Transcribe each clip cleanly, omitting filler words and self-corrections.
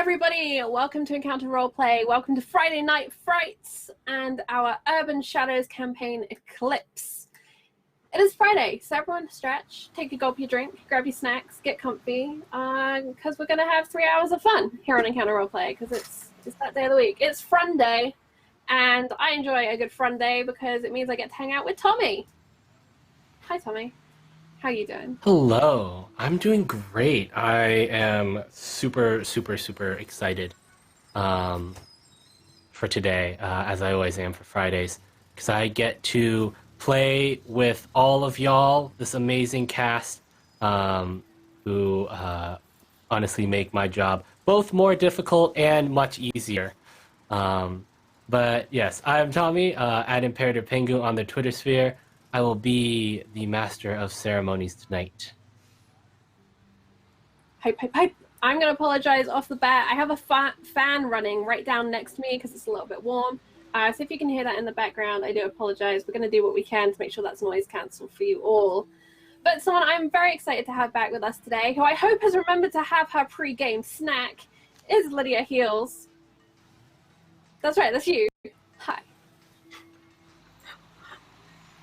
everybody, welcome to Encounter Roleplay, welcome to Friday Night Frights and our Urban Shadows campaign Eclipse. It is Friday, so everyone stretch, take a gulp of your drink, grab your snacks, get comfy, because we're going to have 3 hours of fun here on Encounter Roleplay, because it's that day of the week. It's Fun Day, and I enjoy a good Fun Day because it means I get to hang out with Tommy. Hi, Tommy. How you doing? Hello, I'm doing great. I am super excited for today, as I always am for Fridays, because I get to play with all of y'all, this amazing cast, who honestly make my job both more difficult and much easier. But yes, I'm Tommy, at Imperative Pengu on the Twitter sphere. I will be the master of ceremonies tonight. Hype. I'm going to apologize off the bat. I have a fan running right down next to me because it's a little bit warm. So if you can hear that in the background, I do apologize. We're going to do what we can to make sure that's noise cancelled for you all. But someone I'm very excited to have back with us today, who I hope has remembered to have her pre-game snack, is Lydia Heels. That's right, that's you. Hi.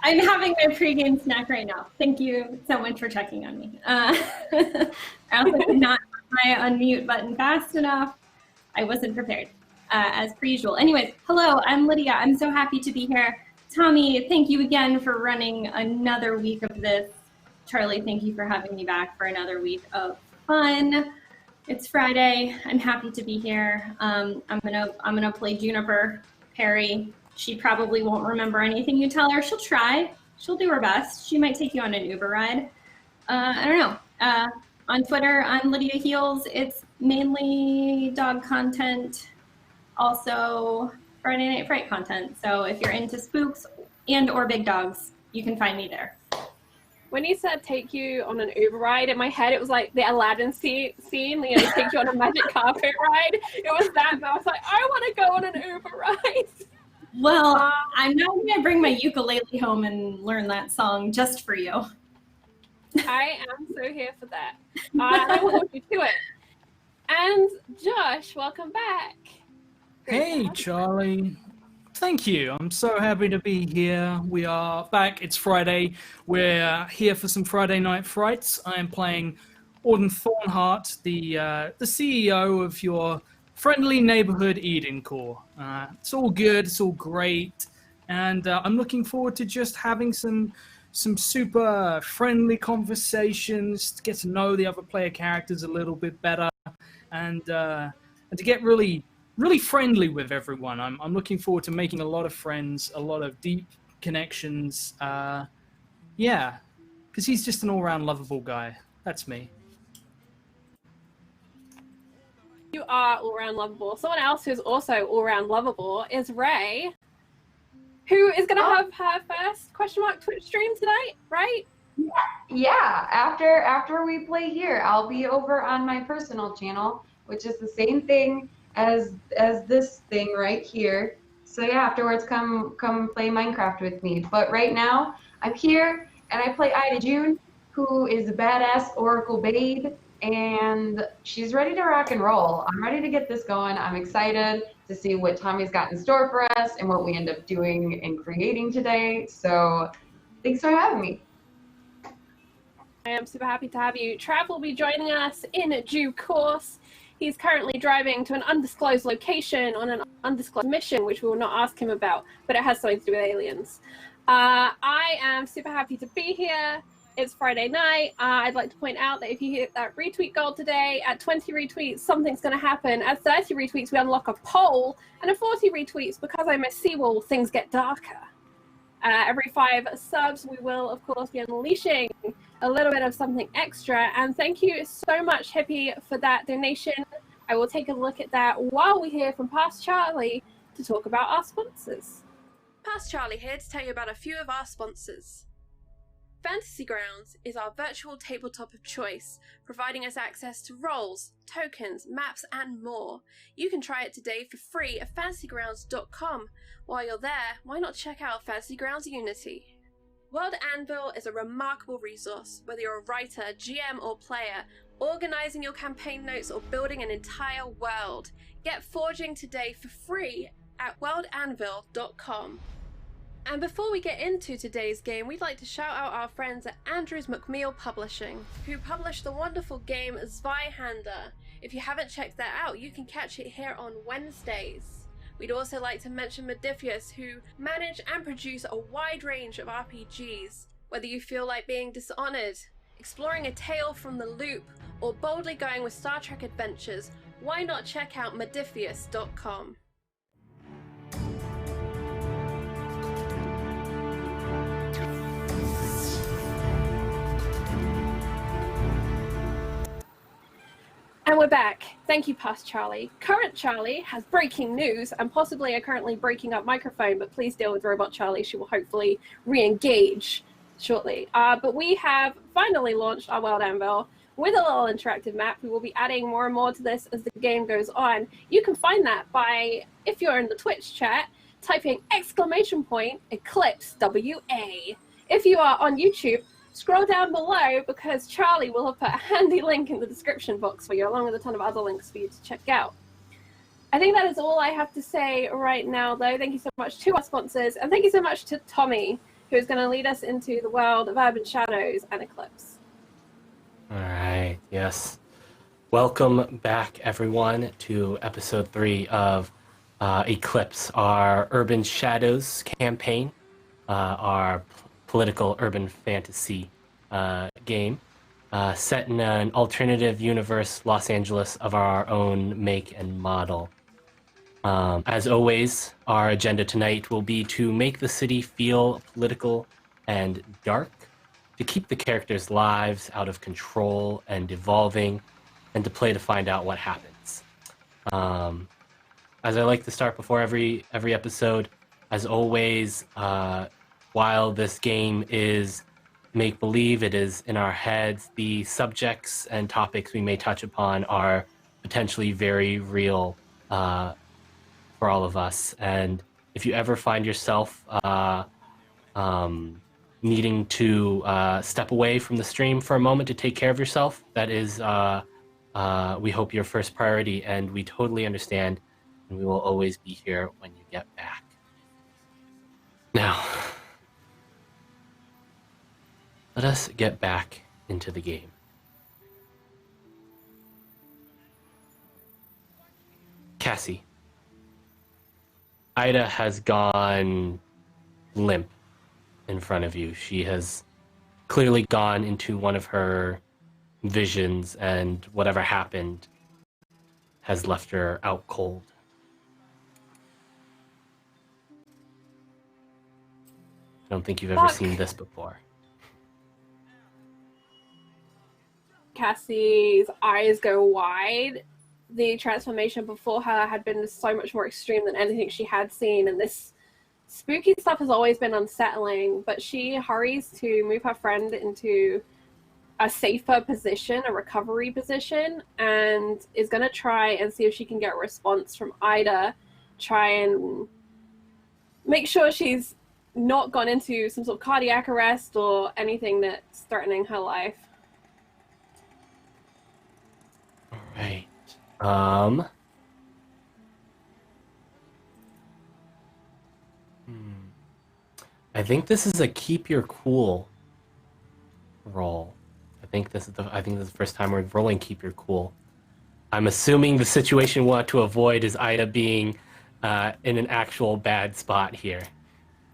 I'm having my pregame snack right now. Thank you so much for checking on me. I also did not put my unmute button fast enough. I wasn't prepared, as per usual. Anyways, hello, I'm Lydia. I'm so happy to be here. Tommy, thank you again for running another week of this. Charlie, thank you for having me back for another week of fun. It's Friday. I'm happy to be here. I'm gonna play Juniper Perry. She probably won't remember anything you tell her. She'll try. She'll do her best. She might take you on an Uber ride. I don't know. On Twitter, I'm Lydia Heels. It's mainly dog content, also Friday Night Fright content. So if you're into spooks and or big dogs, you can find me there. When you said take you on an Uber ride, in my head it was like the Aladdin scene, you know, take you on a magic carpet ride. It was that, and I was like, I want to go on an Uber ride. Well, I'm now going to bring my ukulele home and learn that song just for you. I am so here for that. I will hold you to it. And Josh, welcome back. Hey, Charlie. Thank you. I'm so happy to be here. We are back. It's Friday. We're here for some Friday Night Frights. I am playing Auden Thornhart, the CEO of your friendly neighborhood Eden Core. It's all good. It's all great. And I'm looking forward to just having some super friendly conversations, to get to know the other player characters a little bit better, and to get really friendly with everyone. I'm looking forward to making a lot of friends, a lot of deep connections. Yeah, because he's just an all-round lovable guy. That's me. You are all-round lovable. Someone else who's also all-round lovable is Ray, who is going to have her first Twitch stream tonight, right? Yeah, after we play here, I'll be over on my personal channel, which is the same thing as this thing right here. So yeah, afterwards come play Minecraft with me. But right now, I'm here and I play Ida June, who is a badass Oracle babe, and she's ready to rock and roll. I'm ready to get this going. I'm excited to see what Tommy's got in store for us and what we end up doing and creating today. So thanks for having me. I am super happy to have you. Trav will be joining us in due course. He's currently driving to an undisclosed location on an undisclosed mission, which we will not ask him about, but it has something to do with aliens. I am super happy to be here. It's Friday night. I'd like to point out that if you hit that retweet goal today, at 20 retweets, something's going to happen. At 30 retweets, we unlock a poll, and at 40 retweets, because I'm a seawall, things get darker. Every 5 subs, we will, of course, be unleashing a little bit of something extra. And thank you so much, Hippie, for that donation. I will take a look at that while we hear from Past Charlie to talk about our sponsors. Past Charlie here to tell you about a few of our sponsors. Fantasy Grounds is our virtual tabletop of choice, providing us access to roles, tokens, maps, and more. You can try it today for free at fantasygrounds.com. While you're there, why not check out Fantasy Grounds Unity? World Anvil is a remarkable resource. Whether you're a writer, GM, or player, organizing your campaign notes, or building an entire world. Get forging today for free at worldanvil.com. And before we get into today's game, we'd like to shout out our friends at Andrews McMeel Publishing, who published the wonderful game Zweihander. If you haven't checked that out, you can catch it here on Wednesdays. We'd also like to mention Modifius, who manage and produce a wide range of RPGs. Whether you feel like being Dishonored, exploring a tale from the loop, or boldly going with Star Trek adventures, why not check out Modifius.com. And we're back. Thank you, past Charlie. Current Charlie has breaking news and possibly a currently breaking up microphone, but please deal with Robot Charlie. She will hopefully re-engage shortly. But we have finally launched our World Anvil with a little interactive map. We will be adding more and more to this as the game goes on. You can find that by, if you're in the Twitch chat, typing !Eclipse WA. If you are on YouTube, scroll down below because Charlie will have put a handy link in the description box for you, along with a ton of other links for you to check out. I think that is all I have to say right now, though. Thank you so much to our sponsors, and thank you so much to Tommy, who is going to lead us into the world of Urban Shadows and Eclipse. All right, yes. Welcome back, everyone, to episode 3 of Eclipse, our Urban Shadows campaign, our political urban fantasy game set in an alternative universe Los Angeles of our own make and model. As always, our agenda tonight will be to make the city feel political and dark, to keep the characters' lives out of control and evolving, and to play to find out what happens. As I like to start before every episode, as always, while this game is make-believe, it is in our heads, the subjects and topics we may touch upon are potentially very real for all of us. And if you ever find yourself needing to step away from the stream for a moment to take care of yourself, that is, we hope, your first priority, and we totally understand, and we will always be here when you get back. Now, let us get back into the game. Cassie, Ida has gone limp in front of you. She has clearly gone into one of her visions, and whatever happened has left her out cold. I don't think you've ever seen this before. Cassie's eyes go wide. The transformation before her had been so much more extreme than anything she had seen, and this spooky stuff has always been unsettling, but she hurries to move her friend into a safer position, a recovery position, and is going to try and see if she can get a response from Ida, try and make sure she's not gone into some sort of cardiac arrest or anything that's threatening her life. All right. I think this is a keep your cool roll. I think this is the first time we're rolling keep your cool. I'm assuming the situation we want to avoid is Ida being in an actual bad spot here.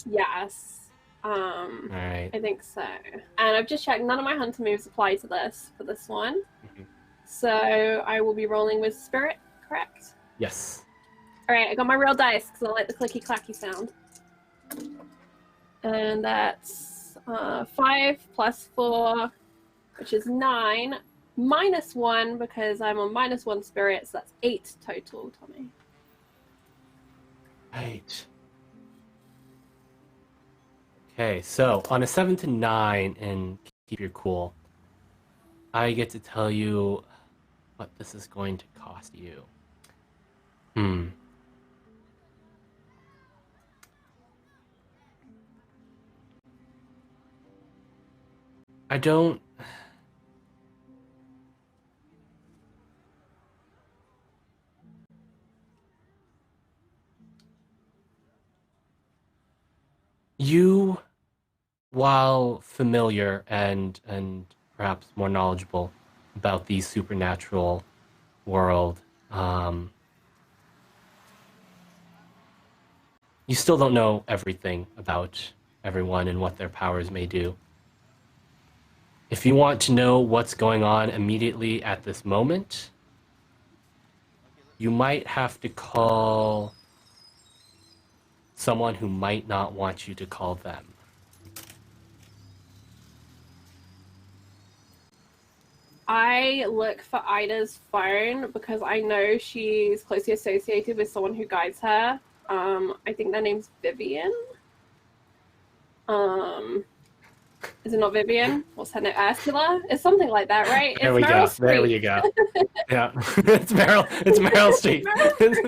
Yes. All right. I think so. And I've just checked, none of my hunter moves apply to this for this one. Mm-hmm. So I will be rolling with spirit, correct? Yes. All right, I got my real dice because I like the clicky clacky sound. And that's 5 plus 4, which is 9, minus 1 because I'm on -1 spirit, so that's 8 total, Tommy. Right. Okay, so on a 7 to 9 in keep your cool, I get to tell you what this is going to cost you. You, while familiar and perhaps more knowledgeable about the supernatural world, you still don't know everything about everyone and what their powers may do. If you want to know what's going on immediately at this moment, you might have to call someone who might not want you to call them. I look for Ida's phone because I know she's closely associated with someone who guides her. I think their name's Vivian. Is it not Vivian? What's her name? Ursula? It's something like that, right? There we go. There you go. Yeah, it's Meryl. It's Meryl Streep.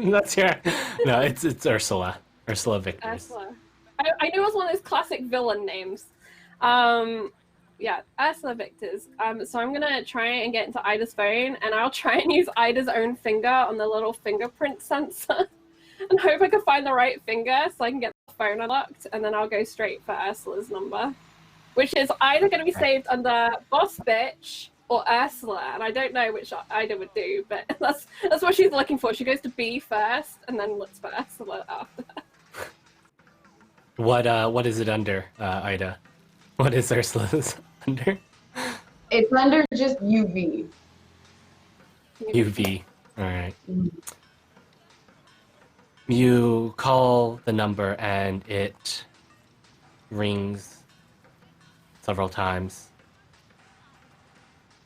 That's your. No, it's Ursula. Ursula Victors. Ursula. I knew it was one of those classic villain names. Yeah, Ursula Victors. So I'm gonna try and get into Ida's phone, and I'll try and use Ida's own finger on the little fingerprint sensor, and hope I can find the right finger so I can get the phone unlocked, and then I'll go straight for Ursula's number, which is either going to be saved under Boss Bitch or Ursula, and I don't know which Ida would do, but that's what she's looking for. She goes to B first, and then looks for Ursula after. What is it under, Ida? What is Ursula's under? It's under just UV. UV. All right. You call the number and it rings several times.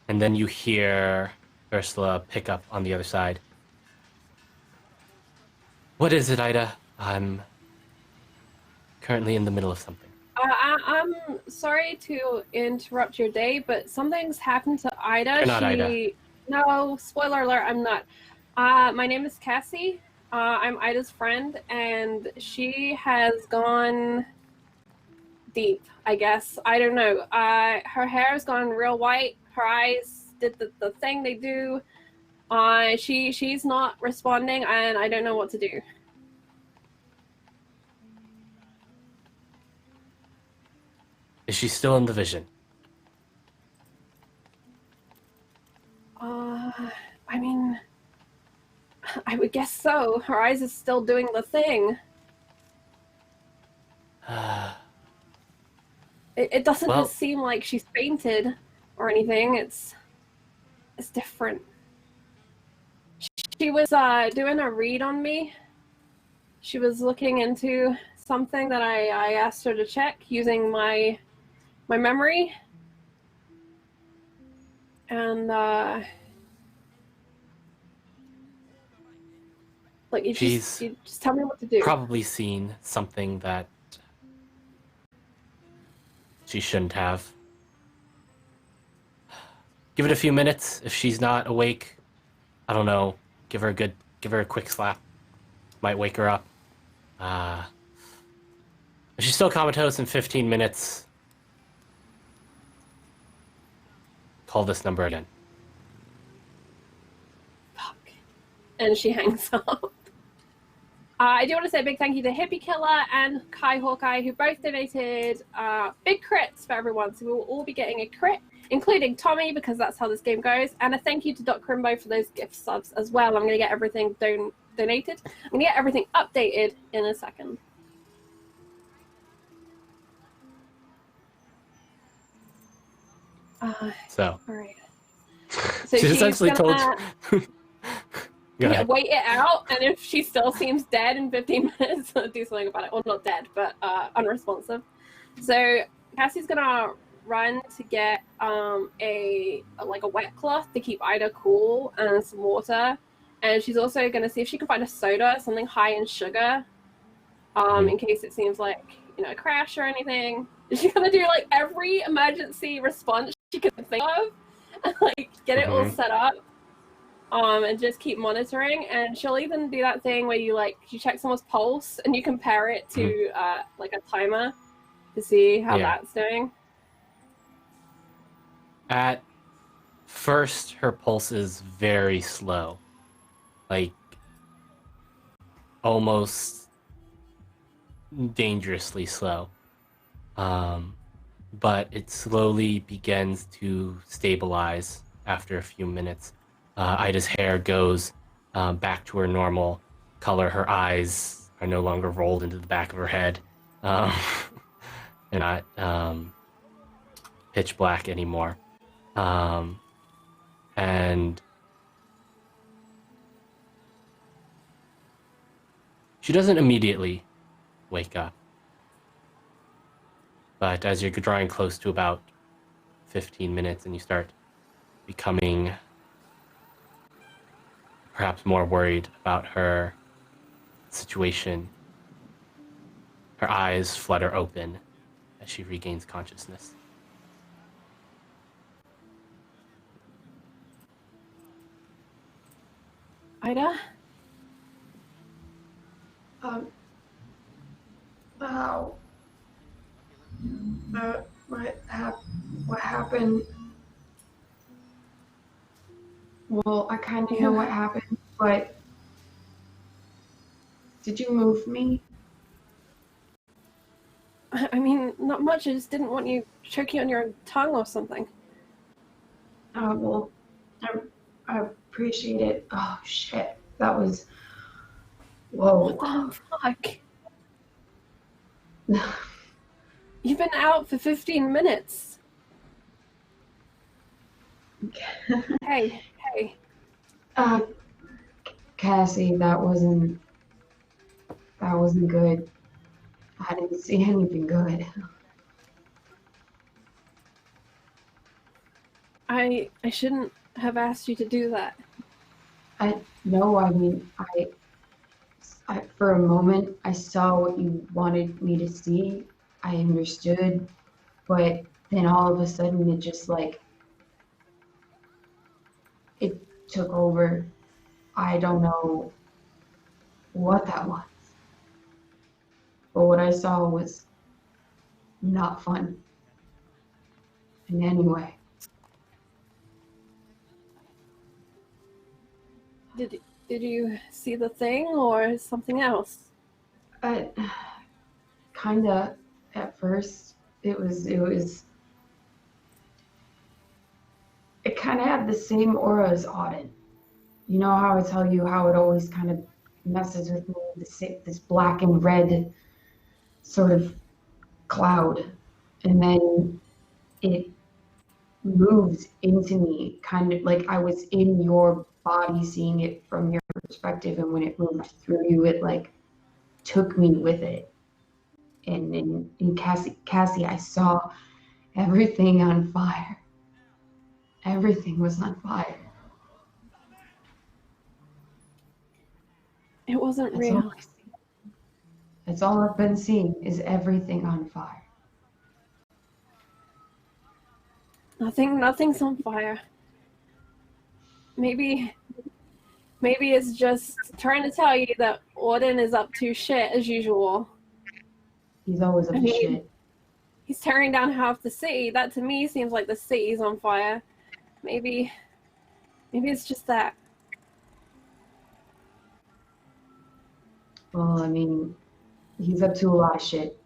And then you hear Ursula pick up on the other side. What is it, Ida? I'm currently in the middle of something. I'm sorry to interrupt your day, but something's happened to Ida. You're not Ida. No, spoiler alert, I'm not. My name is Cassie. I'm Ida's friend, and she has gone deep, I guess. I don't know. Her hair has gone real white. Her eyes did the thing they do. She's not responding, and I don't know what to do. Is she still in the vision? I mean, I would guess so. Her eyes is still doing the thing. It doesn't seem like she's fainted or anything. It's different. She was doing a read on me. She was looking into something that I asked her to check using my memory. And like you just tell me what to do. Probably seen something that she shouldn't have. Give it a few minutes. If she's not awake, I don't know. Give her a quick slap. Might wake her up. If she's still comatose in 15 minutes, call this number again. Fuck. And she hangs up. I do want to say a big thank you to Hippie Killer and Kai Hawkeye, who both donated big crits for everyone. So we will all be getting a crit, including Tommy, because that's how this game goes. And a thank you to Doc Crimbo for those gift subs as well. I'm going to get everything donated. I'm going to get everything updated in a second. So. All right. So she's essentially told you. Wait it out, and if she still seems dead in 15 minutes, I'll do something about it. Well, not dead, but unresponsive. So Cassie's gonna run to get a wet cloth to keep Ida cool and some water, and she's also gonna see if she can find a soda, something high in sugar, in case it seems like a crash or anything. She's gonna do like every emergency response she can think of, and like get it all set up. And just keep monitoring, and she'll even do that thing where you check someone's pulse and you compare it to like a timer to see how that's doing. At first, her pulse is very slow, like almost dangerously slow. but it slowly begins to stabilize after a few minutes. Ida's hair goes back to her normal color. Her eyes are no longer rolled into the back of her head. They're not pitch black anymore. And she doesn't immediately wake up. But as you're drawing close to about 15 minutes and you start becoming perhaps more worried about her situation, her eyes flutter open as she regains consciousness. Ida? Wow. What happened? Well, I kind of know what happened, but did you move me? I mean, not much. I just didn't want you choking on your tongue or something. Well, I appreciate it. Oh, shit. That was... Whoa. What the fuck? You've been out for 15 minutes. Hey. Cassie, that wasn't good. I didn't see anything good. I shouldn't have asked you to do that. No, I mean, I for a moment, I saw what you wanted me to see. I understood, but then all of a sudden it just it took over. I don't know what that was. But what I saw was not fun in any way. Did you see the thing or something else? Kinda at first. It kind of had the same aura as Auden. You know how I tell you how it always kind of messes with me, this black and red sort of cloud, and then it moved into me, kind of like I was in your body seeing it from your perspective, and when it moved through you, it took me with it. And in Cassie, I saw everything on fire. Everything was on fire. It wasn't real. That's all I've been seeing is everything on fire. Nothing's on fire. Maybe it's just trying to tell you that Auden is up to shit as usual. He's always up to shit. He's tearing down half the city. That to me seems like the city's on fire. Maybe it's just that. Well, I mean, he's up to a lot of shit.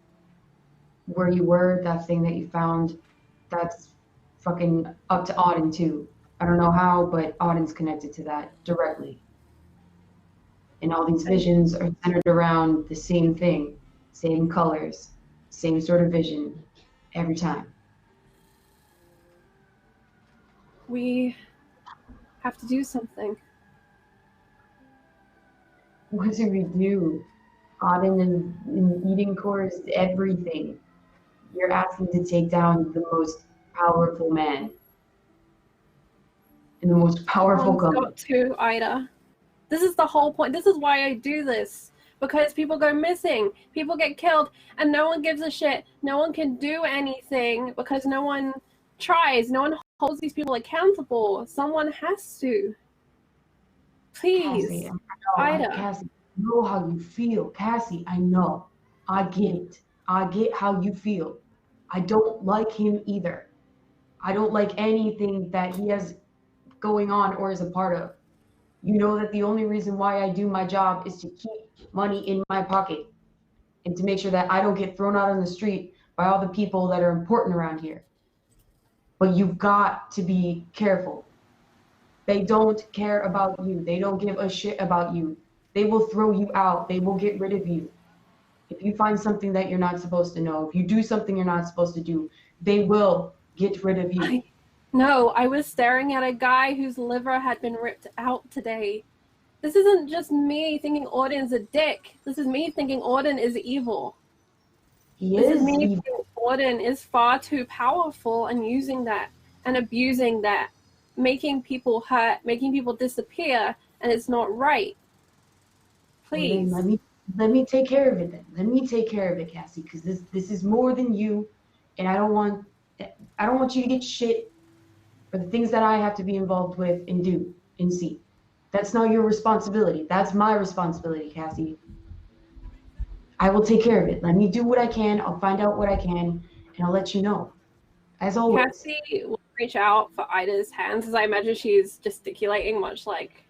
Where you were, that thing that you found, that's fucking up to Auden too. I don't know how, but Auden's connected to that directly. And all these visions are centered around the same thing, same colors, same sort of vision every time. We have to do something. What do we do? Auden and eating core is everything. You're asking to take down the most powerful man in the most powerful company. Got to, Ida. This is the whole point. This is why I do this. Because people go missing, people get killed, and no one gives a shit. No one can do anything because no one tries. No one holds these people accountable. Someone has to. Please, Cassie, Ida. Cassie, I know how you feel. Cassie, I know. I get it. I get how you feel. I don't like him either. I don't like anything that he has going on or is a part of. You know that the only reason why I do my job is to keep money in my pocket and to make sure that I don't get thrown out on the street by all the people that are important around here. But you've got to be careful. They don't care about you. They don't give a shit about you. They will throw you out. They will get rid of you. If you find something that you're not supposed to know, if you do something you're not supposed to do, they will get rid of you. No, I was staring at a guy whose liver had been ripped out today. This isn't just me thinking Orden's a dick. This is me thinking Orden is evil. He This is is me evil. thinking Orden is far too powerful and using that and abusing that, making people hurt, making people disappear, and it's not right. Please. Well, then let me take care of it then. Let me take care of it, Cassie, because this is more than you, and I don't want you to get shit for the things that I have to be involved with and do and see. That's not your responsibility. That's my responsibility, Cassie. I will take care of it. Let me do what I can. I'll find out what I can, and I'll let you know. As always. Cassie will reach out for Ida's hands, as I imagine she's gesticulating much like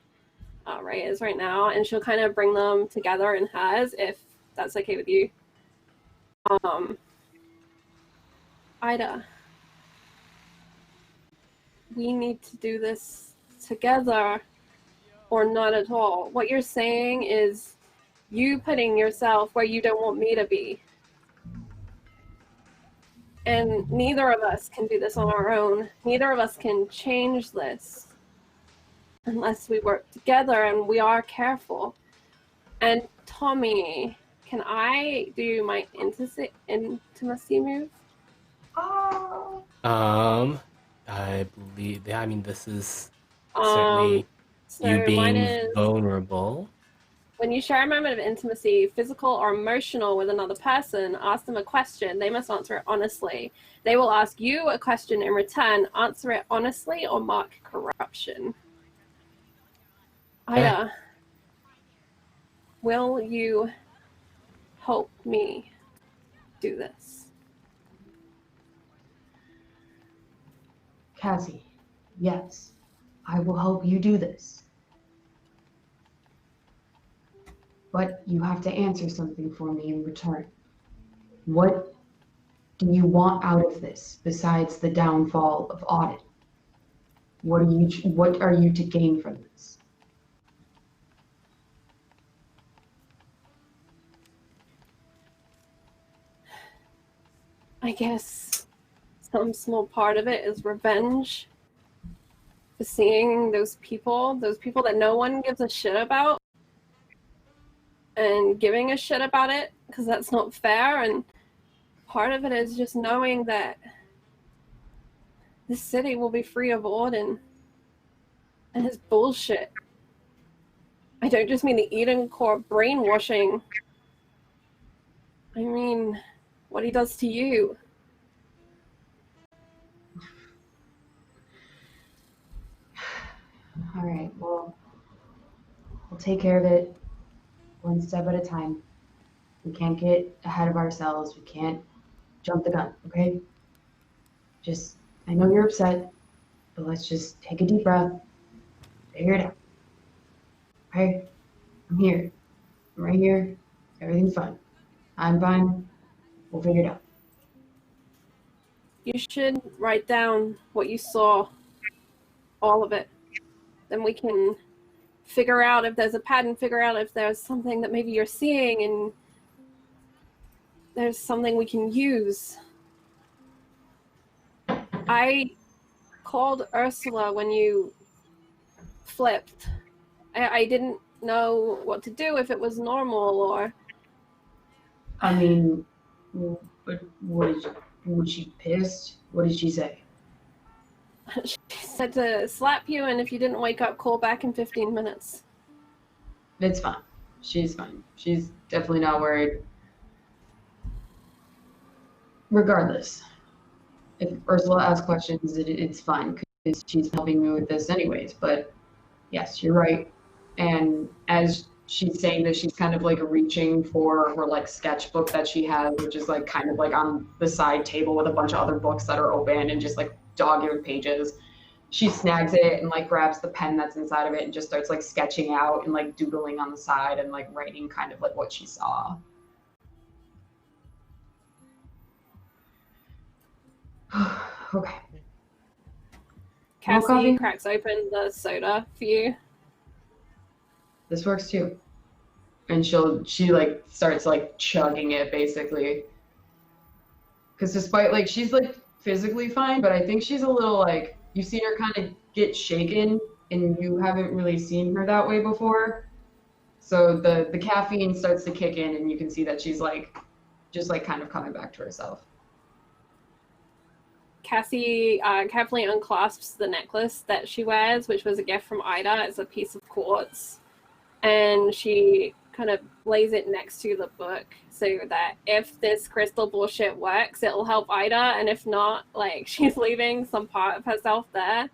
Ray is right now, and she'll kind of bring them together in hers, if that's okay with you. Ida, we need to do this together or not at all. What you're saying is you putting yourself where you don't want me to be. And neither of us can do this on our own. Neither of us can change this unless we work together and we are careful. And Tommy, can I do my intimacy move? Oh. I believe, yeah, I mean, this is certainly So you mine being is, vulnerable. when you share a moment of intimacy, physical or emotional, with another person, ask them a question. They must answer it honestly. They will ask you a question in return. Answer it honestly or mark corruption. Ida, will you help me do this? Cassie, yes, I will help you do this. But you have to answer something for me in return. What do you want out of this besides the downfall of Audit? What are you to gain from this? I guess some small part of it is revenge for seeing those people that no one gives a shit about, and giving a shit about it, because that's not fair. And part of it is just knowing that this city will be free of Orden and his bullshit. I don't just mean the Eden Core brainwashing. I mean what he does to you. All right, well, we'll take care of it one step at a time. We can't get ahead of ourselves. We can't jump the gun, okay? Just, I know you're upset, but let's just take a deep breath, figure it out. Okay? I'm here. I'm right here. Everything's fine. I'm fine. We'll figure it out. You should write down what you saw, all of it. Then we can figure out if there's a pattern, figure out if there's something that maybe you're seeing and there's something we can use. I called Ursula when you flipped. I didn't know what to do, if it was normal or... I mean, was she pissed? What did she say? She said to slap you, and if you didn't wake up, call back in 15 minutes. It's fine. She's fine. She's definitely not worried. Regardless, if Ursula asks questions, it's fine because she's helping me with this anyways. But yes, you're right. And as she's saying this, she's kind of like reaching for her like sketchbook that she has, which is like kind of like on the side table with a bunch of other books that are open and just like dog-eared pages. She snags it and like grabs the pen that's inside of it and just starts like sketching out and like doodling on the side and like writing kind of like what she saw. Okay. Cassie coffee? cracks open the soda for you. This works too. And she like starts like chugging it basically. Because despite like she's like physically fine, but I think she's a little like you've seen her kind of get shaken, and you haven't really seen her that way before. So the caffeine starts to kick in, and you can see that she's like just like kind of coming back to herself. Cassie carefully unclasps the necklace that she wears, which was a gift from Ida. It's a piece of quartz. And she kind of lays it next to the book so that if this crystal bullshit works, it'll help Ida. And if not, like, she's leaving some part of herself there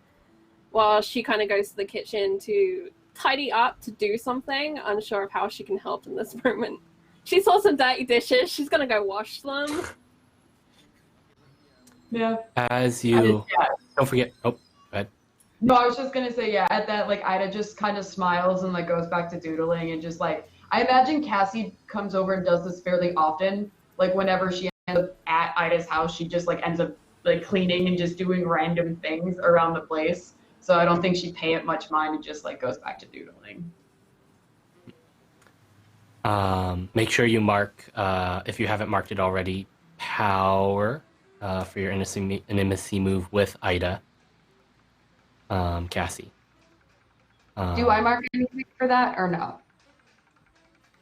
while she kind of goes to the kitchen to tidy up, to do something, unsure of how she can help in this moment. She saw some dirty dishes. She's going to go wash them. Yeah. As you don't forget. Oh, go ahead. No, I was just gonna say, yeah, at that, like, Ida just kind of smiles and, like, goes back to doodling and just, like, I imagine Cassie comes over and does this fairly often. Like, whenever she ends up at Ida's house, she just, like, ends up, like, cleaning and just doing random things around the place. So I don't think she'd pay it much mind and just, like, goes back to doodling. Make sure you mark, if you haven't marked it already, power for your intimacy move with Ida. Cassie. Do I mark anything for that or no?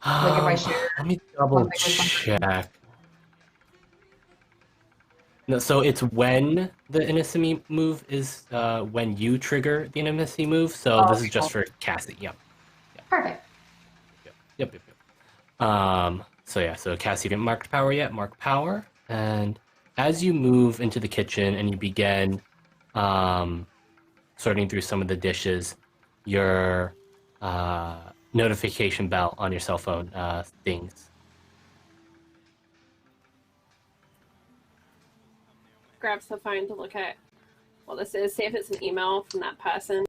Like if I share. Let me double something with somebody? check. No, so it's when the intimacy move is when you trigger the intimacy move. So this is just for Cassie. Yep. Perfect. Yep. So yeah, so Cassie didn't mark power yet. Mark power, and as you move into the kitchen and you begin sorting through some of the dishes, your notification bell on your cell phone dings. Grabs the phone to look at what this is, see if it's an email from that person.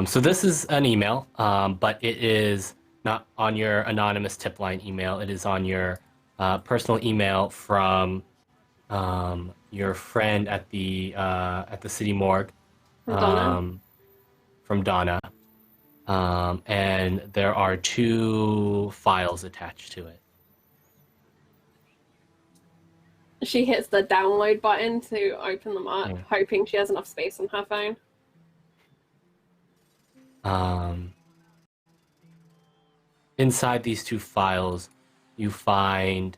So this is an email, but it is not on your anonymous tip line email. It is on your personal email from your friend at the city morgue. From Donna. And there are 2 files attached to it. She hits the download button to open them up, hoping she has enough space on her phone. Inside these 2 files, you find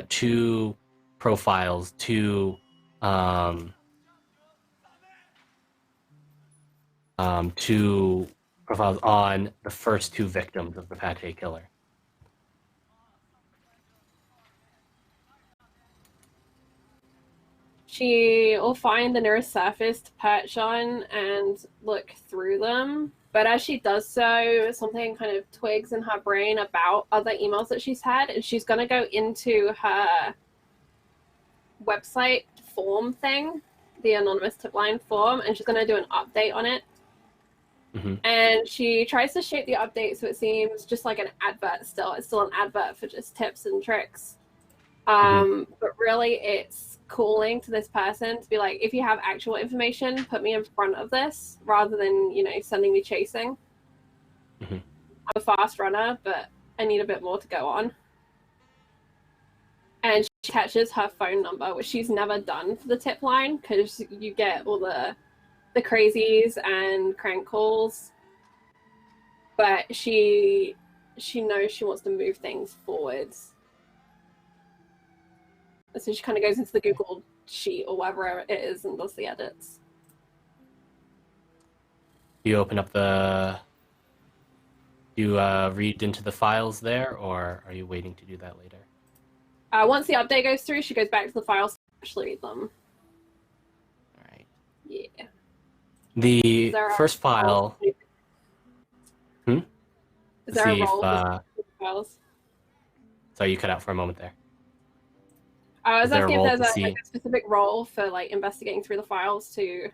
2 profiles, 2 profiles on the first 2 victims of the Pate killer. She will find the nearest surface to perch on and look through them. But as she does so, something kind of twigs in her brain about other emails that she's had, and she's going to go into her website form thing, the anonymous tip line form, and she's going to do an update on it. Mm-hmm. And she tries to shape the update so it seems just like an advert still. It's still an advert for just tips and tricks. But really it's calling to this person to be like, if you have actual information, put me in front of this rather than, sending me chasing. Mm-hmm. I'm a fast runner, but I need a bit more to go on. And she catches her phone number, which she's never done for the tip line because you get all the crazies and crank calls. But she knows she wants to move things forwards. So she kind of goes into the Google sheet or whatever it is and does the edits. You open up you read into the files there, or are you waiting to do that later? Once the update goes through, she goes back to the files to actually read them. All right. Yeah. The first file. Is there a role for files? Sorry, you cut out for a moment there. I was asking if there's a specific role for investigating through the files to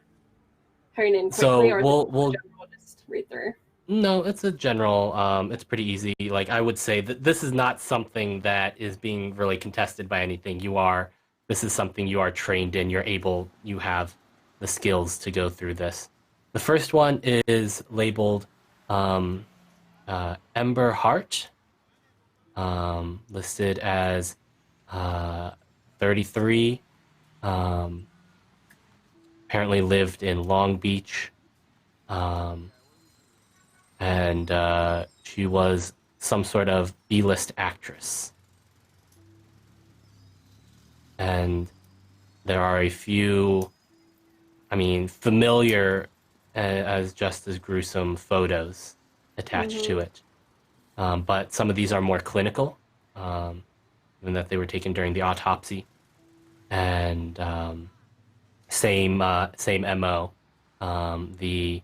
hone in quickly, or we'll just read through. No, it's a general. It's pretty easy. Like I would say that this is not something that is being really contested by anything. This is something you are trained in. You have the skills to go through this. The first one is labeled um, Ember Heart, listed as 33. Um, Apparently lived in Long Beach. Um, and she was some sort of B-list actress. And there are a few, familiar as just as gruesome photos attached to it. But some of these are more clinical, given that they were taken during the autopsy. And same MO. The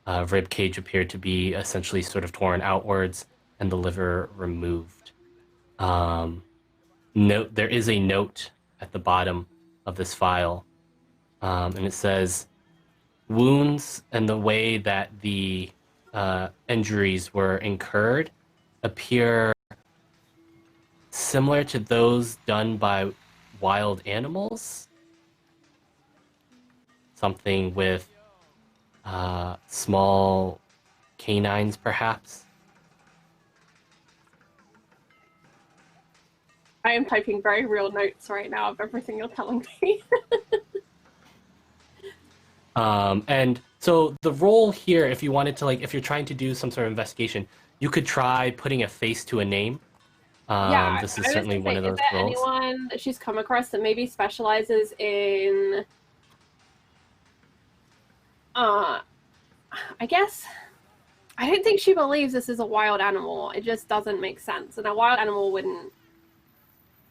rib cage appeared to be essentially sort of torn outwards and the liver removed. There is a note at the bottom of this file, and it says, wounds and the way that the injuries were incurred appear similar to those done by wild animals. Something with small canines, perhaps. I am typing very real notes right now of everything you're telling me. And so the role here, if you wanted to, like, if you're trying to do some sort of investigation, you could try putting a face to a name. Yeah, This is certainly one of those is there roles. anyone that she's come across that maybe specializes in, I guess, I don't think she believes this is a wild animal. It just doesn't make sense. And a wild animal wouldn't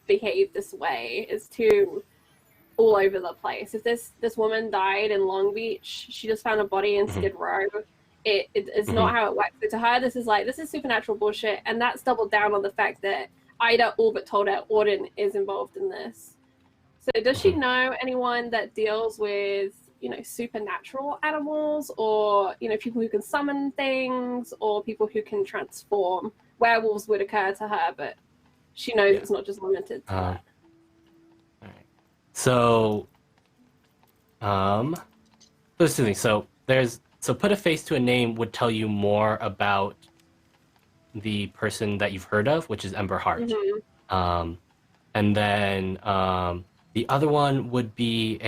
behave this way. It's too all over the place. If this woman died in Long Beach, she just found a body in Skid Row. It is not how it works. But to her, this is supernatural bullshit, and that's doubled down on the fact that Ida all but told her Auden is involved in this. So does she know anyone that deals with, supernatural animals, or, people who can summon things, or people who can transform? Werewolves would occur to her, but she knows it's not just limited to that. All right. So, those two things. So put a face to a name would tell you more about the person that you've heard of, which is Ember Heart. And then the other one would be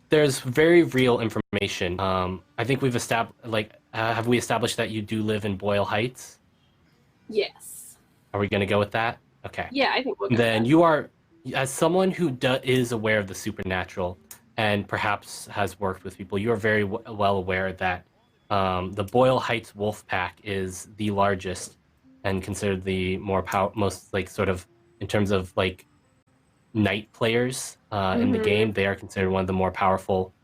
there's very real information. I think we've established, have we established that you do live in Boyle Heights? Yes. Are we going to go with that? Okay. Yeah, I think we'll go Then with that. you are, as someone who is aware of the supernatural and perhaps has worked with people, you are very well aware that the Boyle Heights Wolf Pack is the largest and considered the most sort of in terms of night players in the game. They are considered one of the more powerful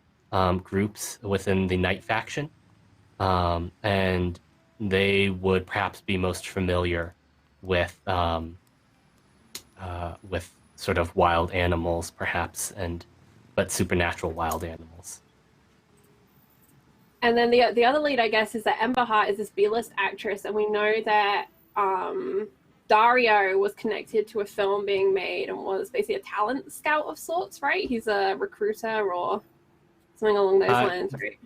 groups within the night faction, and they would perhaps be most familiar with sort of wild animals, perhaps, but supernatural wild animals. And then the other lead, I guess, is that Ember Heart is this B-list actress, and we know that Dario was connected to a film being made and was basically a talent scout of sorts, right? He's a recruiter or something along those lines, right?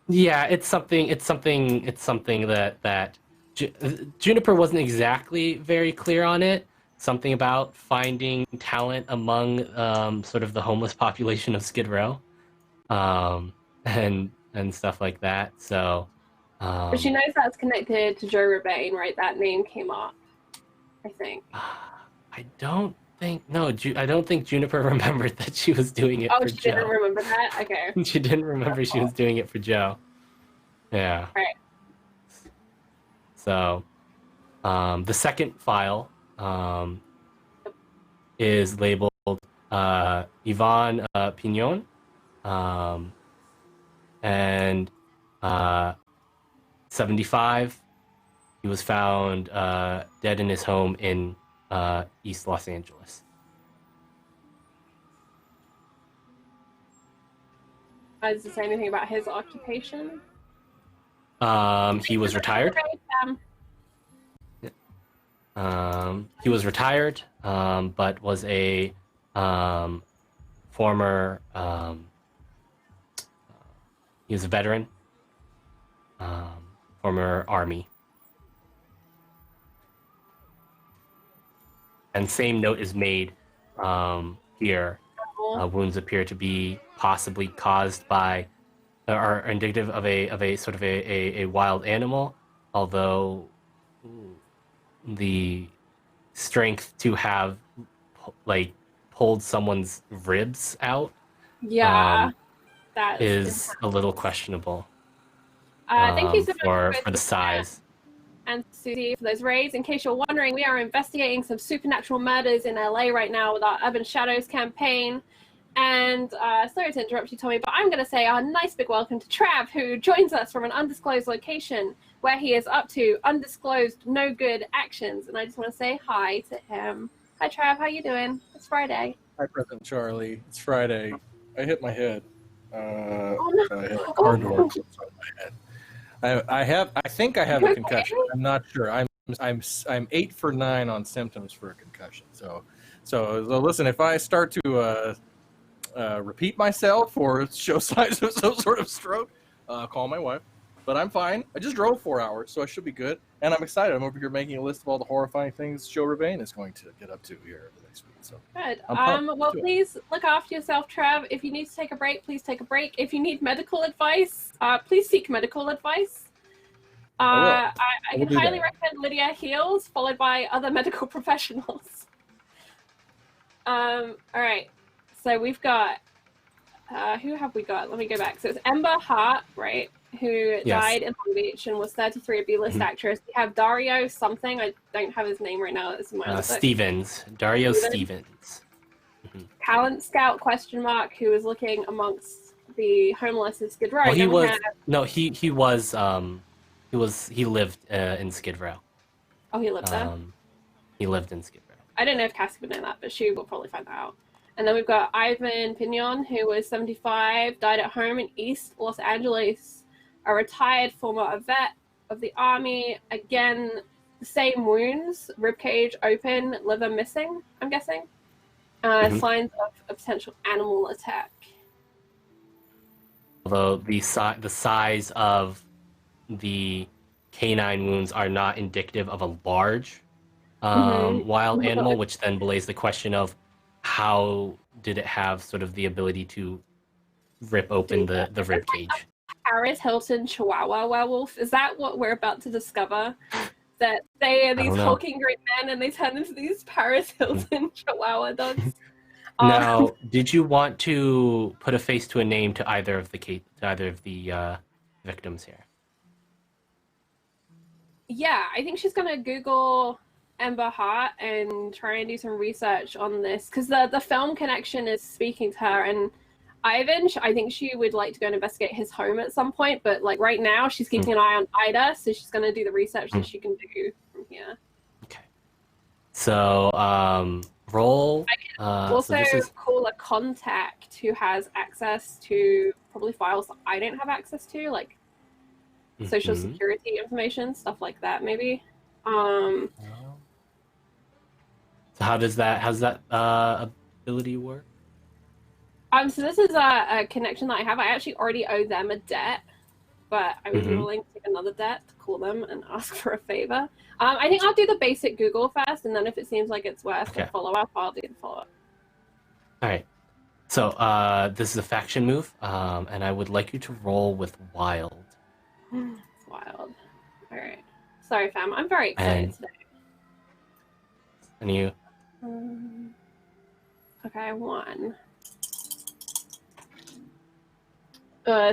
Yeah, it's something that Juniper wasn't exactly very clear on it. Something about finding talent among sort of the homeless population of Skid Row, and stuff like that. So, but she knows that's connected to Joe Rebane, right? That name came up, I think. I don't think Juniper remembered that she was doing it for Joe. Oh, she didn't remember that? Okay. She didn't remember she was doing it for Joe. Yeah. Right. So, the second file is labeled Ivan Pignon, and 75. He was found dead in his home in East Los Angeles. Does it say anything about his occupation? He was retired. He was retired, but was a former. He was a veteran, former Army. And same note is made here. Wounds appear to be possibly caused by, or are indicative of a sort of a wild animal, although the strength to have like pulled someone's ribs out that is a little questionable. Thank you so much for the size. And Susie for those raids. In case you're wondering, we are investigating some supernatural murders in LA right now with our Urban Shadows campaign. And sorry to interrupt you, Tommy, but I'm going to say a nice big welcome to Trav, who joins us from an undisclosed location where he is up to undisclosed no good actions. And I just want to say hi to him. Hi, Trav. How you doing? It's Friday. Hi, President Charlie. It's Friday. I hit my head. Oh, no. I hit a car door on my head. I think I have a concussion. I'm not sure. I'm 8 for 9 on symptoms for a concussion. So listen, if I start to repeat myself or show signs of some sort of stroke, call my wife. But I'm fine. I just drove 4 hours, so I should be good. And I'm excited. I'm over here making a list of all the horrifying things Joe Ravane is going to get up to here the next week. So good. Well, please look after yourself, Trav. If you need to take a break, please take a break. If you need medical advice, please seek medical advice. I can highly recommend Lydia Heals, followed by other medical professionals. All right. So we've got, who have we got? Let me go back. So it's Ember Hart, right? Who died in Long Beach and was 33, a B-list actress. We have Dario something. I don't have his name right now. It's my Stevens. Dario Stevens. Talent Scout ? Who was looking amongst the homeless in Skid Row. Well, he lived in Skid Row. Oh, he lived there? He lived in Skid Row. I don't know if Cassie would know that, but she will probably find that out. And then we've got Ivan Pignon, who was 75, died at home in East Los Angeles. A retired former vet of the Army. Again, the same wounds, ribcage open, liver missing, I'm guessing. Signs of a potential animal attack. Although the size of the canine wounds are not indicative of a large wild animal, which then belays the question of how did it have sort of the ability to rip open the rib cage. Paris Hilton Chihuahua werewolf. Is that what we're about to discover? That they are these hulking great men and they turn into these Paris Hilton Chihuahua dogs? Now, did you want to put a face to a name to either of the victims here? Yeah, I think she's gonna Google Ember Hart and try and do some research on this because the film connection is speaking to her. And Ivan, I think she would like to go and investigate his home at some point, but like right now she's keeping an eye on Ida, so she's going to do the research that she can do from here. Okay. So roll. I can also call a contact who has access to probably files that I don't have access to, like social security information, stuff like that, maybe. So how's that ability work? So this is a connection that I have. I actually already owe them a debt, but I would be willing to take another debt to call them and ask for a favor. I think I'll do the basic Google first, and then if it seems like it's worth a follow-up, I'll do the follow-up. All right. So this is a faction move, and I would like you to roll with Wild. It's Wild. All right. Sorry, fam. I'm very excited today. And you? Okay, 1.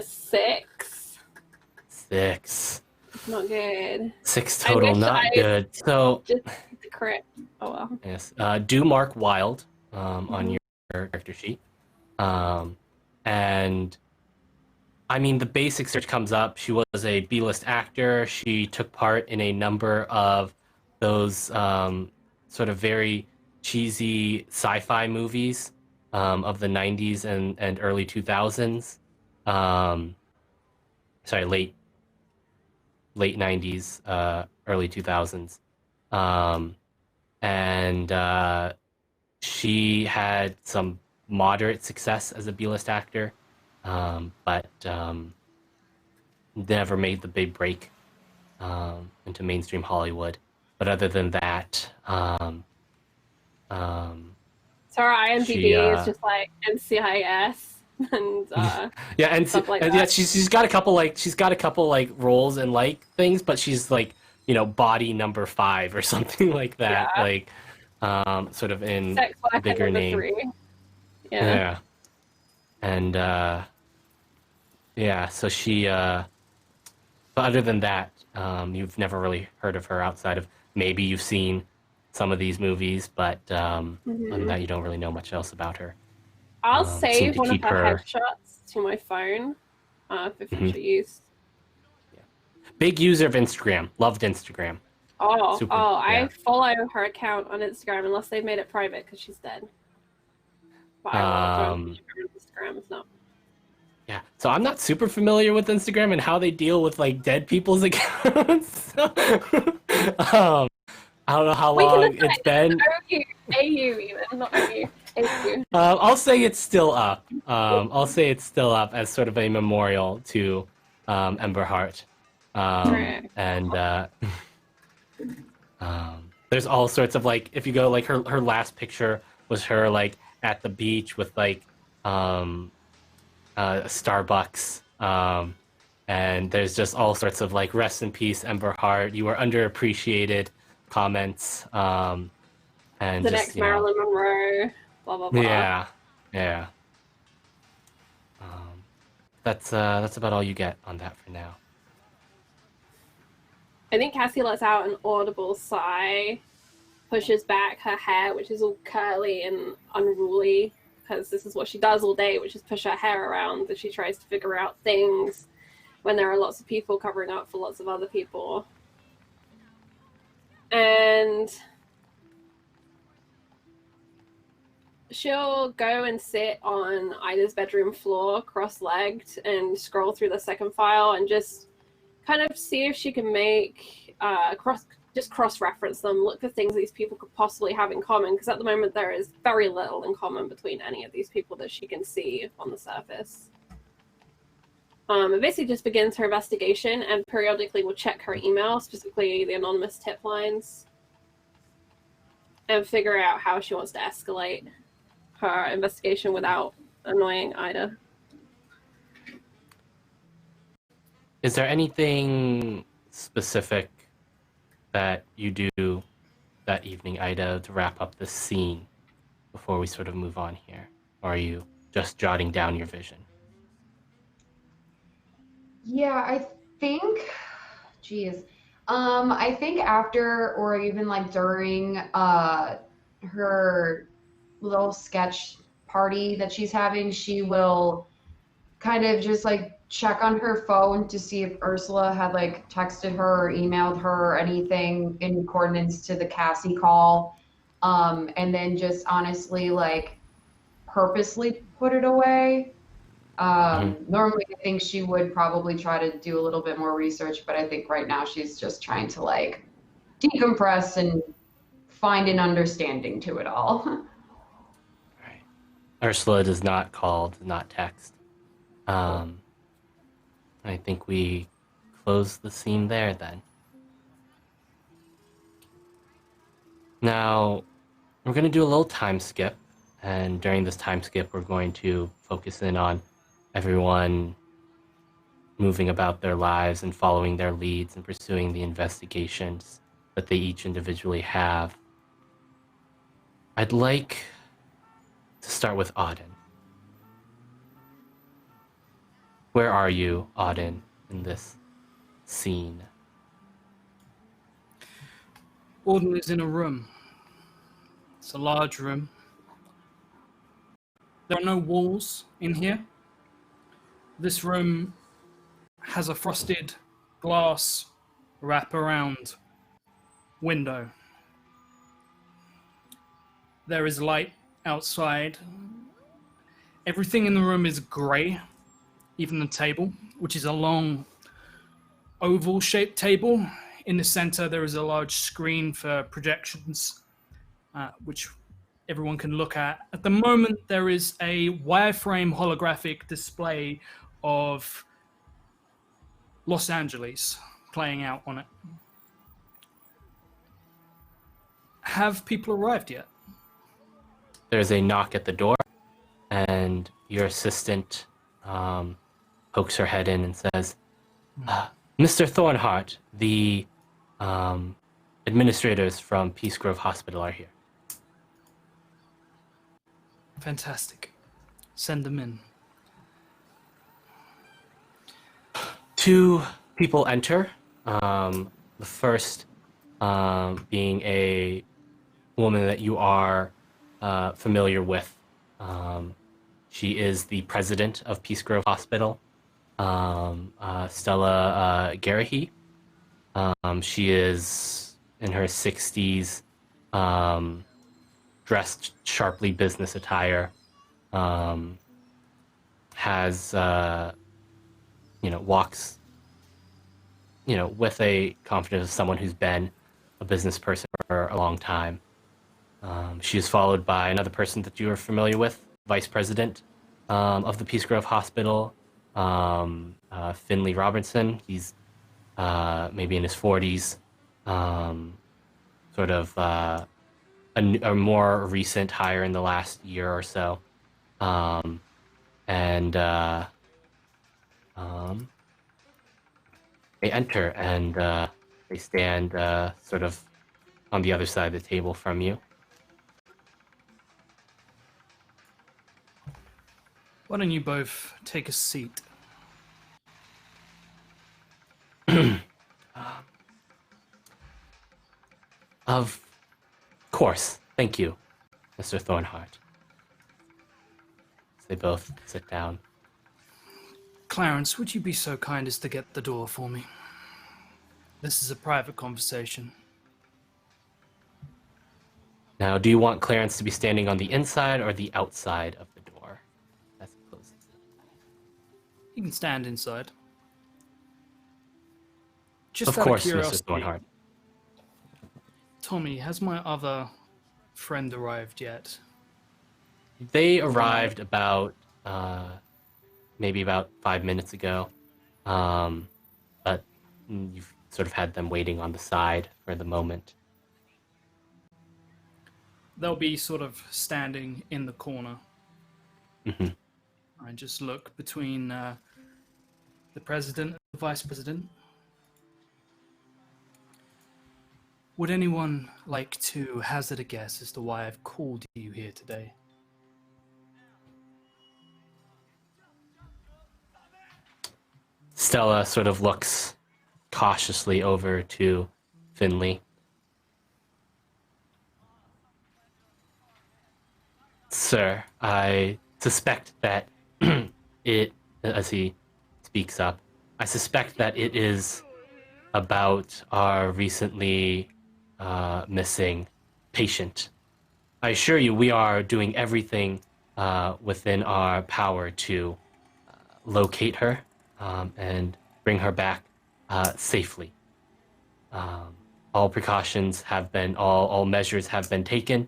6. 6. Not good. 6 total, not good. So just the crit. Oh well. Yes. Do mark Wild on your character sheet. And I mean the basic search comes up. She was a B-list actor. She took part in a number of those sort of very cheesy sci-fi movies of the 90s and early 2000s. Late late 90s, early 2000s. And she had some moderate success as a B-list actor, but never made the big break into mainstream Hollywood. But other than that, So her IMDb she, is just like NCIS and yeah, and stuff like yeah, that. she's got a couple like roles and like things, but she's like, you know, body number 5 or something like that, Yeah. like sort of in Sex worker bigger number name. 3. Yeah. Yeah. And yeah, so she but other than that, you've never really heard of her outside of maybe you've seen some of these movies, but other than that, you don't really know much else about her. I'll Seem save to one of keep her her- headshots to my phone for future use. Big user of Instagram. Loved Instagram. Oh, Super, I yeah. follow her account on Instagram unless they've made it private because she's dead. But I will join Instagram. It's not. Yeah. So I'm not super familiar with Instagram and how they deal with like dead people's accounts. I don't know how We can long decide. it's been. AU even, not OU. AU. I'll say it's still up. I'll say it's still up as sort of a memorial to Ember Hart. Right. And there's all sorts of like, if you go like her last picture was her like at the beach with like Starbucks. And there's just all sorts of like rest in peace Ember Hart. You were underappreciated comments. And The just, next you know, Marilyn Monroe. Blah blah blah. Yeah. That's about all you get on that for now. I think Cassie lets out an audible sigh, pushes back her hair, which is all curly and unruly, because this is what she does all day, which is push her hair around as she tries to figure out things when there are lots of people covering up for lots of other people. And she'll go and sit on Ida's bedroom floor, cross-legged, and scroll through the second file and just kind of see if she can make cross-reference them, look for things these people could possibly have in common, because at the moment there is very little in common between any of these people that she can see on the surface. It basically just begins her investigation and periodically will check her email, specifically the anonymous tip lines, and figure out how she wants to escalate her investigation without annoying Ida. Is there anything specific that you do that evening, Ida, to wrap up this scene before we sort of move on here? Or are you just jotting down your vision? Yeah, I think, I think after or even like during her little sketch party that she's having, she will kind of just like check on her phone to see if Ursula had like texted her or emailed her or anything in accordance to the Cassie call. And then just honestly like purposely put it away. Normally I think she would probably try to do a little bit more research, but I think right now she's just trying to like decompress and find an understanding to it all. Right. Ursula does not call, does not text. I think we close the scene there then. Now, we're going to do a little time skip, and during this time skip, we're going to focus in on everyone moving about their lives and following their leads and pursuing the investigations that they each individually have. I'd like to start with Auden. Where are you, Auden, in this scene? Auden is in a room. It's a large room. There are no walls in here. This room has a frosted glass wraparound window. There is light outside. Everything in the room is grey, even the table, which is a long oval-shaped table. In the center, there is a large screen for projections, which everyone can look at. At the moment, there is a wireframe holographic display of Los Angeles playing out on it. Have people arrived yet? There's a knock at the door, and your assistant pokes her head in and says, Mr. Thornhart, the administrators from Peace Grove Hospital are here. Fantastic. Send them in. Two people enter. The first being a woman that you are familiar with. She is the president of Peace Grove Hospital, Stella Garahy. She is in her 60s, dressed sharply business attire, has, walks, with a confidence of someone who's been a business person for a long time. She is followed by another person that you are familiar with, vice president of the Peace Grove Hospital, Finley Robertson. He's maybe in his 40s, sort of a more recent hire in the last year or so. They enter and they stand sort of on the other side of the table from you. Why don't you both take a seat? Of course. Thank you, Mr. Thornhart. They both sit down. Clarence, would you be so kind as to get the door for me? This is a private conversation. Now, do you want Clarence to be standing on the inside or the outside of the door? That's close. You can stand inside. Just Of out course, of Mr. curiosity, Thornhart. Tommy, has my other friend arrived yet? They arrived about maybe about 5 minutes ago, but you've sort of had them waiting on the side for the moment. They'll be sort of standing in the corner. Mm-hmm. I just look between the president and the vice president. Would anyone like to hazard a guess as to why I've called you here today? Stella sort of looks cautiously over to Finley. Sir, I suspect that as he speaks up, I suspect that it is about our recently missing patient. I assure you, we are doing everything within our power to locate her and bring her back safely. All precautions have been, all measures have been taken.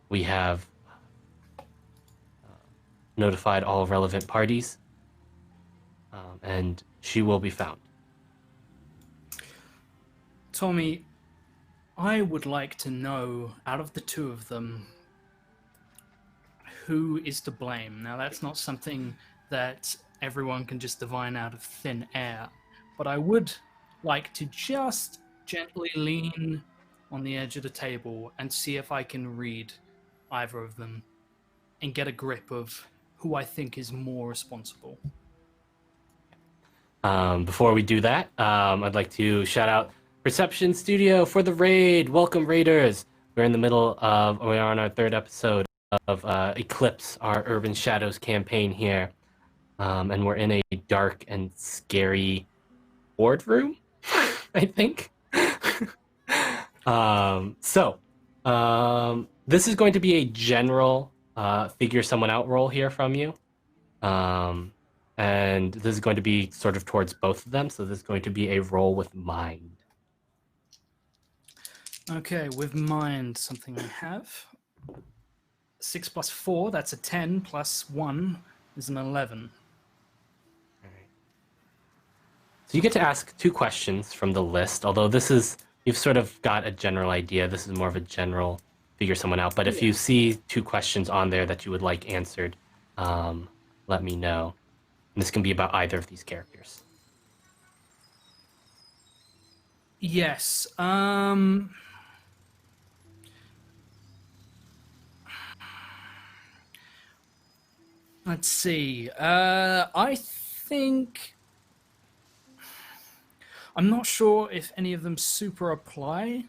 We have notified all relevant parties, and she will be found. Tommy, I would like to know, out of the two of them, who is to blame. Now, that's not something that everyone can just divine out of thin air, but I would like to just gently lean on the edge of the table and see if I can read either of them and get a grip of who I think is more responsible. Before we do that, I'd like to shout out Perception Studio for the raid. Welcome, raiders. We're on our third episode of Eclipse, our Urban Shadows campaign here. And we're in a dark and scary boardroom, I think. This is going to be a general figure someone out roll here from you. and this is going to be sort of towards both of them. So this is going to be a roll with mind. Okay, with mind, something I have. 6 plus 4, that's a 10, plus 1 is an 11. So you get to ask 2 questions from the list, although this is, you've sort of got a general idea. This is more of a general figure someone out. But if you see 2 questions on there that you would like answered, let me know. And this can be about either of these characters. Yes. Let's see. I think... I'm not sure if any of them super apply.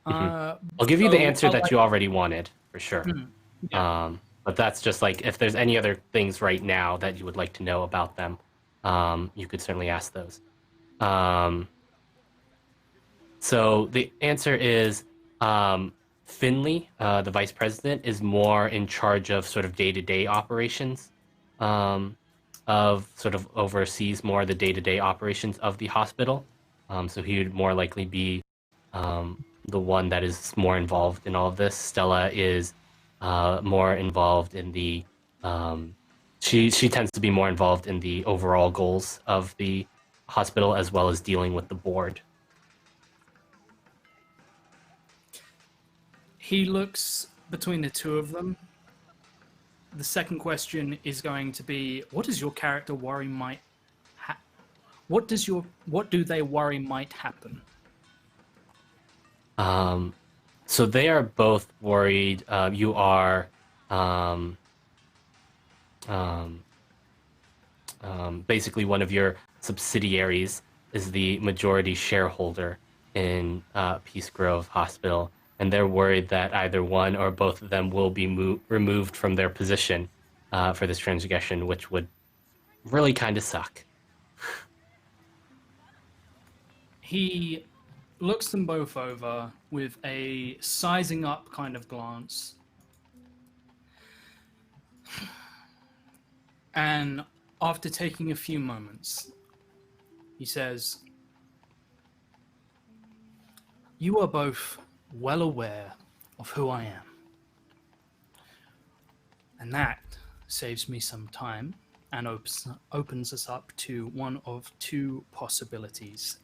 I'll give you the answer that you already wanted, for sure. Yeah. But that's just like, if there's any other things right now that you would like to know about them, you could certainly ask those. So the answer is Finley, the vice president, is more in charge of sort of day-to-day operations, of sort of oversees more the day-to-day operations of the hospital. So he would more likely be the one that is more involved in all of this. Stella is more involved in the she tends to be more involved in the overall goals of the hospital, as well as dealing with the board. He looks between the two of them. The second question is going to be, what does your character worry might what do they worry might happen? So they are both worried. You are basically one of your subsidiaries is the majority shareholder in Peace Grove Hospital, and they're worried that either one or both of them will be removed from their position for this transgression, which would really kind of suck. He looks them both over with a sizing up kind of glance. And after taking a few moments, he says, "You are both well aware of who I am. And that saves me some time and opens us up to one of 2 possibilities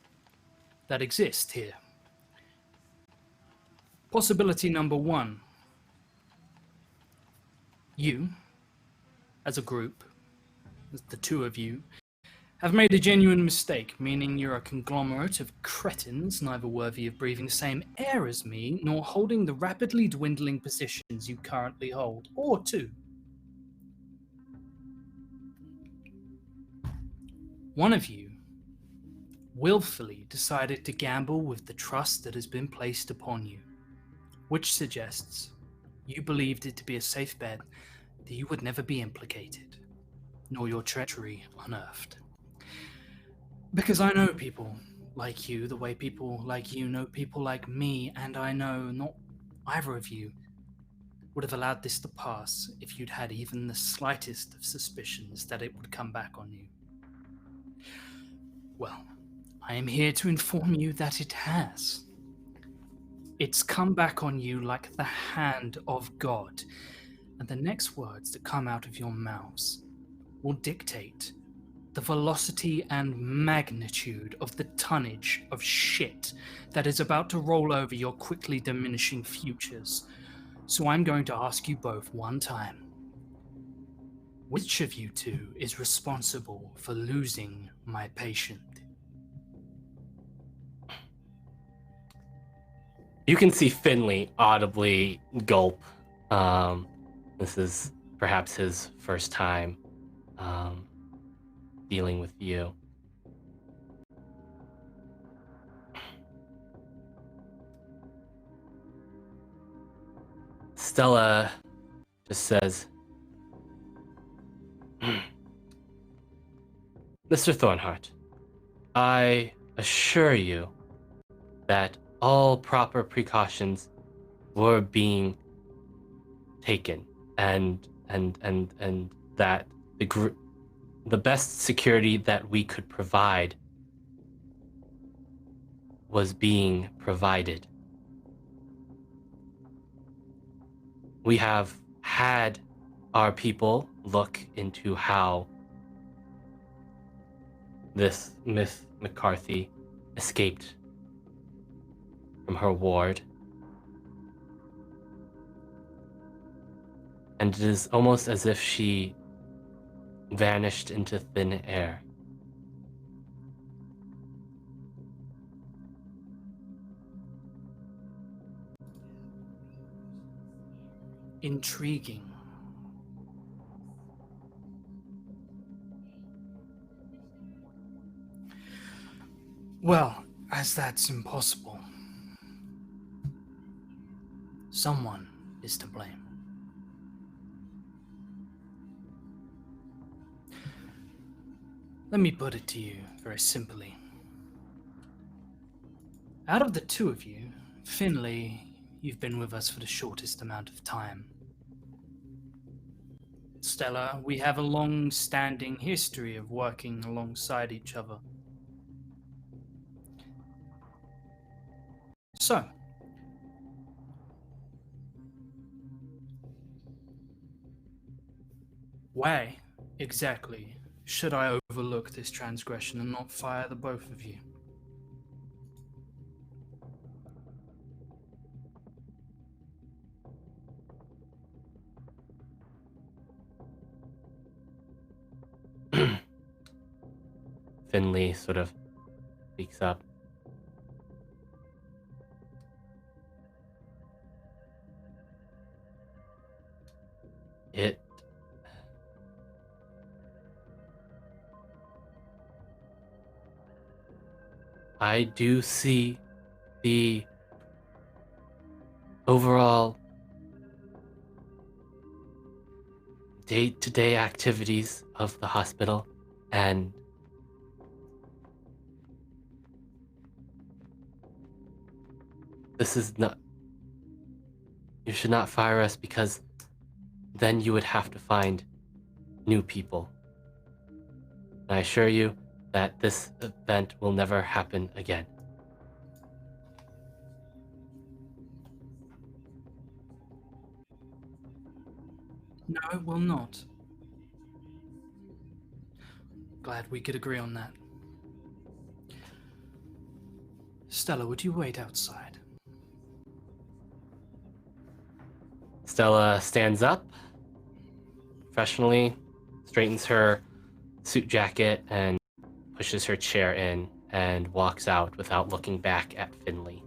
that exist here. Possibility number 1. You, as a group, the 2 of you, have made a genuine mistake, meaning you're a conglomerate of cretins, neither worthy of breathing the same air as me, nor holding the rapidly dwindling positions you currently hold. Or 2. One of you willfully decided to gamble with the trust that has been placed upon you, which suggests you believed it to be a safe bet that you would never be implicated, nor your treachery unearthed. Because I know people like you the way people like you know people like me, and I know not either of you would have allowed this to pass if you'd had even the slightest of suspicions that it would come back on you. Well, I am here to inform you that it has. It's come back on you like the hand of God, and the next words that come out of your mouths will dictate the velocity and magnitude of the tonnage of shit that is about to roll over your quickly diminishing futures. So I'm going to ask you both one time. Which of you 2 is responsible for losing my patient? You can see Finley audibly gulp. This is perhaps his first time dealing with you. Stella just says, Mr. Thornhart, I assure you that all proper precautions were being taken, and that the group, the best security that we could provide was being provided. We have had our people look into how this Miss McCarthy escaped from her ward. And it is almost as if she vanished into thin air. Intriguing. Well, as that's impossible, someone is to blame. Let me put it to you very simply. Out of the two of you, Finley, you've been with us for the shortest amount of time. Stella, we have a long-standing history of working alongside each other. So, why exactly should I overlook this transgression and not fire the both of you? Finley sort of speaks up. I do see the overall day-to-day activities of the hospital, and this is not... You should not fire us, because then you would have to find new people. And I assure you that this event will never happen again. No, it will not. Glad we could agree on that. Stella, would you wait outside? Stella stands up, professionally, straightens her suit jacket, and pushes her chair in and walks out without looking back at Finley.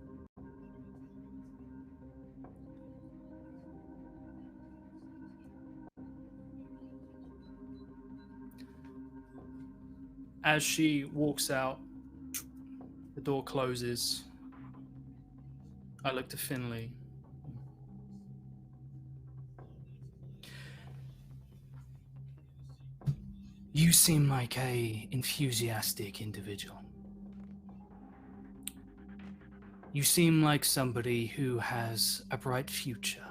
As she walks out, the door closes. I look to Finley. You seem like an enthusiastic individual. You seem like somebody who has a bright future,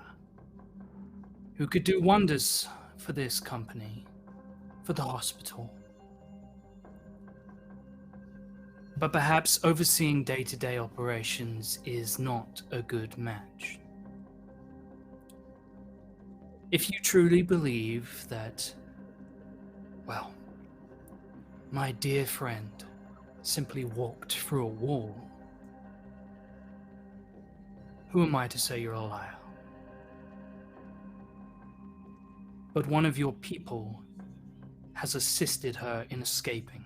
who could do wonders for this company, for the hospital. But perhaps overseeing day-to-day operations is not a good match. If you truly believe that, well, my dear friend simply walked through a wall, who am I to say you're a liar? But one of your people has assisted her in escaping.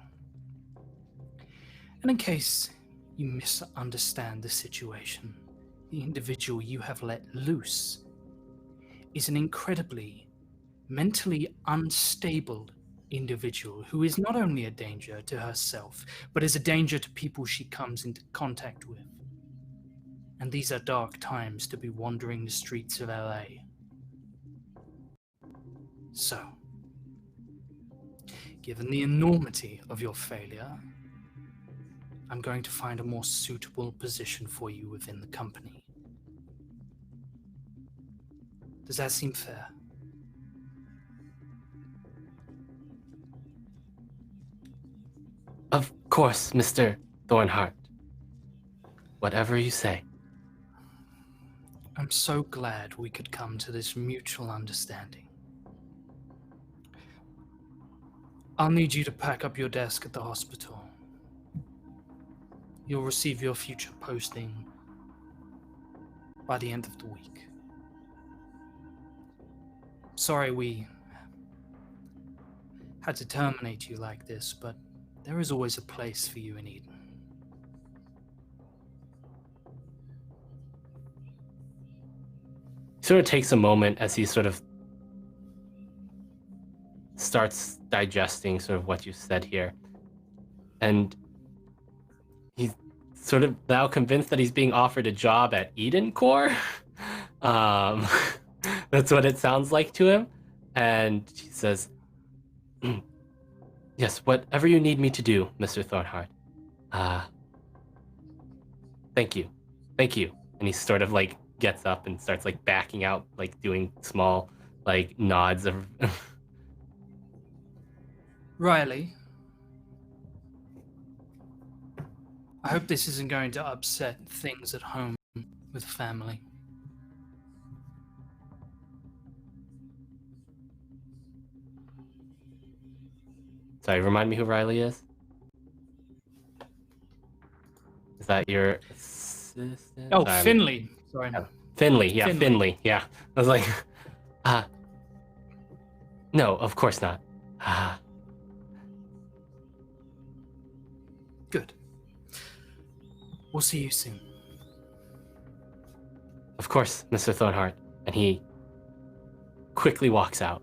And in case you misunderstand the situation, the individual you have let loose is an incredibly mentally unstable individual who is not only a danger to herself, but is a danger to people she comes into contact with. And these are dark times to be wandering the streets of LA. So, given the enormity of your failure, I'm going to find a more suitable position for you within the company. Does that seem fair? Of course, Mr. Thornhart. Whatever you say. I'm so glad we could come to this mutual understanding. I'll need you to pack up your desk at the hospital. You'll receive your future posting by the end of the week. Sorry we had to terminate you like this, but there is always a place for you in Eden. Sort of takes a moment as he sort of starts digesting sort of what you said here. And he's sort of now convinced that he's being offered a job at Eden Corps. That's what it sounds like to him. And he says, yes, whatever you need me to do, Mr. Thornhart. Thank you. Thank you. And he sort of like gets up and starts like backing out, like doing small like nods of Riley, I hope this isn't going to upset things at home with family. Sorry, remind me who Riley is? Is that your assistant? Oh, Sorry, Finley. Sorry. Finley, yeah, Finley. Finley, yeah. I was like, no, of course not. Good. We'll see you soon. Of course, Mr. Thornhart. And he quickly walks out.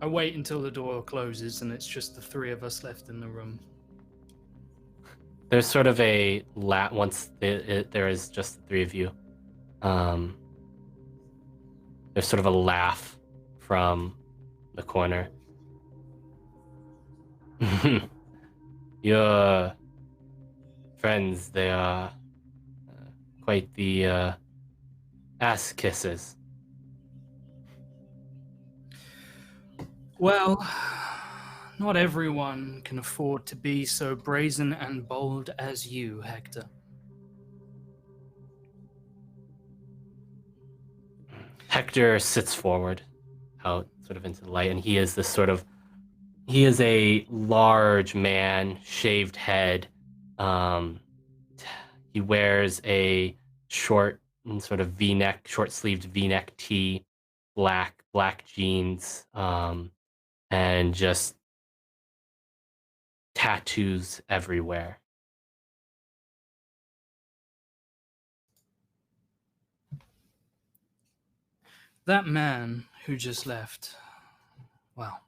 I wait until the door closes and it's just the three of us left in the room. There's sort of a once there is just the three of you. There's sort of a laugh from the corner. Your friends, they are quite the ass kisses. Well, not everyone can afford to be so brazen and bold as you, Hector. Hector sits forward, out sort of into the light, and he is a large man, shaved head. He wears a short sort of V-neck, short-sleeved V-neck tee, black jeans, and just tattoos everywhere. That man who just left, well,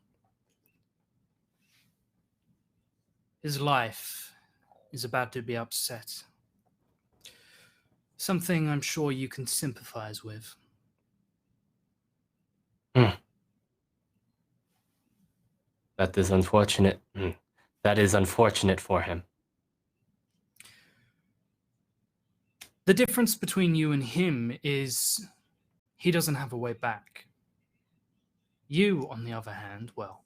his life is about to be upset. Something I'm sure you can sympathize with. That is unfortunate. That is unfortunate for him. The difference between you and him is he doesn't have a way back. You, on the other hand, well,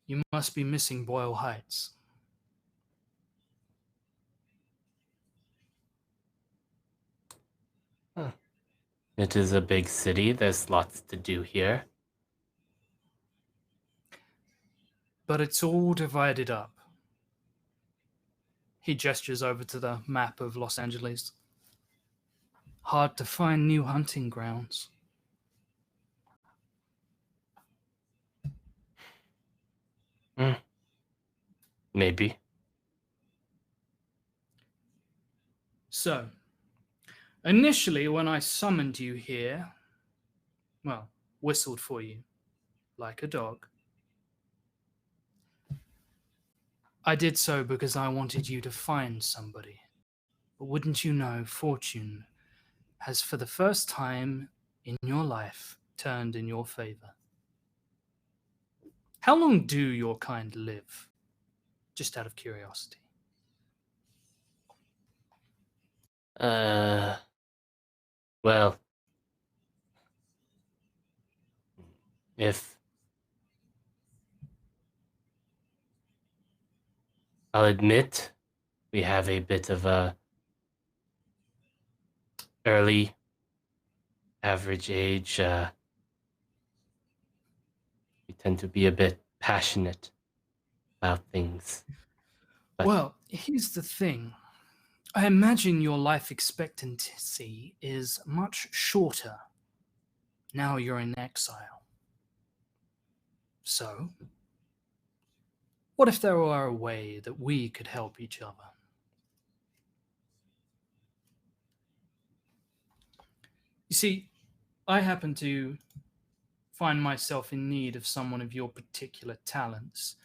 you must be missing Boyle Heights. It is a big city. There's lots to do here. But it's all divided up. He gestures over to the map of Los Angeles. Hard to find new hunting grounds. Maybe. So, initially when I summoned you here, well, whistled for you, like a dog, I did so because I wanted you to find somebody. But wouldn't you know, fortune has for the first time in your life turned in your favor. How long do your kind live? Just out of curiosity. Well, if I'll admit we have a bit of a early average age, we tend to be a bit passionate about things. But Well, here's the thing. I imagine your life expectancy is much shorter now you're in exile. So, what if there were a way that we could help each other? You see, I happen to find myself in need of someone of your particular talents,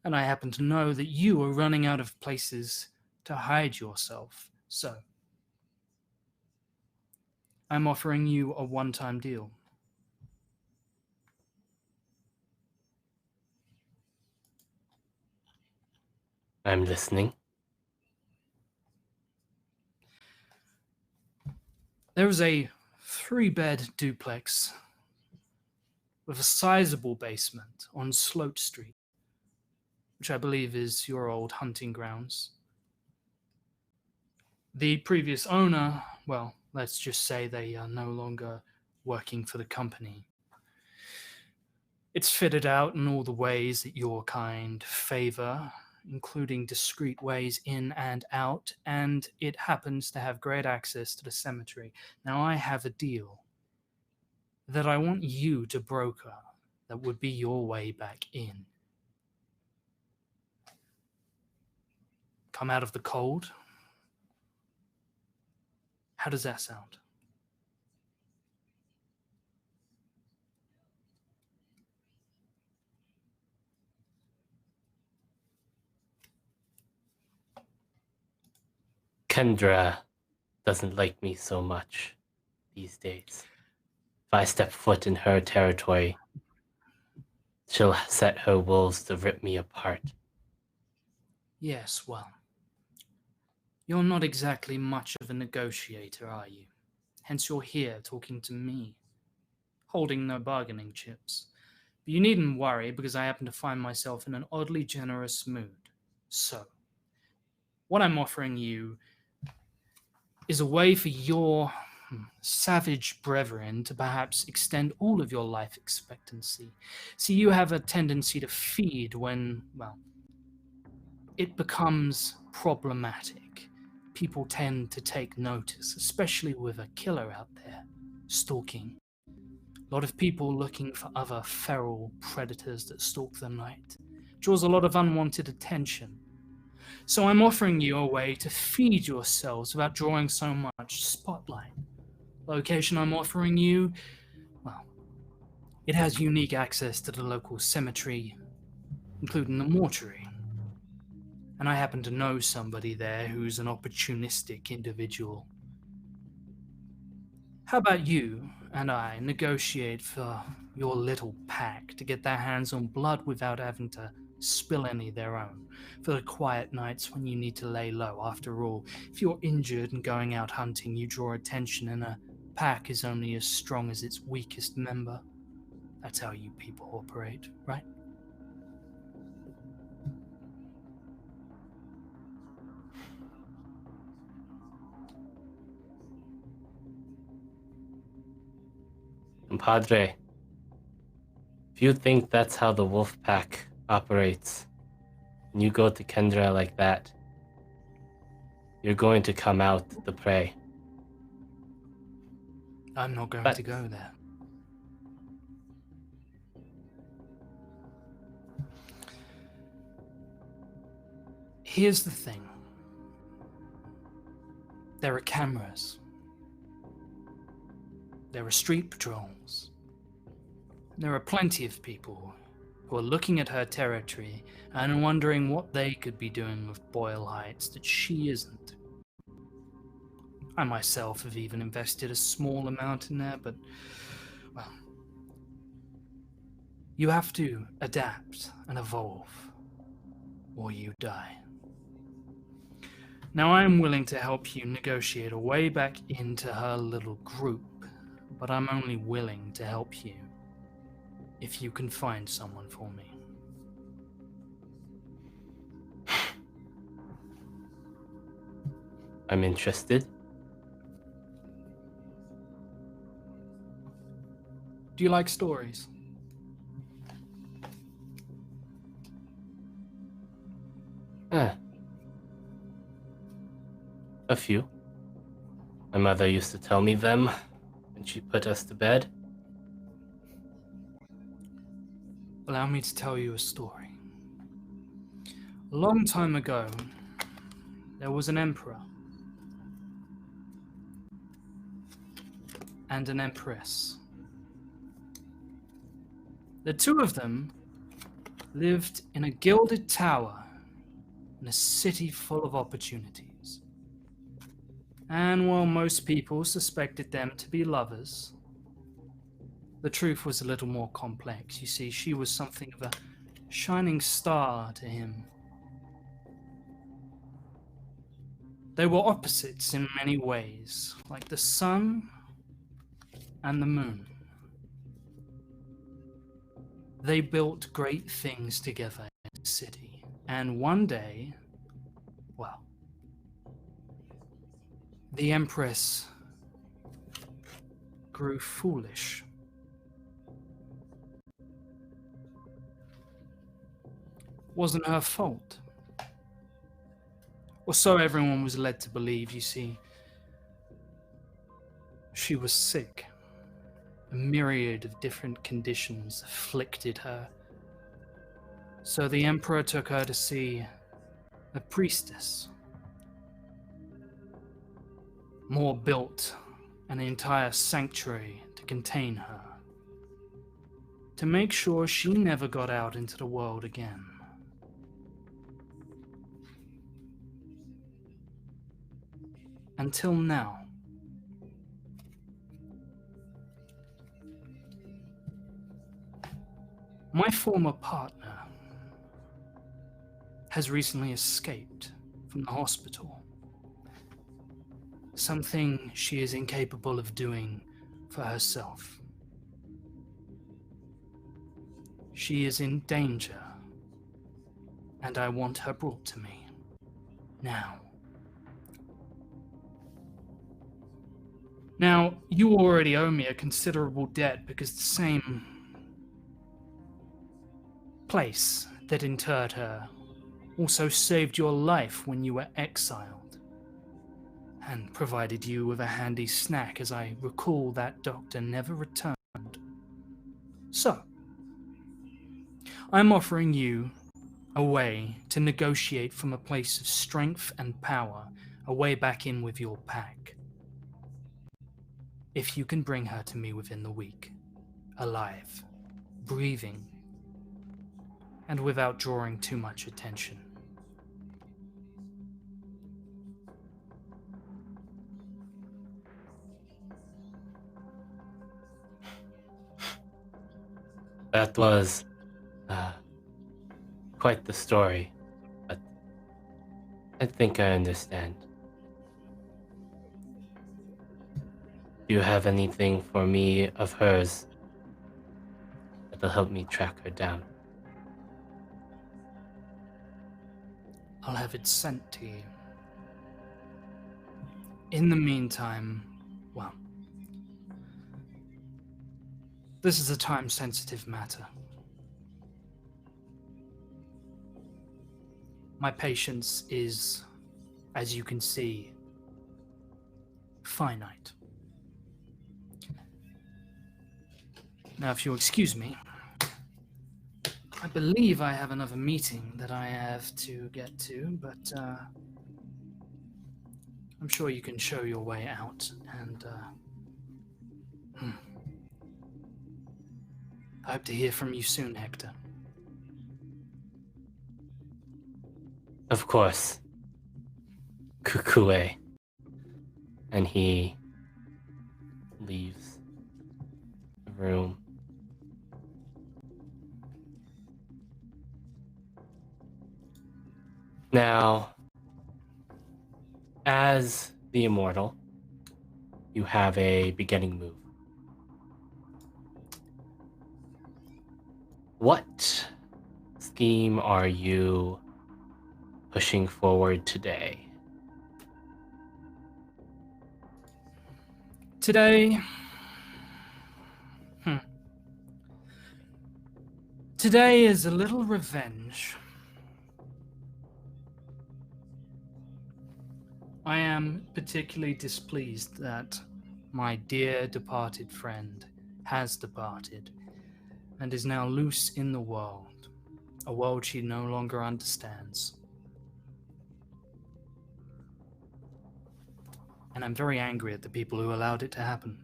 and I happen to know that you are running out of places to hide yourself. So, I'm offering you a one-time deal. I'm listening. There is a 3-bed duplex with a sizable basement on Sloat Street, which I believe is your old hunting grounds. The previous owner, well, let's just say they are no longer working for the company. It's fitted out in all the ways that your kind favor, including discreet ways in and out, and it happens to have great access to the cemetery. Now, I have a deal that I want you to broker that would be your way back in. Come out of the cold. How does that sound? Kendra doesn't like me so much these days. If I step foot in her territory, she'll set her wolves to rip me apart. Yes, well, you're not exactly much of a negotiator, are you? Hence you're here talking to me, holding no bargaining chips. But you needn't worry, because I happen to find myself in an oddly generous mood. So, what I'm offering you is a way for your savage brethren to perhaps extend all of your life expectancy. See, you have a tendency to feed when, well, it becomes problematic. People tend to take notice, especially with a killer out there stalking. A lot of people looking for other feral predators that stalk the night. Draws a lot of unwanted attention. So I'm offering you a way to feed yourselves without drawing so much spotlight. Location I'm offering you, well, it has unique access to the local cemetery, including the mortuary. And I happen to know somebody there who's an opportunistic individual. How about you and I negotiate for your little pack to get their hands on blood without having to spill any of their own, for the quiet nights when you need to lay low? After all, if you're injured and going out hunting, you draw attention, and a pack is only as strong as its weakest member. That's how you people operate, right? Compadre, if you think that's how the wolf pack operates, and you go to Kendra like that, you're going to come out the prey. I'm not going to go there. Here's the thing. There are cameras. There are street patrols. There are plenty of people who are looking at her territory and wondering what they could be doing with Boyle Heights that she isn't. I myself have even invested a small amount in there, but, well, you have to adapt and evolve, or you die. Now, I'm willing to help you negotiate a way back into her little group, but I'm only willing to help you. if you can find someone for me. I'm interested. Do you like stories? A few. My mother used to tell me them when she put us to bed. Allow me to tell you a story. A long time ago, there was an emperor and an empress. The two of them lived in a gilded tower in a city full of opportunities. And while most people suspected them to be lovers, the truth was a little more complex. You see, she was something of a shining star to him. They were opposites in many ways, like the sun and the moon. They built great things together in the city, and one day, well, the Empress grew foolish. Wasn't her fault. Or so everyone was led to believe, you see. She was sick. A myriad of different conditions afflicted her. So the Emperor took her to see a priestess. Moore built an entire sanctuary to contain her, to make sure she never got out into the world again. Until now. My former partner has recently escaped from the hospital. Something she is incapable of doing for herself. She is in danger, and I want her brought to me. Now. Now, you already owe me a considerable debt because the same place that interred her also saved your life when you were exiled and provided you with a handy snack, as I recall that doctor never returned. So, I'm offering you a way to negotiate from a place of strength and power, a way back in with your pack. If you can bring her to me within the week, alive, breathing, and without drawing too much attention. That was quite the story, but I think I understand. Do you have anything for me of hers that'll help me track her down? I'll have it sent to you. In the meantime, well, this is a time-sensitive matter. My patience is, as you can see, finite. Now, if you'll excuse me, I believe I have another meeting that I have to get to, but I'm sure you can show your way out, and I hope to hear from you soon, Hector. Of course. Kukue. And he leaves the room. Now, as the immortal, you have a beginning move. what scheme are you pushing forward today? Today, today is a little revenge. I am particularly displeased that my dear departed friend has departed and is now loose in the world, a world she no longer understands. And I'm very angry at the people who allowed it to happen.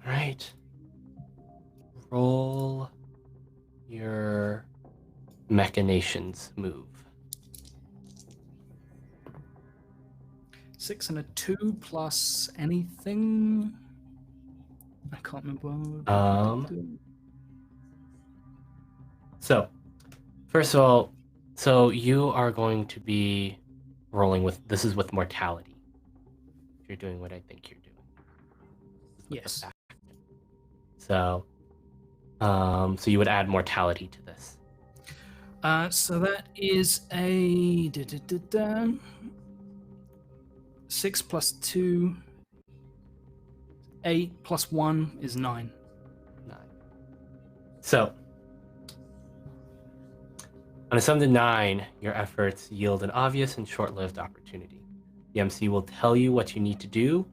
Right. Roll your machinations move. 6 and a 2 plus anything. I can't remember. So, first of all, so you are going to be rolling with, this is with mortality. You're doing what I think you're doing. Yes. So, so you would add mortality to this. So that is a 6 plus 2, 8 plus 1 is 9. 9. So, on a sum to 9, your efforts yield an obvious and short-lived opportunity. The MC will tell you what you need to do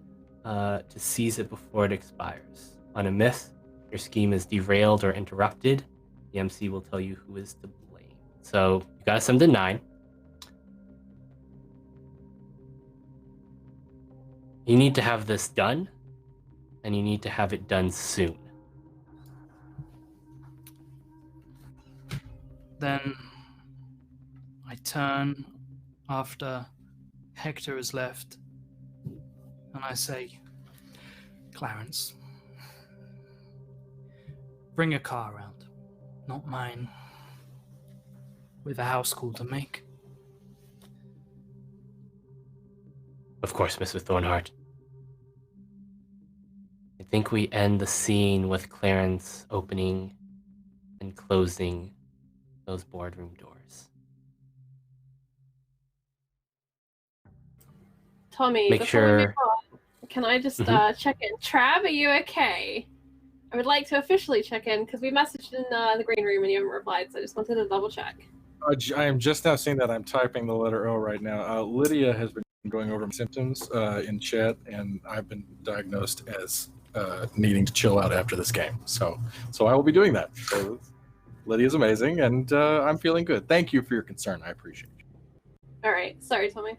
to seize it before it expires. On a miss, your scheme is derailed or interrupted. The MC will tell you who is to blame. So, you got a sum to 9. You need to have this done, and you need to have it done soon. Then I turn after Hector has left, and I say, Clarence, bring a car around, not mine, with a house call to make. Of course, Mr. Thornhart. I think we end the scene with Clarence opening and closing those boardroom doors. Tommy, Make before we sure- move on, can I just Mhm. check in? Trav, are you okay? I would like to officially check in because we messaged in the green room and you haven't replied, so I just wanted to double check. I am just now seeing that. I'm typing the letter O right now. Lydia has been going over my symptoms in chat, and I've been diagnosed as needing to chill out after this game. So I will be doing that. So Lydia's amazing, and I'm feeling good. Thank you for your concern. I appreciate you. All right. Sorry, Tommy.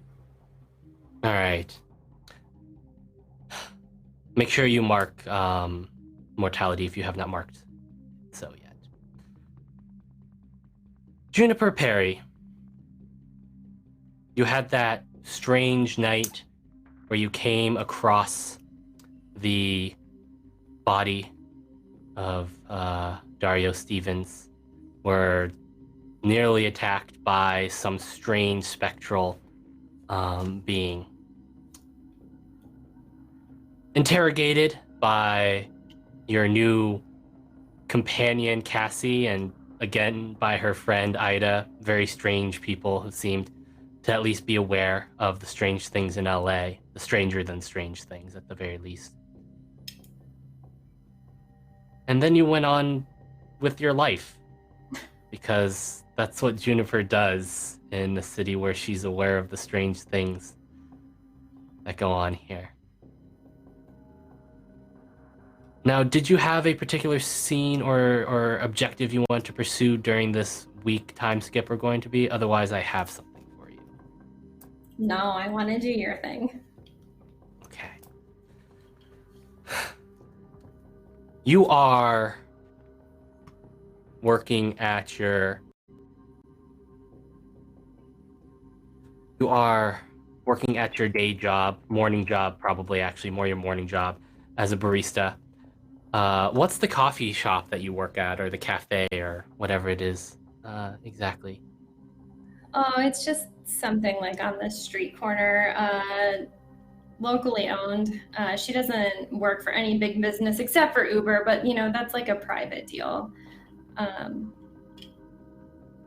All right. Make sure you mark mortality if you have not marked so yet. Juniper Perry, you had that strange night where you came across the body of Dario Stevens, were nearly attacked by some strange spectral being. Interrogated by your new companion Cassie, and again by her friend Ida, very strange people who seemed to at least be aware of the strange things in LA, the stranger than strange things at the very least. And then you went on with your life, because that's what Juniper does in a city where she's aware of the strange things that go on here. Now, did you have a particular scene or objective you want to pursue during this week time skip we're going to be? Otherwise, I have something for you. No, I want to do your thing. Okay. You are working at your... You are working at your day job, morning job, probably actually more your morning job, as a barista. What's the coffee shop that you work at, or the cafe, or whatever it is exactly? Oh, it's just something like on the street corner locally owned. She doesn't work for any big business except for Uber, but that's like a private deal.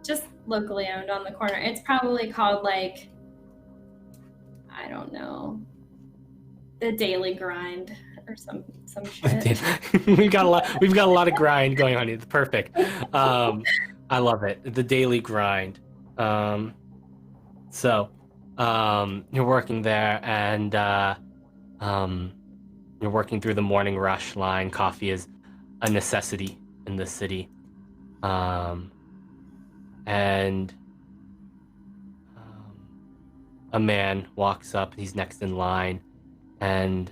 Just locally owned on the corner. It's probably called like, I don't know, the Daily Grind or some shit. We've got a lot of grind going on here. It's perfect. I love it. The Daily Grind. So you're working there, and you're working through the morning rush line. Coffee is a necessity in the city. And a man walks up. He's next in line, and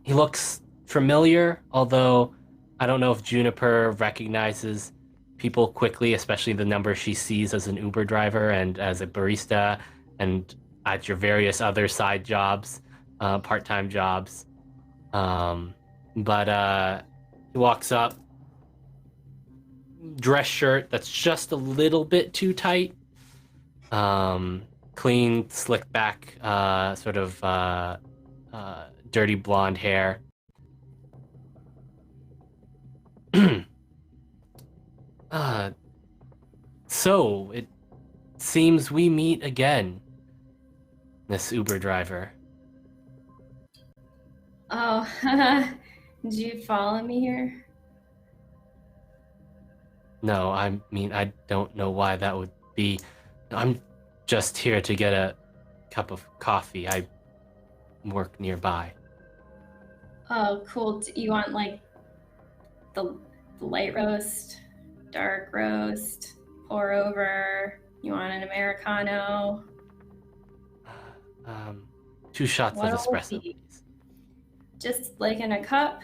he looks familiar, although I don't know if Juniper recognizes people quickly, especially the number she sees as an Uber driver and as a barista and at your various other side jobs, part-time jobs. But he walks up, dress shirt that's just a little bit too tight, clean, slick back, sort of dirty blonde hair. So it seems we meet again, Miss Uber driver. Oh, did you follow me here? No, I mean, I don't know why that would be. I'm just here to get a cup of coffee. I work nearby. Oh, cool. You want like the light roast, dark roast, pour over? You want an Americano? 2 shots of What'll espresso, be? please. Just like in a cup?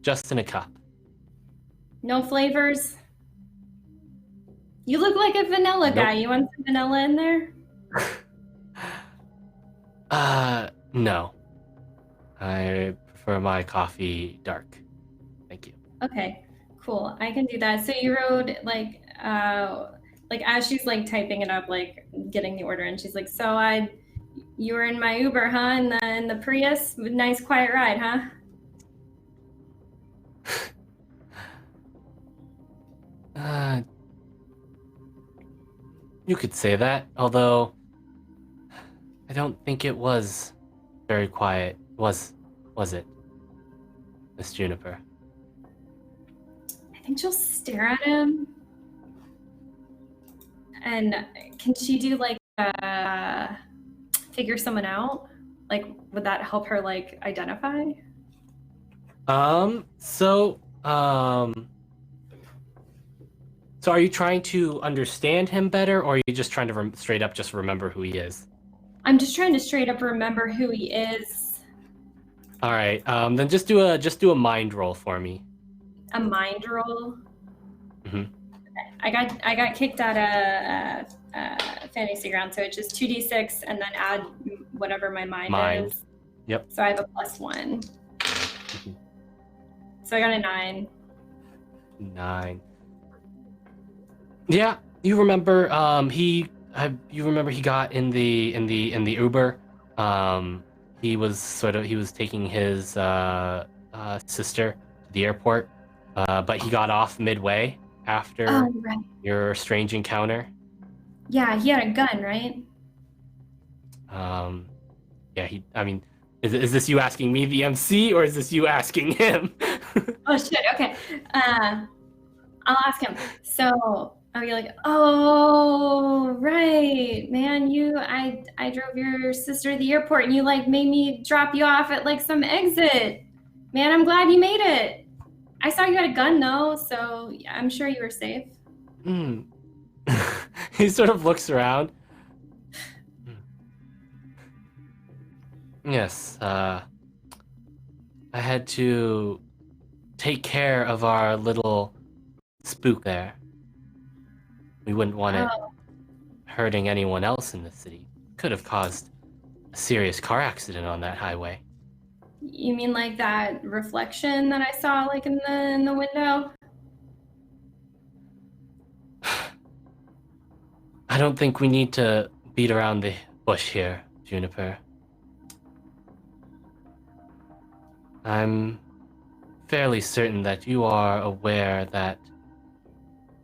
Just in a cup. No flavors? You look like a vanilla guy. You want some vanilla in there? No. I prefer my coffee dark. Thank you. Okay, cool. I can do that. So you wrote like as she's like typing it up, like getting the order, and she's like, "So you were in my Uber, huh? In the Prius, nice quiet ride, huh?" You could say that, although I don't think it was very quiet. Was it, Miss Juniper? I think she'll stare at him. And can she do like figure someone out? Like, would that help her like identify? So are you trying to understand him better, or are you just trying to straight up just remember who he is? I'm just trying to straight up remember who he is. All right. Then just do a mind roll for me. A mind roll. Mm-hmm. I got kicked out of fantasy ground, so it's just 2d6 and then add whatever my mind is. Yep. So I have a +1. Mm-hmm. So I got a 9. 9. Yeah, you remember he got in the Uber. He was taking his sister to the airport, but he got off midway after your strange encounter. Yeah, he had a gun, right? Yeah, is this you asking me, the MC, or is this you asking him? Oh shit, okay. I'll ask him. So I'll be like, "Oh, right, man, I drove your sister to the airport and you like made me drop you off at like some exit. Man, I'm glad you made it. I saw you had a gun though, so I'm sure you were safe." He sort of looks around. Yes, I had to take care of our little spook there. We wouldn't want it hurting anyone else in the city. Could have caused a serious car accident on that highway. You mean like that reflection that I saw like in the window? I don't think we need to beat around the bush here, Juniper. I'm fairly certain that you are aware that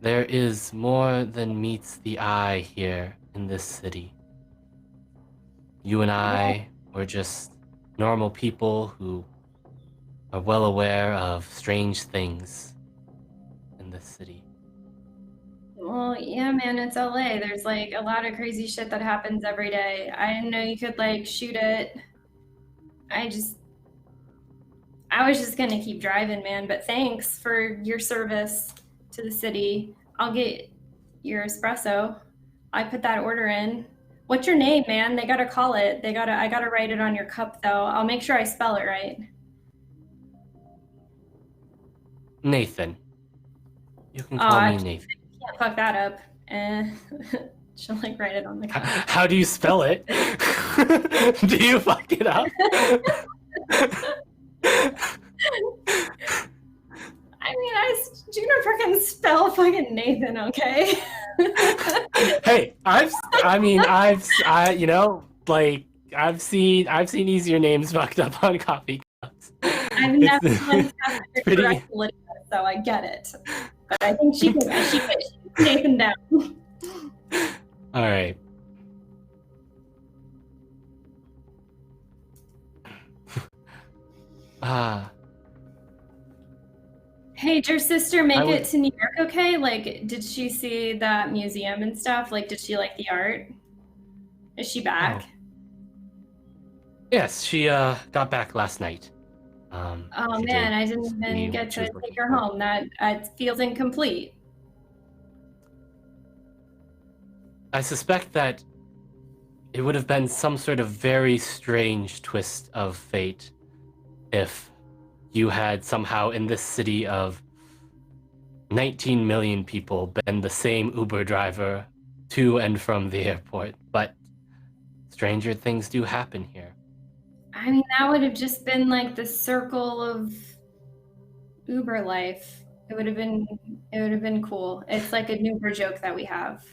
there is more than meets the eye here in this city. You and I were just normal people who are well aware of strange things in this city. Well, yeah, man, it's LA. There's like a lot of crazy shit that happens every day. I didn't know you could like shoot it. I was just gonna keep driving, man, but thanks for your service to the city. I'll get your espresso. I put that order in. What's your name, man? They gotta call it. I gotta write it on your cup though. I'll make sure I spell it right. Nathan. You can call me Nathan. Can't fuck that up. She'll like write it on the cup. How do you spell it? Do you fuck it up? I mean, Juniper can spell fucking Nathan, okay? Hey, I've seen easier names fucked up on coffee cups. I've never been pretty... so I get it. But I think she can Nathan down. All right. Hey, did your sister make it to New York okay? Like, did she see that museum and stuff? Like, did she like the art? Is she back? Yes, she got back last night. Oh man, I didn't even get to take her home. That it feels incomplete. I suspect that it would have been some sort of very strange twist of fate if you had somehow in this city of 19 million people been the same Uber driver to and from the airport. But stranger things do happen here. I mean, that would have just been like the circle of Uber life. It would have been cool. It's like an Uber joke that we have.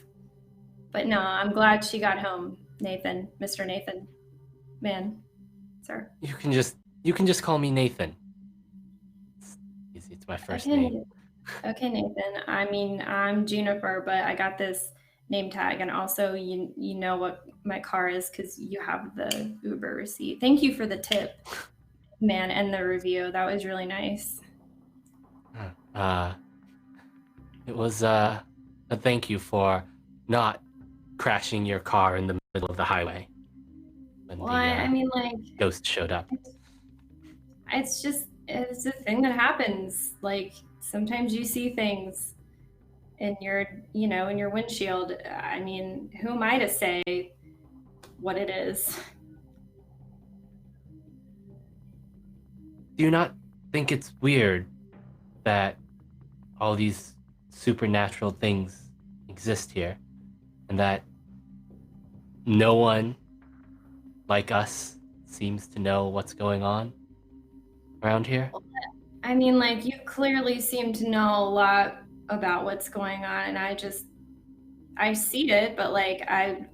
But no, I'm glad she got home, Nathan, Mr. Nathan. Man, sir. You can just call me Nathan. It's my first name. Okay, Nathan. I mean, I'm Juniper, but I got this name tag, and also you know what my car is because you have the Uber receipt. Thank you for the tip, man, and the review. That was really nice. It was a thank you for not crashing your car in the middle of the highway when I mean, like, ghost showed up. It's a thing that happens. Like, sometimes you see things in your windshield. I mean, who am I to say what it is? Do you not think it's weird that all these supernatural things exist here and that no one like us seems to know what's going on around here? I mean, like, you clearly seem to know a lot about what's going on, and I see it, but like I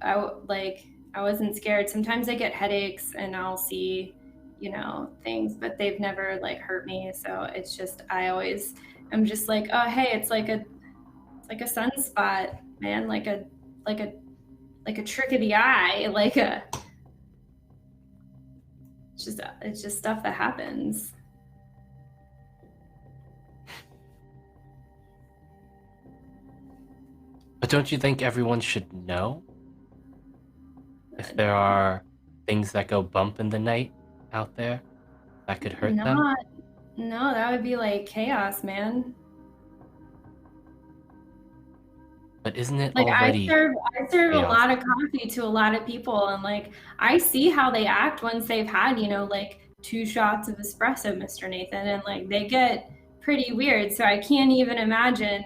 wasn't scared. Sometimes I get headaches and I'll see, things, but they've never like hurt me. So it's just I'm just like, oh hey, it's like a sunspot, man, like a trick of the eye, it's just stuff that happens. But don't you think everyone should know if there are things that go bump in the night out there that could hurt them? No, that would be like chaos, man. But isn't it like already I serve chaos? A lot of coffee to a lot of people, and like I see how they act once they've had, like 2 shots of espresso, Mr. Nathan, and like they get pretty weird. So I can't even imagine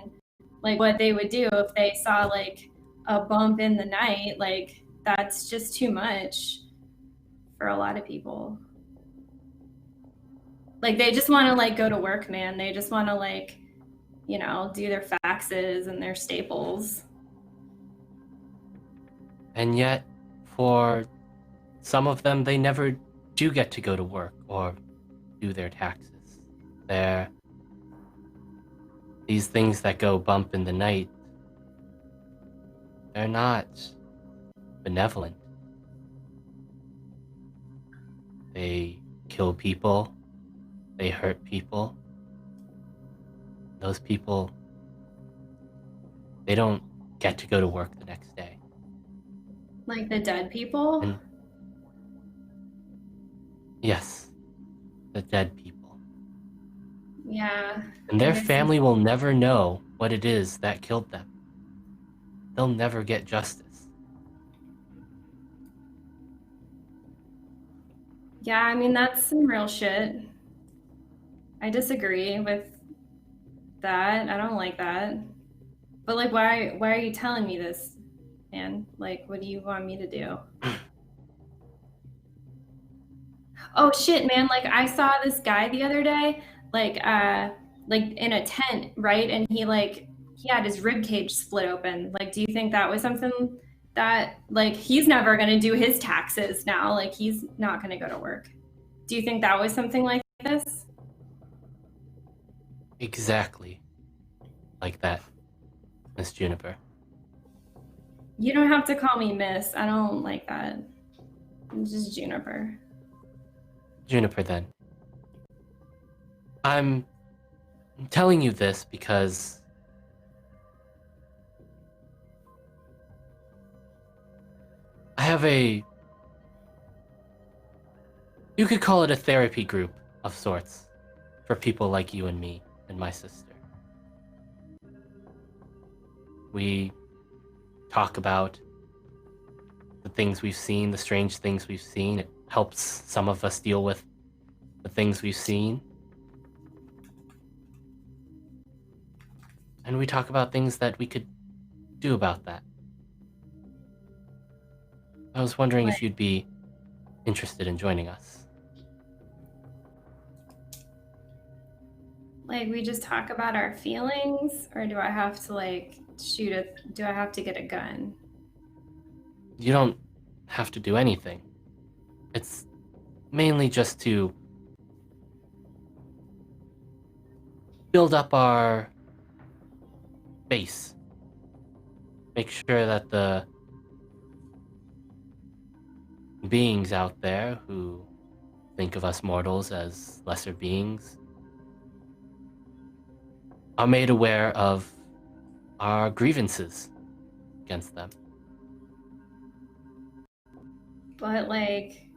like what they would do if they saw like a bump in the night. Like that's just too much for a lot of people. Like they just want to like go to work, man. They just want to like, do their faxes and their staples. And yet, for some of them, they never do get to go to work or do their taxes. These things that go bump in the night, they're not benevolent. They kill people, they hurt people. Those people, they don't get to go to work the next day. Like the dead people? And yes, the dead people. Yeah. And their I guess family will never know what it is that killed them. They'll never get justice. Yeah, I mean, that's some real shit. I disagree with that. I don't like that. But like, why are you telling me this, man? Like, what do you want me to do? Oh shit, man. Like, I saw this guy the other day, like in a tent, right? And he had his rib cage split open. Like, do you think that was something that, like, he's never gonna do his taxes now? Like, he's not gonna go to work. Do you think that was something like this? Exactly like that, Miss Juniper. You don't have to call me Miss. I don't like that. I'm just Juniper. Juniper, then. I'm telling you this because I have you could call it a therapy group of sorts for people like you and me and my sister. We talk about the things we've seen, the strange things we've seen. It helps some of us deal with the things we've seen. And we talk about things that we could do about that. I was wondering if you'd be interested in joining us. Like, we just talk about our feelings, or do I have to do I have to get a gun? You don't have to do anything. It's mainly just to build up our base. Make sure that the beings out there who think of us mortals as lesser beings are made aware of our grievances against them. But like,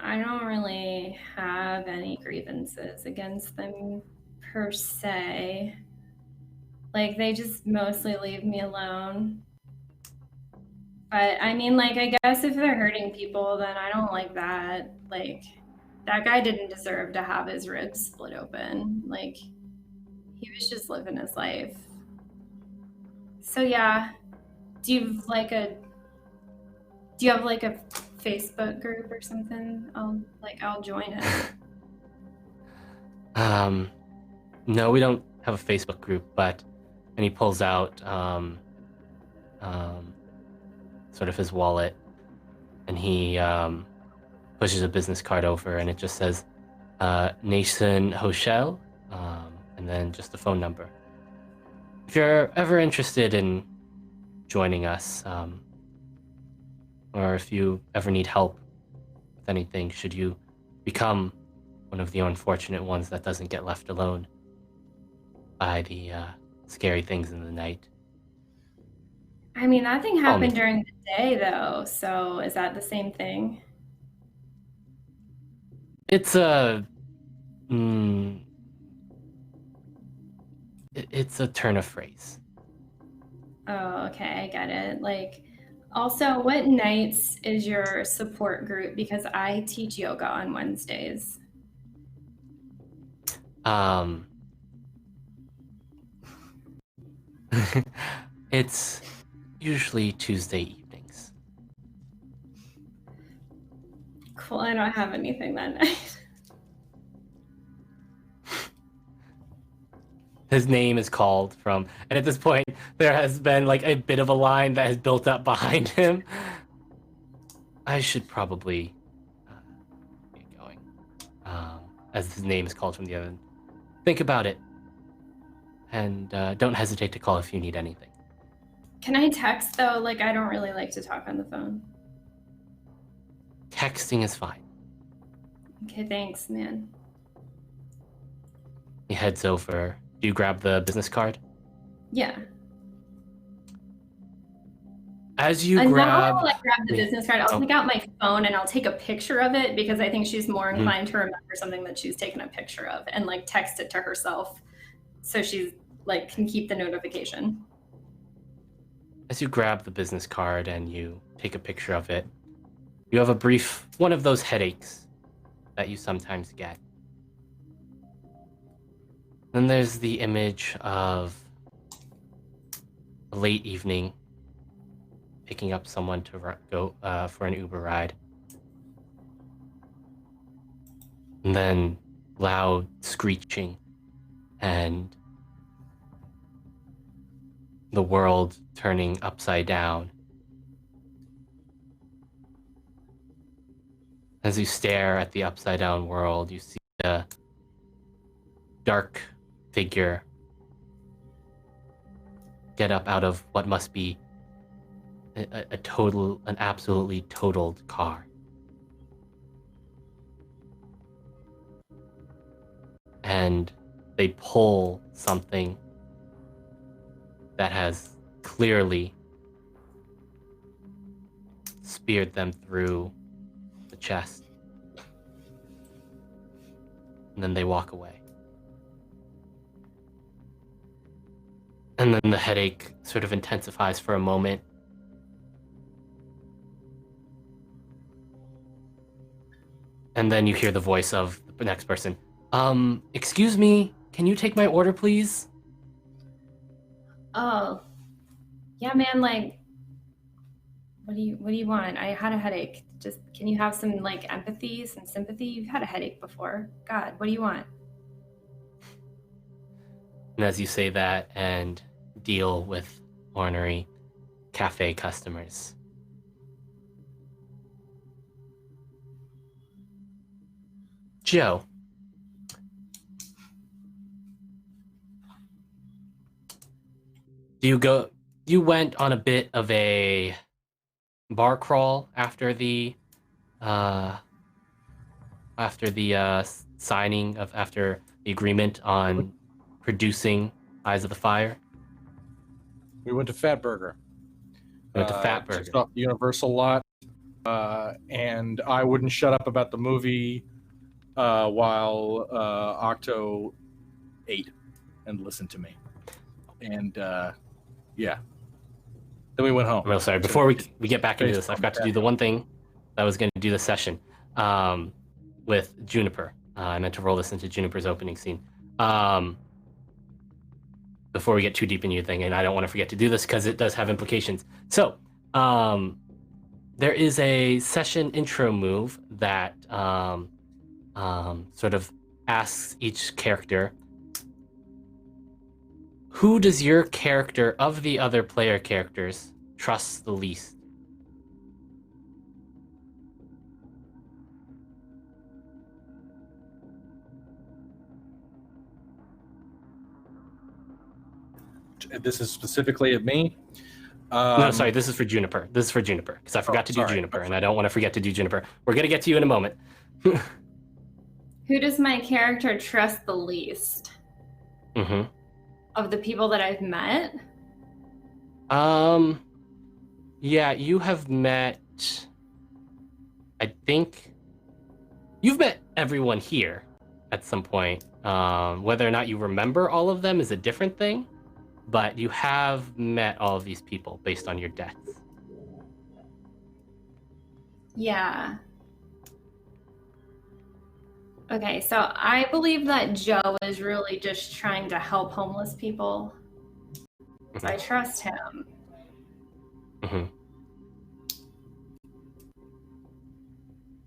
I don't really have any grievances against them per se. Like, they just mostly leave me alone. But I mean, like, I guess if they're hurting people, then I don't like that. Like, that guy didn't deserve to have his ribs split open. Like, he was just living his life. So yeah, do you have like a Facebook group or something? I'll join it. No, we don't have a Facebook group, and he pulls out sort of his wallet, and he pushes a business card over, and it just says Nathan Hochel, and then just a phone number. If you're ever interested in joining us, or if you ever need help with anything, should you become one of the unfortunate ones that doesn't get left alone by the scary things in the night. I mean, that thing happened during the day, though, so is that the same thing? It's it's a turn of phrase. Oh, okay, I get it. Like, also, what nights is your support group? Because I teach yoga on Wednesdays. It's usually Tuesday evenings. Cool, I don't have anything that night. His name is called and at this point, there has been like a bit of a line that has built up behind him. I should probably get going. As his name is called from the other. Think about it. And don't hesitate to call if you need anything. Can I text though? Like, I don't really like to talk on the phone. Texting is fine. Okay, thanks, man. He heads over. Do you grab the business card? Yeah. As you And grab... now I'll grab the business card. I'll Oh. take out my phone and I'll take a picture of it because I think she's more Mhm. inclined to remember something that she's taken a picture of and like text it to herself so she's like can keep the notification. As you grab the business card and you take a picture of it, you have a brief, one of those headaches that you sometimes get. Then there's the image of a late evening, picking up someone to go for an Uber ride. And then loud screeching and the world turning upside down. As you stare at the upside down world, you see a dark figure get up out of what must be an absolutely totaled car. And they pull something that has clearly speared them through the chest. And then they walk away. And then the headache sort of intensifies for a moment. And then you hear the voice of the next person. Excuse me, can you take my order, please? Oh. Yeah, man, like what do you want? I had a headache. Just can you have some like empathy, some sympathy? You've had a headache before. God, what do you want? And as you say that and deal with ornery cafe customers, Joe, you went on a bit of a bar crawl after the signing of after the agreement on producing Eyes of the Fire. We went to Fat Burger. Went to Fat Burger. Just off the Universal lot. And I wouldn't shut up about the movie while Octo ate and listened to me. And yeah. Then we went home. I'm real sorry. Before we get back into this, I forgot to do the one thing I was going to do this session with Juniper. I meant to roll this into Juniper's opening scene. Before we get too deep into your thing, and I don't want to forget to do this because it does have implications. So, there is a session intro move that sort of asks each character, who does your character of the other player characters trust the least? This is specifically of me. No, sorry, this is for Juniper. This is for Juniper, because I forgot to do Juniper, and I don't want to forget to do Juniper. We're going to get to you in a moment. Who does my character trust the least? Mm-hmm. Of the people that I've met? Yeah, you have met, I think, you've met everyone here at some point. Whether or not you remember all of them is a different thing, but you have met all of these people based on your deaths. Yeah. Okay, so I believe that Joe is really just trying to help homeless people. So I trust him. Mm-hmm.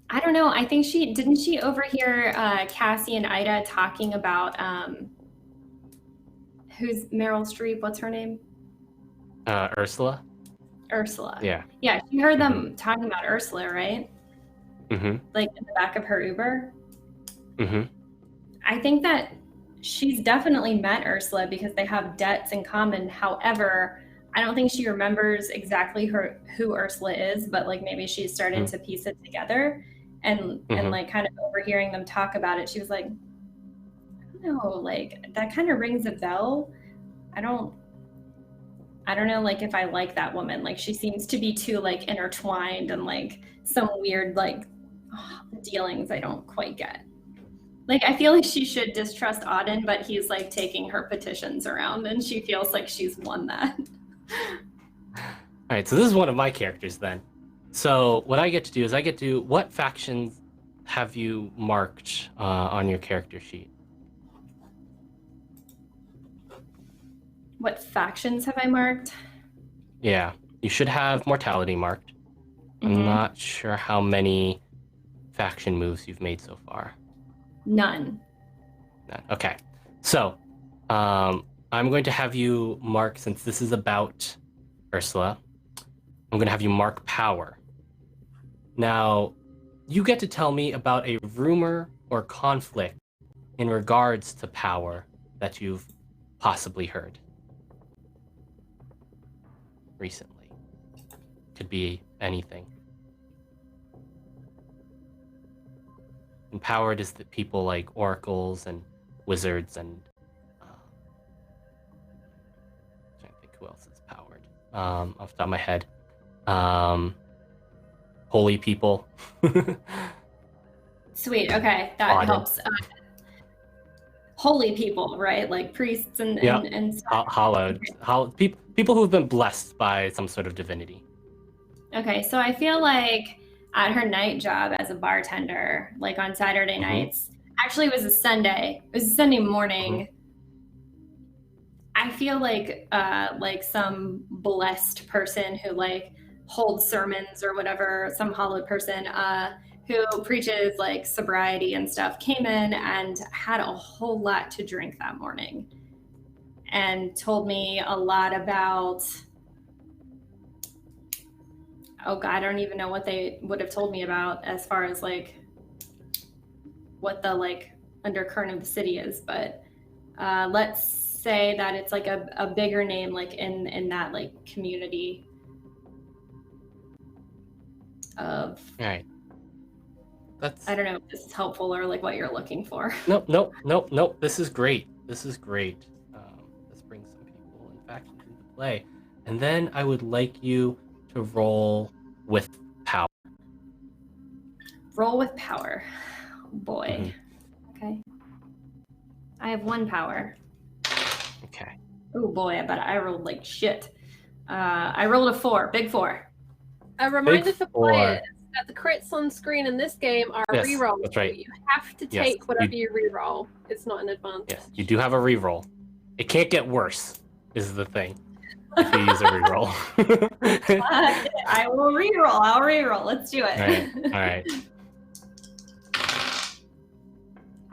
I don't know. I think didn't she overhear Cassie and Ida talking about who's Meryl Streep? What's her name? Ursula? Ursula. Yeah. Yeah, she heard them talking about Ursula, right? Mm-hmm. Like in the back of her Uber. Mm-hmm. I think that she's definitely met Ursula because they have debts in common. However, I don't think she remembers exactly who Ursula is, but like maybe she's starting to piece it together, and like kind of overhearing them talk about it. She was like, I don't know, like that kind of rings a bell. I don't know, like if I like that woman. Like she seems to be too like intertwined and like some weird like dealings I don't quite get. Like I feel like she should distrust Auden, but he's like taking her petitions around and she feels like she's won that. All right, so this is one of my characters then. So what I get to do is what factions have you marked on your character sheet? What factions have I marked? Yeah, you should have mortality marked. I'm not sure how many faction moves you've made so far. None. Okay, so I'm going to have you mark, since this is about Ursula, I'm going to have you mark power. Now, you get to tell me about a rumor or conflict in regards to power that you've possibly heard recently. Could be anything. Empowered is the people like oracles and wizards and I'm trying to think who else is powered off the top of my head. Holy people. Sweet. Okay, that helps. Holy people, right? Like priests and stuff. Hallowed. People who've been blessed by some sort of divinity. Okay, so I feel like at her night job as a bartender, like on Saturday nights, actually it was a Sunday. It was a Sunday morning. I feel like some blessed person who like holds sermons or whatever, some hallowed person who preaches like sobriety and stuff, came in and had a whole lot to drink that morning and told me a lot about, oh God, I don't even know what they would have told me about as far as like what the like undercurrent of the city is, but let's say that it's like a bigger name like in that like community of, all right. I don't know if this is helpful or like what you're looking for. Nope. This is great. Let's bring some people and factions into play. And then I would like you to roll with power. Roll with power. Oh boy. Okay. I have 1 power. Okay. Oh boy, I bet I rolled like shit. I rolled a 4, big 4. A reminder for players that the crits on screen in this game are rerolls. That's right. You have to take whatever you reroll. It's not an advantage. Yes, you do have a reroll. It can't get worse, is the thing. If you use a reroll. I will reroll. I'll reroll. Let's do it. All right.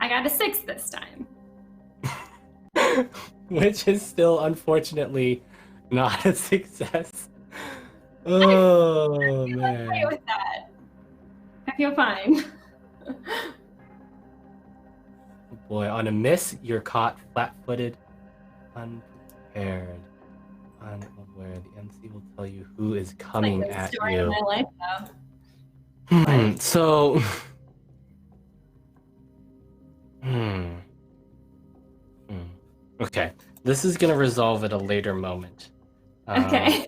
I got a 6 this time. Which is still, unfortunately, not a success. Oh, man. I'm okay with that. I feel fine. Boy, on a miss, you're caught flat-footed, unprepared, unaware. The MC will tell you who is coming like the at story you. Of my life, though. Okay, this is gonna resolve at a later moment. Okay.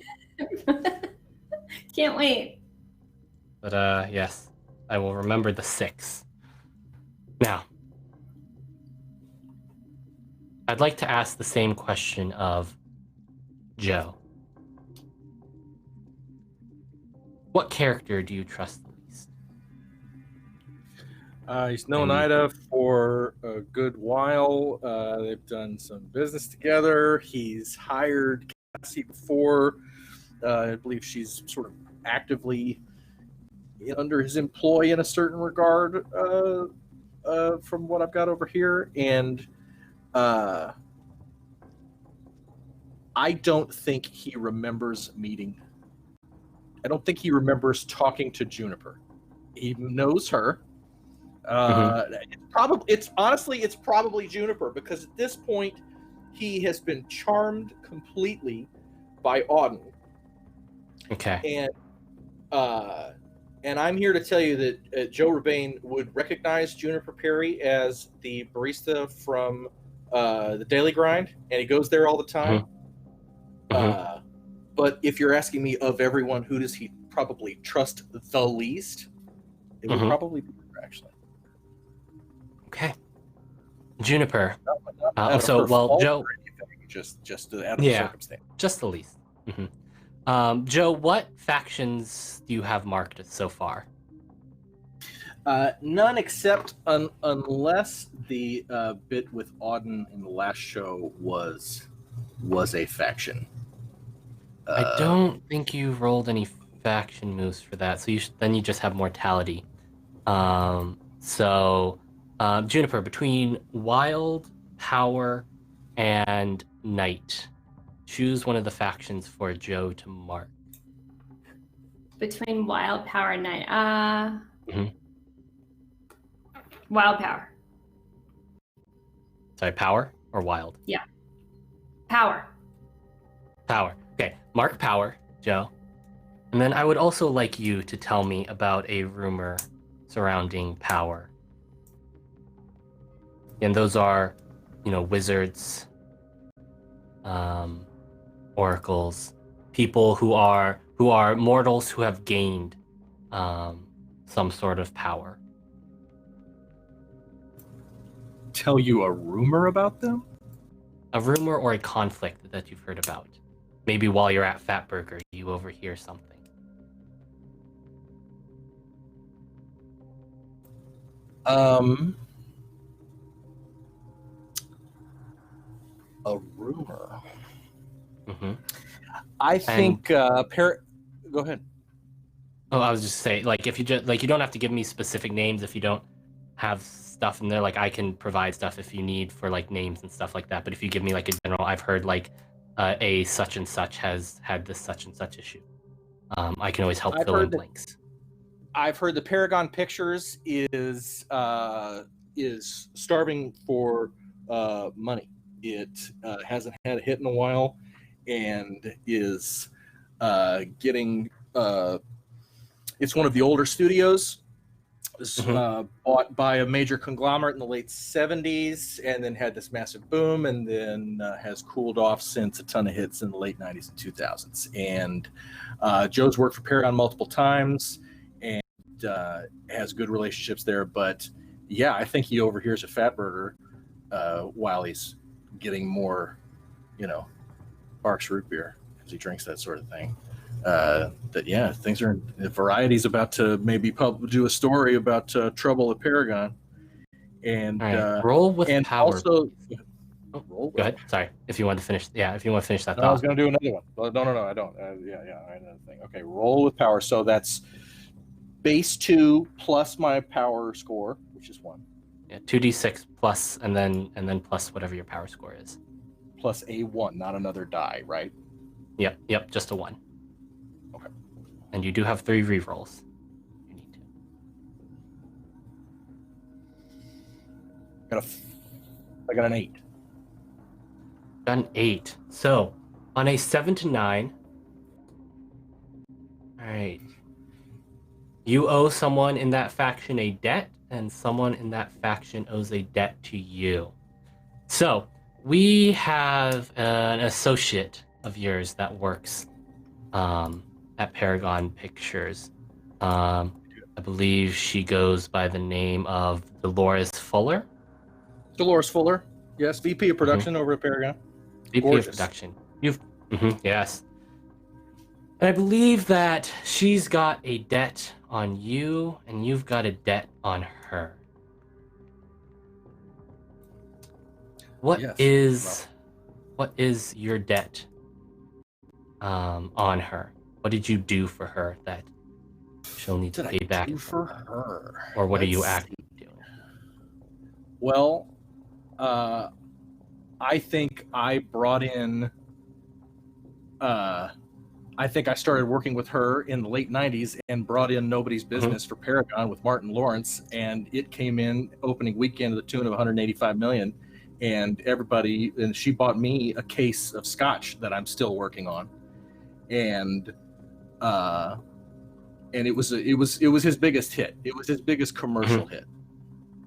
Can't wait. But yes, I will remember the 6. Now, I'd like to ask the same question of Joe. What character do you trust the least? He's known Ida for a good while. They've done some business together. He's hired Cassie before. I believe she's sort of actively under his employ in a certain regard, from what I've got over here. And I don't think he remembers meeting I don't think he remembers talking to Juniper. He knows her. It's probably Juniper, because at this point he has been charmed completely by Auden. Okay. And I'm here to tell you that Joe Rebane would recognize Juniper Perry as the barista from the Daily Grind, and he goes there all the time. But if you're asking me, of everyone, who does he probably trust the least, it would probably be her, actually. Okay. Juniper. Not So, her well, fault Joe. or anything, just out of the circumstance. Just the least. Joe, what factions do you have marked so far? None, except unless the bit with Auden in the last show was a faction. I don't think you rolled any faction moves for that, so then you just have mortality. Juniper, between Wild, Power, and Night, choose one of the factions for Joe to mark. Between Wild, Power, and Night. Wild Power. Sorry, Power or Wild? Yeah. Power. Power. Okay, mark Power, Joe. And then I would also like you to tell me about a rumor surrounding Power. And those are, wizards, oracles, people who are mortals who have gained some sort of power. Tell you a rumor about them? A rumor or a conflict that you've heard about. Maybe while you're at Fatburger, you overhear something. A rumor. I think. Go ahead. Oh, I was just saying, if you you don't have to give me specific names if you don't have stuff in there. I can provide stuff if you need for names and stuff like that. But if you give me a general, I've heard a such and such has had this such and such issue. I can always help fill in blanks. I've heard the Paragon Pictures is starving for money. It hasn't had a hit in a while, and is getting. It's one of the older studios. It was bought by a major conglomerate in the late 70s, and then had this massive boom, and then has cooled off since a ton of hits in the late 90s and 2000s. And Joe's worked for Paragon multiple times, and has good relationships there. But yeah, I think he overhears a Fatburger while he's getting more, Barks root beer, because he drinks that sort of thing. Things are. Variety's about to maybe do a story about trouble at Paragon, and roll with and Power. Also, go ahead. Sorry, if you want to finish. Yeah, if you want to finish that. No, I was going to do another one. Well, no, I don't. I had another thing. Okay, roll with Power. So that's base 2 plus my Power score, which is 1. Yeah, 2d6 plus, and then plus whatever your Power score is. Plus a 1, not another die, right? Yep, just a 1. Okay. And you do have 3 rerolls. You need to. I got an 8. Got an 8. So, on a 7 to 9. All right. You owe someone in that faction a debt, and someone in that faction owes a debt to you. So, we have an associate of yours that works at Paragon Pictures. I believe she goes by the name of Dolores Fuller. Dolores Fuller, yes, VP of production over at Paragon. VP Gorgeous. of production. Yes. And I believe that she's got a debt on you, and you've got a debt on her. What is your debt on her? What did you do for her that she'll need to pay back for her? Or what are you actually doing? Well, I think I brought in I think I started working with her in the late 90s and brought in Nobody's Business for Paragon with Martin Lawrence, and it came in opening weekend to the tune of 185 million. And she bought me a case of scotch that I'm still working on. And it was his biggest hit. It was his biggest commercial hit.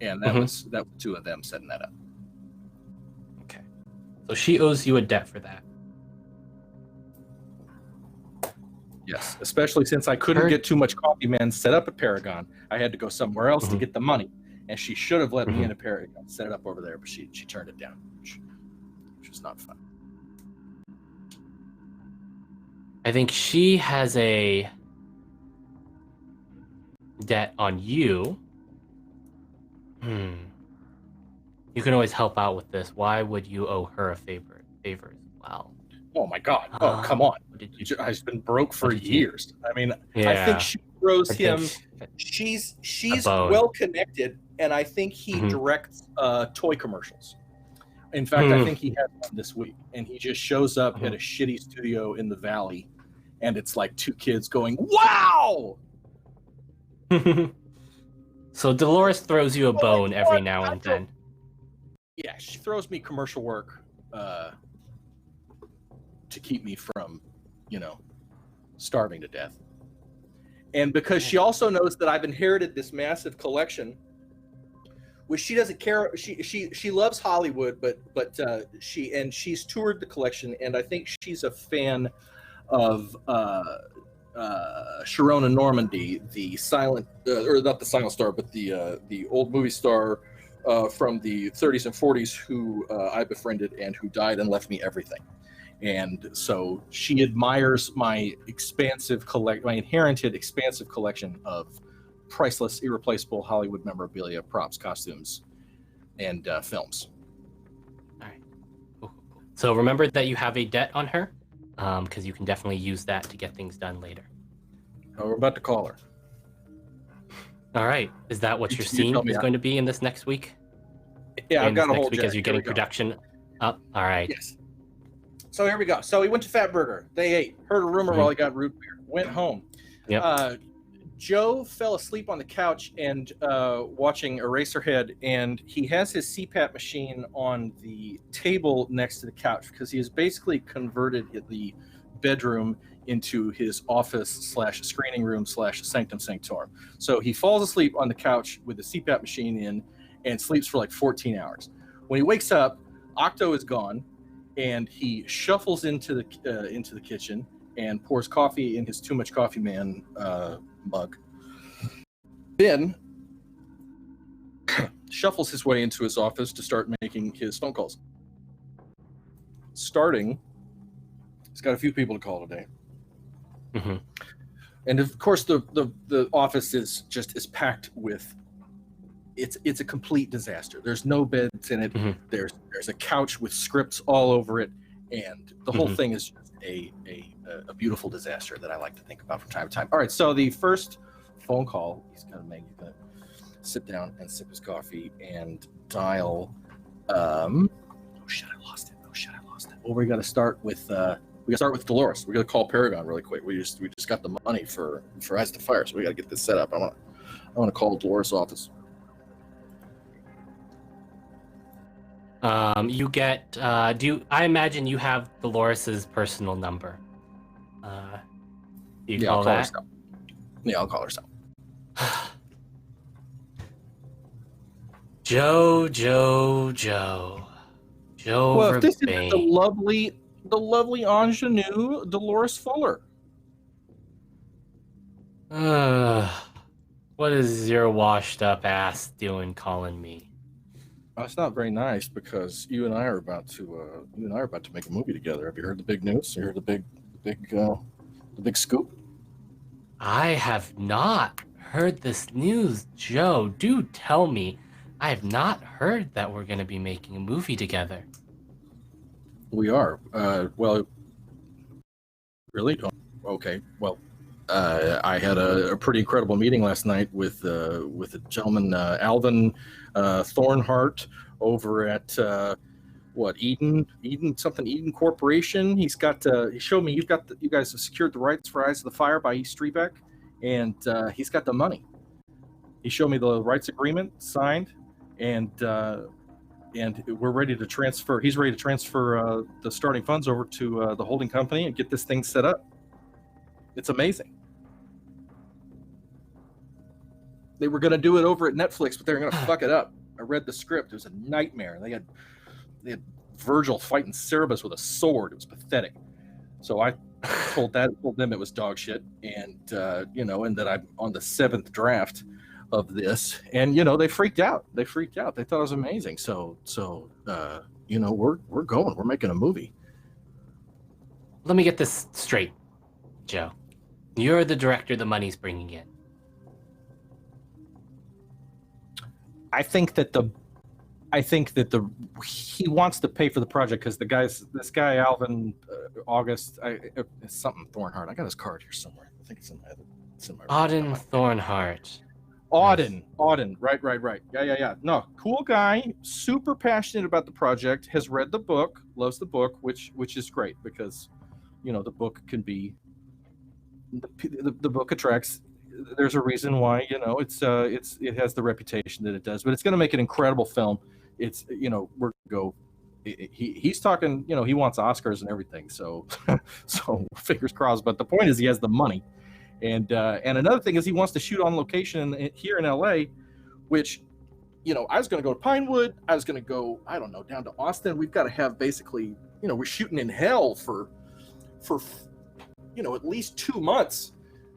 And that was two of them setting that up. Okay. So she owes you a debt for that. Yes, especially since I couldn't get Too Much Coffee Man set up at Paragon. I had to go somewhere else to get the money. And she should have let me in a Paragon, set it up over there, but she turned it down, which was not fun. I think she has a debt on you. You can always help out with this. Why would you owe her a favor as well? Oh my God! Oh, come on! I've been broke for years. I mean, Yeah. I think she throws him. She's well connected, and I think he directs toy commercials. In fact, I think he had one this week, and he just shows up at a shitty studio in the valley, and it's like two kids going, "Wow!" So Dolores throws you a bone every now and then. Yeah, she throws me commercial work to keep me from, starving to death. And because she also knows that I've inherited this massive collection, which she doesn't care. She loves Hollywood, but she's toured the collection, and I think she's a fan of Sharona Normandy, the silent, or not the silent star, but the old movie star from the 30s and 40s who I befriended and who died and left me everything. And so she admires my inherited expansive collection of priceless, irreplaceable Hollywood memorabilia, props, costumes, and films. All right. Cool. So remember that you have a debt on her, because you can definitely use that to get things done later. Oh, we're about to call her. All right. Is that what your scene is going to be in this next week? Yeah, I've got a whole next week as you're getting production up. All right. Yes. So here we go. So we went to Fat Burger. They ate. Heard a rumor while he got root beer. Went home. Yep. Joe fell asleep on the couch and watching Eraserhead, and he has his CPAP machine on the table next to the couch because he has basically converted the bedroom into his office / screening room / sanctum sanctorum. So he falls asleep on the couch with the CPAP machine in and sleeps for like 14 hours. When he wakes up, Octo is gone, and he shuffles into the kitchen and pours coffee in his Too Much Coffee Man mug. Then shuffles his way into his office to start making his phone calls. He's got a few people to call today. And of course the office is packed with it's a complete disaster. There's no beds in it. There's a couch with scripts all over it, and the whole thing is just a beautiful disaster that I like to think about from time to time. All right, so the first phone call he's gonna make, he's gonna sit down and sip his coffee and dial oh shit, I lost it. Well, we gotta start with Dolores. We're gonna call Paragon really quick. We just got the money for Eyes to Fire, so we gotta get this set up. I wanna call Dolores' office. You get I imagine you have Dolores's personal number. You call that? Yeah, I'll call her so. Joe. Well, if this is the lovely ingenue Dolores Fuller. What is your washed up ass doing calling me? It's not very nice because you and I are about to make a movie together. Have you heard the big news? You heard the big scoop? I have not heard this news, Joe. Do tell me. I have not heard that we're going to be making a movie together. We are. Well, really? Okay. Well, I had a pretty incredible meeting last night with a gentleman, Alvin Thornhart, over at Eden Corporation. He showed me you guys have secured the rights for Eyes of the Fire by Streebeck, and he's got the money. He showed me the rights agreement signed, and we're ready to transfer. He's ready to transfer the starting funds over to the holding company and get this thing set up. It's amazing. They were going to do it over at Netflix, but they were going to fuck it up. I read the script. It was a nightmare. They had Virgil fighting Cerberus with a sword. It was pathetic. So I told them it was dog shit, and and that I'm on the 7th draft of this, and they freaked out. They thought it was amazing. So we're going. We're making a movie. Let me get this straight, Joe. You're the director the money's bringing in. I think that he wants to pay for the project because this guy Alvin August, it's something Thornhart. I got his card here somewhere. I think it's in my Auden Thornhart. Auden, right. Yeah. No, cool guy, super passionate about the project, has read the book, loves the book, which is great because, the book can be, the book attracts. There's a reason why, it has the reputation that it does, but it's going to make an incredible film. It's, we're go. He's talking, he wants Oscars and everything. So, so fingers crossed. But the point is, he has the money. And another thing is he wants to shoot on location here in LA, which, I was going to go to Pinewood. I was going to go, I don't know, down to Austin. We've got to have basically, we're shooting in hell for at least 2 months.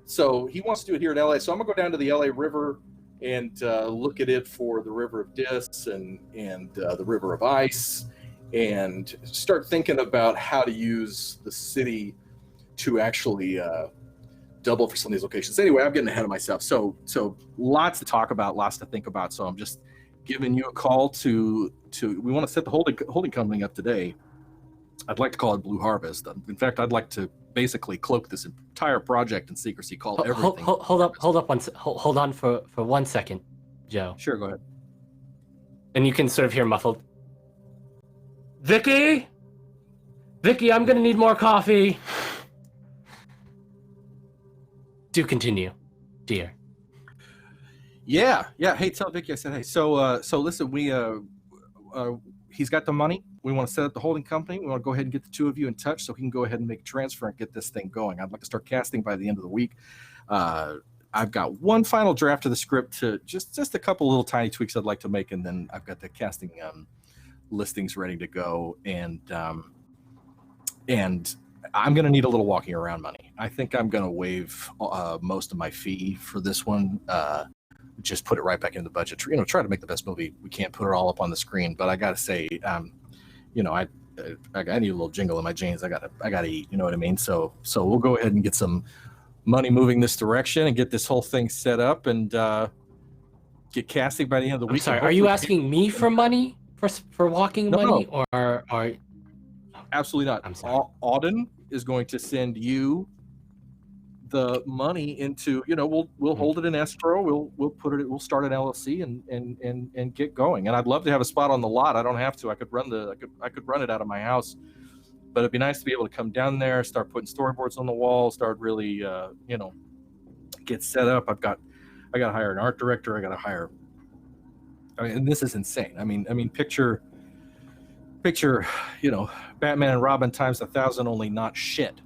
So he wants to do it here in LA. So I'm gonna go down to the LA River and look at it for the River of Dis and the River of Ice, and start thinking about how to use the city to actually double for some of these locations. Anyway, I'm getting ahead of myself. So lots to talk about, lots to think about. So I'm just giving you a call to we want to set the holding company up today. I'd like to call it Blue Harvest. In fact, I'd like to basically cloak this entire project in secrecy, call everything. Hold on for 1 second, Joe. Sure, go ahead. And you can sort of hear muffled. Vicky, I'm gonna need more coffee. Do continue, dear. Yeah. Hey, tell Vicky I said hey. So listen, he's got the money. We want to set up the holding company. We want to go ahead and get the two of you in touch so he can go ahead and make a transfer and get this thing going. I'd like to start casting by the end of the week. I've got one final draft of the script to just a couple little tiny tweaks I'd like to make, and then I've got the casting listings ready to go. And I'm going to need a little walking around money. I think I'm going to waive most of my fee for this one. Just put it right back in the budget. Try to make the best movie we can. Put it all up on the screen. But I got to say, I need a little jingle in my jeans. I gotta eat. You know what I mean? So we'll go ahead and get some money moving this direction and get this whole thing set up and get casting by the end of the week. I'm sorry, are you asking me for money for walking money, no. or are? Absolutely not. I'm sorry. Auden is going to send you the money into, we'll hold it in escrow. We'll put it. We'll start an LLC and get going. And I'd love to have a spot on the lot. I don't have to. I could run it out of my house, but it'd be nice to be able to come down there, start putting storyboards on the wall, start really, get set up. I got to hire an art director. I got to hire. And this is insane. I mean, picture, Batman and Robin times 1,000, only not shit.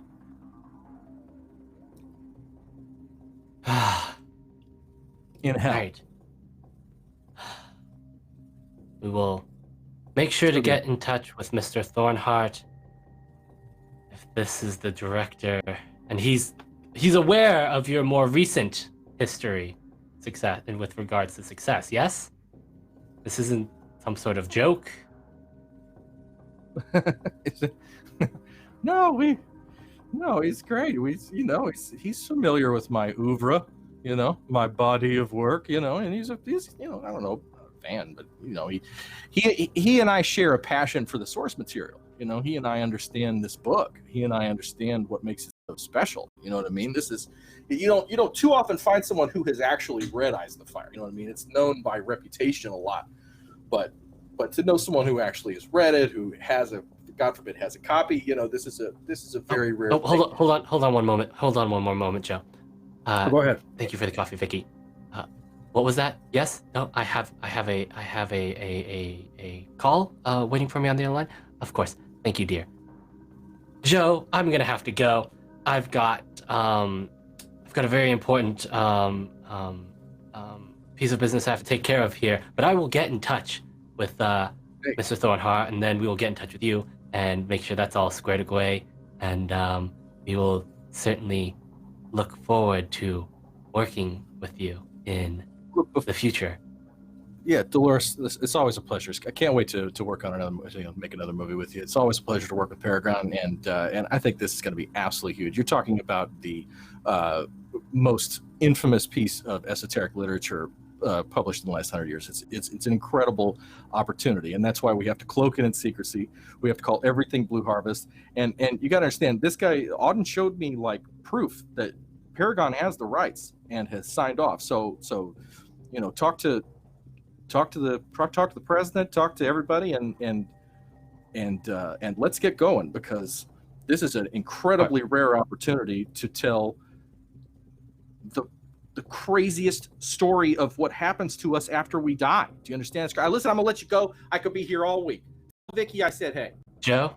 In hell. Right. We will make sure to get in touch with Mr. Thornhart if this is the director, and he's aware of your more recent history, success, and with regards to success. Yes, this isn't some sort of joke. No, he's great. He's familiar with my oeuvre, my body of work, and he's I don't know, a fan, but he and I share a passion for the source material. He and I understand this book. He and I understand what makes it so special. You know what I mean? This is, you don't too often find someone who has actually read Eyes of the Fire. You know what I mean? It's known by reputation a lot, but but to know someone who actually has read it, who has a, God forbid, has a copy, this is a very rare. Oh, hold on one moment. Hold on one more moment, Joe. Go ahead. Thank you for the coffee, Vicky. What was that? Yes? No, I have a call waiting for me on the other line. Of course. Thank you, dear. Joe, I'm gonna have to go. I've got a very important piece of business I have to take care of here. But I will get in touch with Mr. Thornhart, and then we will get in touch with you and make sure that's all squared away. And we will certainly look forward to working with you in the future. Yeah, Dolores, it's always a pleasure. I can't wait to work on make another movie with you. It's always a pleasure to work with Paragon, and I think this is going to be absolutely huge. You're talking about the most infamous piece of esoteric literature published in the last 100 years. It's an incredible opportunity, and that's why we have to cloak it in secrecy. We have to call everything Blue Harvest, and you got to understand, this guy Auden showed me like proof that Paragon has the rights and has signed off. So talk to the president, talk to everybody, and let's get going, because this is an incredibly rare opportunity to tell the craziest story of what happens to us after we die. Do you understand? Listen, I'm gonna let you go. I could be here all week. Vicky, I said hey. Joe.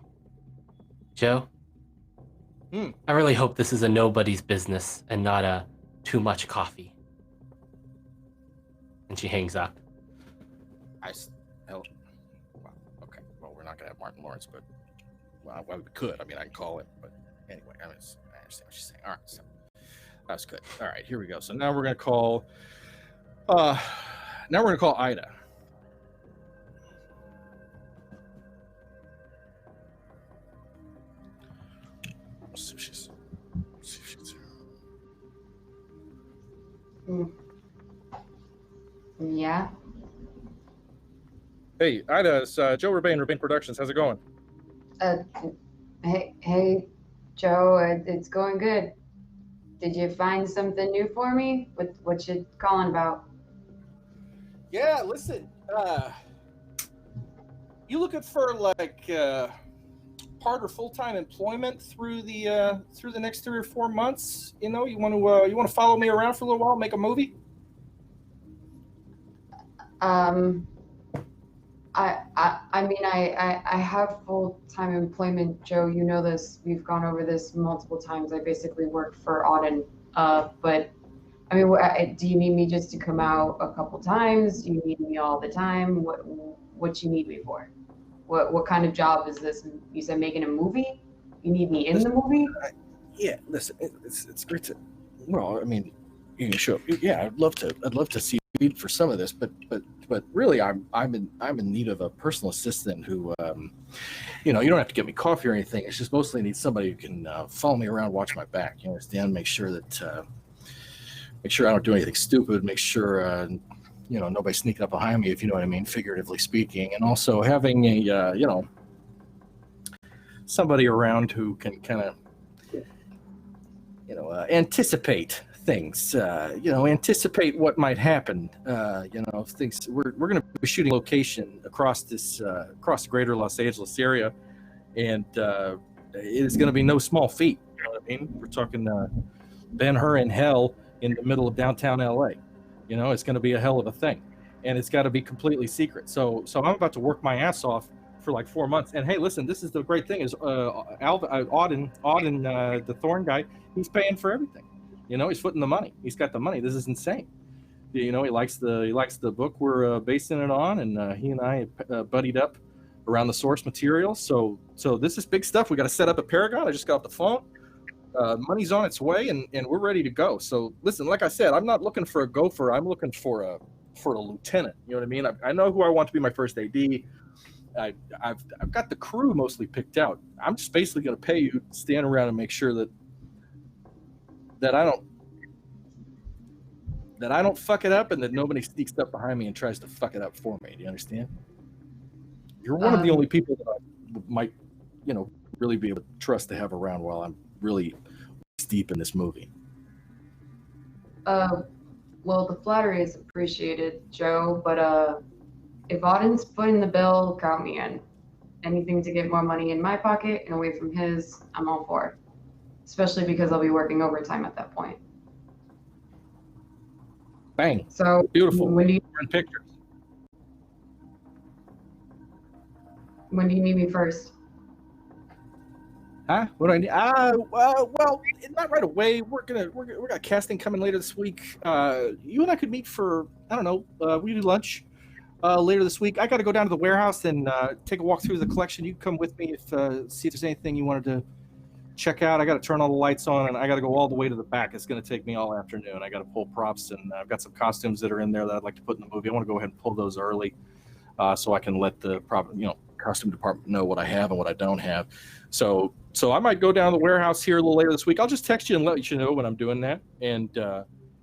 I really hope this is a nobody's business and not a too much coffee. And she hangs up. Okay. Well, we're not gonna have Martin Lawrence, but we could. I mean, I can call him, but anyway, I understand what she's saying. All right, so that's good. All right, here we go. So now we're gonna call. Ida. Let's see if she's here. Yeah. Hey, Ida, it's Joe Rebane Productions. How's it going? Hey, Joe. It's going good. Did you find something new for me? What you calling about? Yeah, listen. You looking for like part or full-time employment through the next 3 or 4 months? You want to follow me around for a little while, make a movie? I have full-time employment, Joe. You know this. We've gone over this multiple times. I basically work for Auden. But I mean, do you need me just to come out a couple times? Do you need me all the time? What you need me for? What kind of job is this? You said making a movie? You need me in the movie? Listen, it's great to. Well, I mean, you can show up. Yeah, I'd love to see you for some of this, but really, I'm in need of a personal assistant who, you don't have to get me coffee or anything. It's just mostly need somebody who can follow me around, watch my back. You understand? Make sure I don't do anything stupid. Make sure nobody's sneaking up behind me, if you know what I mean, figuratively speaking, and also having a somebody around who can kind of anticipate things, anticipate what might happen. Things. We're going to be shooting location across the greater Los Angeles area, and it is going to be no small feat. You know what I mean? We're talking Ben-Hur in hell in the middle of downtown LA. It's going to be a hell of a thing, and it's got to be completely secret. So I'm about to work my ass off for like 4 months. And hey, listen, this is the great thing is Auden, the Thorn guy, he's paying for everything. He's footing the money. He's got the money. This is insane. He likes the book we're basing it on, and he and I buddied up around the source material. So this is big stuff. We got to set up a Paragon. I just got off the phone. Money's on its way, and we're ready to go. So listen, like I said, I'm not looking for a gopher. I'm looking for a lieutenant. You know what I mean? I know who I want to be my first AD. I've got the crew mostly picked out. I'm just basically going to pay you to stand around and make sure that I don't fuck it up, and that nobody sneaks up behind me and tries to fuck it up for me. Do you understand? You're one of the only people that I might, really be able to trust to have around while I'm really deep in this movie. Well, the flattery is appreciated, Joe, but if Auden's footing the bill, count me in. Anything to get more money in my pocket and away from his, I'm all for. Especially because I'll be working overtime at that point. Bang. So Beautiful. When do you Pictures. need me first? Huh? What do I need? Well, not right away. We got casting coming later this week. You and I could meet for, I don't know, we do lunch later this week. I got to go down to the warehouse and take a walk through the collection. You can come with me see if there's anything you wanted to check out. I got to turn all the lights on and I got to go all the way to the back. It's going to take me all afternoon. I got to pull props and I've got some costumes that are in there that I'd like to put in the movie. I want to go ahead and pull those early so I can let the costume department know what I have and what I don't have. So I might go down to the warehouse here a little later this week. I'll just text you and let you know when I'm doing that. And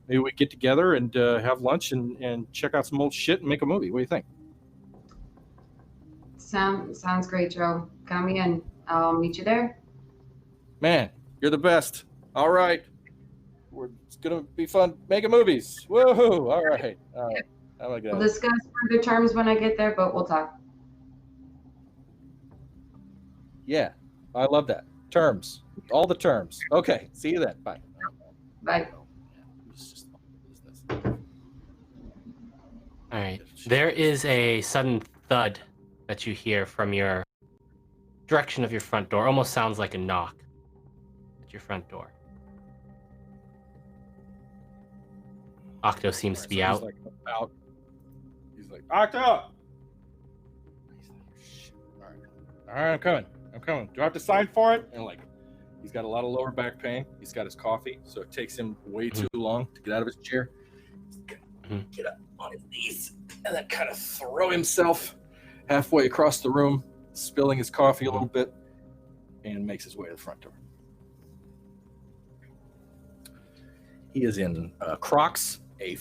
maybe we get together and have lunch and check out some old shit and make a movie. What do you think? Sounds great, Joe. Count me in. I'll meet you there. Man, you're the best. All right. It's going to be fun making movies. Woohoo. All right. We'll discuss further terms when I get there, but we'll talk. Yeah, I love that. Terms. All the terms. Okay. See you then. Bye. Bye. All right. There is a sudden thud that you hear from your direction of your front door. Almost sounds like a knock at your front door. Octo seems to be out. He's like, Octo! He's like, shit. All right, I'm coming. Do I have to sign for it? And he's got a lot of lower back pain. He's got his coffee, so it takes him way too long to get out of his chair. He's gonna get up on his knees and then kind of throw himself halfway across the room, spilling his coffee a little bit, and makes his way to the front door. He is in Crocs, a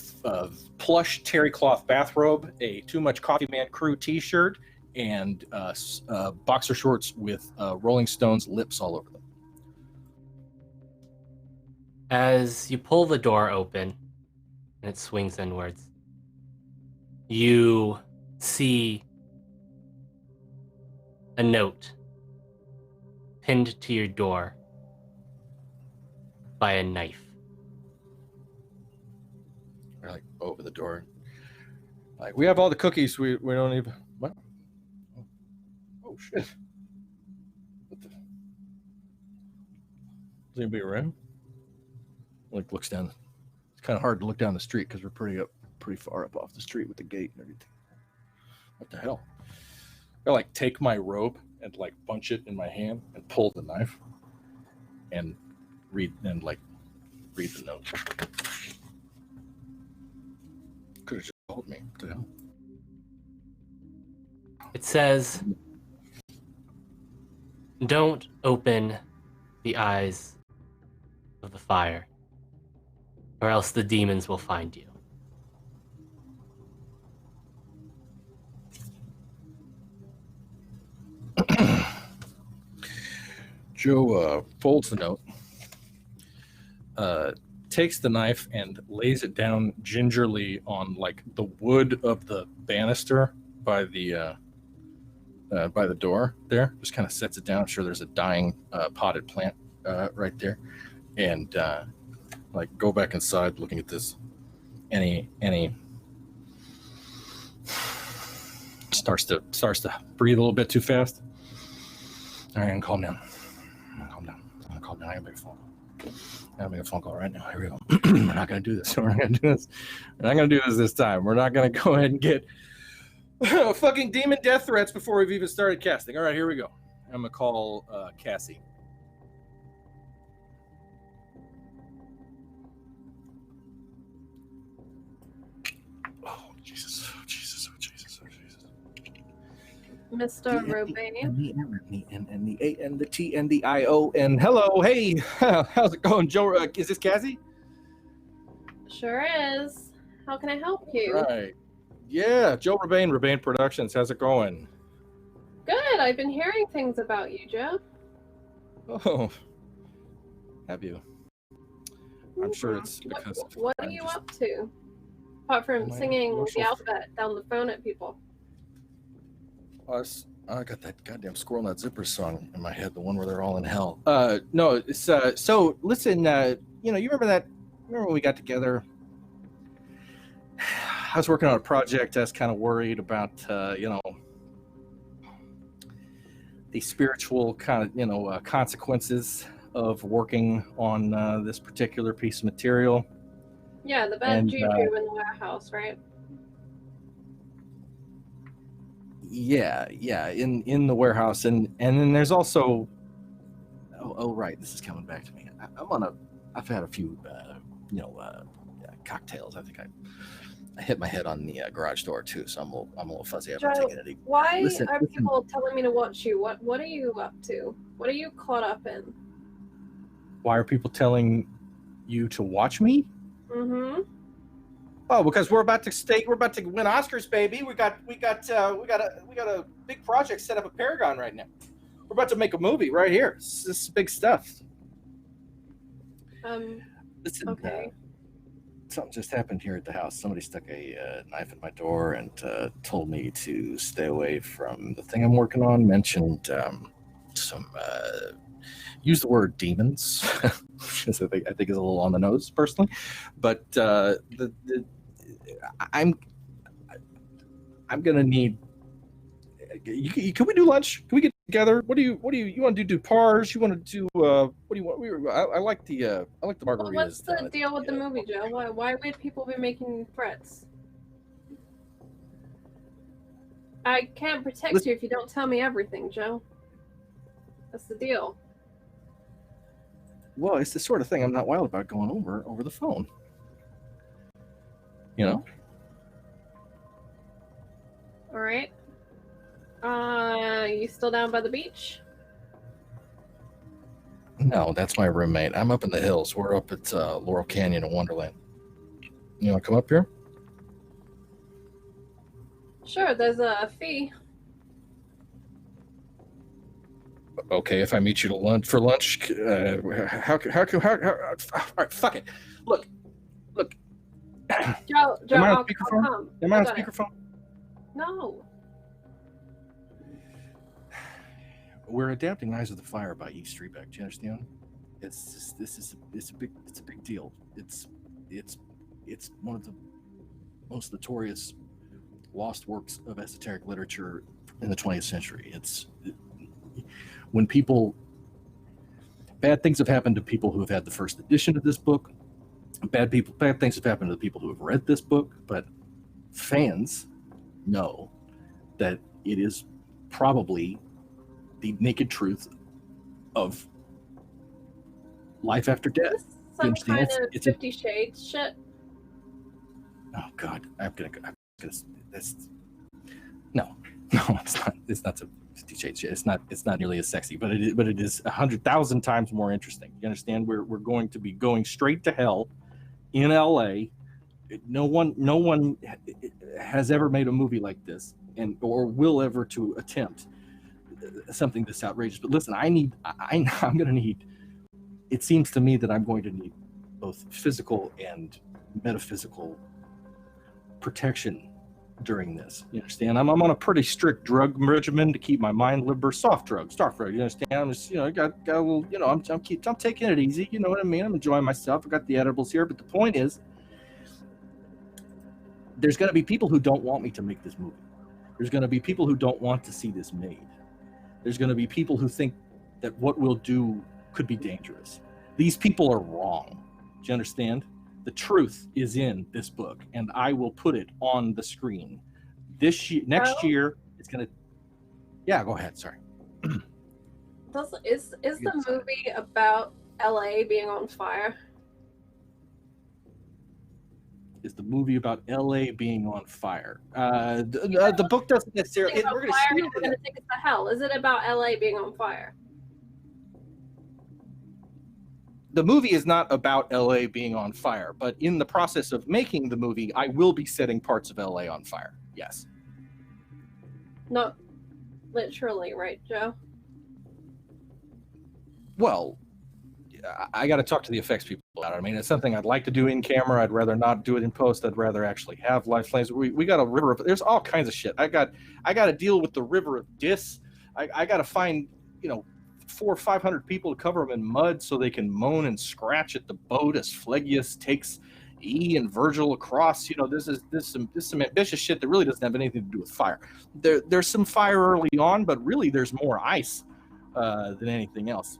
plush terry cloth bathrobe, a Too Much Coffee Man crew t-shirt, and boxer shorts with Rolling Stones lips all over them. As you pull the door open and it swings inwards, you see a note pinned to your door by a knife. We're over the door. We have all the cookies. We don't even. What? Oh shit! What the? Is anybody around? Looks down. It's kind of hard to look down the street because we're pretty far up off the street with the gate and everything. What the hell? I take my robe and bunch it in my hand and pull the knife and read the note. Could have just told me. What the hell? It says, "Don't open the eyes of the fire, or else the demons will find you." Joe folds the note, takes the knife and lays it down gingerly on the wood of the banister by the door there. Just kind of sets it down. I'm sure there's a dying potted plant right there, and go back inside looking at this. Any starts to breathe a little bit too fast. All right, calm down. I'm gonna make a phone call. I'm gonna make a phone call right now. Here we go. We're not gonna do this. We're not gonna do this this time. We're not gonna go ahead and get fucking demon death threats before we've even started casting. All right, here we go. I'm gonna call Cassie. Oh Jesus. Mr. Robanian. And the A and the T and the I-O and hello, hey, how's it going, Joe? Is this Cassie? Sure is. How can I help you? Right. Yeah, Joe Rebane Productions. How's it going? Good. I've been hearing things about you, Joe. Oh, have you? I'm sure it's because. What are you up to? Apart from singing the alphabet down the phone at people. I got that goddamn Squirrel Nut Zipper song in my head, the one where they're all in hell. No, it's so listen. You remember when we got together? I was working on a project. I was kind of worried about the spiritual kind of consequences of working on this particular piece of material. Yeah, the bad juju in the warehouse, right? Yeah, in the warehouse, and then there's also right, this is coming back to me. I've had a few cocktails. I think I hit my head on the garage door too, so I'm a little fuzzy. I haven't taken it. Why are people telling me to watch you? What are you up to? What are you caught up in? Why are people telling you to watch me? Mm-hmm. Oh, because we're about to win Oscars, baby. We got a big project set up at Paragon right now. We're about to make a movie right here. This is big stuff. Listen, okay. Something just happened here at the house. Somebody stuck a knife in my door and told me to stay away from the thing I'm working on. Mentioned some use the word demons, which I think is a little on the nose personally, but I'm gonna need. Can we do lunch? Can we get together? What do you want to do? Pars? You want to do? What do you want? I like the margaritas. Well, what's the deal with the movie, Joe? Why would people be making threats? I can't protect you if you don't tell me everything, Joe. That's the deal. Well, it's the sort of thing I'm not wild about going over the phone. You know. All right. You still down by the beach? No, that's my roommate. I'm up in the hills. We're up at Laurel Canyon in Wonderland. You want to come up here? Sure, there's a fee. Okay, if I meet you for lunch, how all right, fuck it. Look. Joe, Am I on I'll speakerphone? come. Am I on speakerphone? No. We're adapting Eyes of the Fire by E. Streebeck. Do you understand? It's a big deal. It's one of the most notorious lost works of esoteric literature in the 20th century. When bad things have happened to people who have had the first edition of this book. Bad things have happened to the people who have read this book, but fans know that it is probably the naked truth of life after death. Some kind of 50 Shades shit. Oh God, no, it's not a 50 Shades shit. It's not nearly as sexy, but it is 100,000 times more interesting. You understand? We're going to be going straight to hell in LA. No one has ever made a movie like this, or will ever to attempt something this outrageous. But listen, I'm going to need. It seems to me that I'm going to need both physical and metaphysical protection during this. You understand? I'm on a pretty strict drug regimen to keep my mind limber. Soft drugs. You understand? I'm just got a little. I'm taking it easy. You know what I mean? I'm enjoying myself. I got the edibles here, but the point is, there's going to be people who don't want me to make this movie. There's going to be people who don't want to see this made. There's going to be people who think that what we'll do could be dangerous. These people are wrong. Do you understand? The truth is in this book, and I will put it on the screen. Next year, it's going to... Yeah, go ahead. Sorry. Is the movie about LA being on fire? Is the movie about LA being on fire? The book doesn't necessarily... We're going to take us to hell. Is it about LA being on fire? The movie is not about LA being on fire, but in the process of making the movie, I will be setting parts of LA on fire. Yes. Not literally, right, Joe? Well, I got to talk to the effects people about it. I mean, it's something I'd like to do in camera. I'd rather not do it in post. I'd rather actually have live flames. We got a river of, there's all kinds of shit. I got to deal with the river of dis. I got to find, 400 or 500 people to cover them in mud so they can moan and scratch at the boat as Phlegius takes E and Virgil across. This is some ambitious shit that really doesn't have anything to do with fire. There's some fire early on, but really there's more ice than anything else.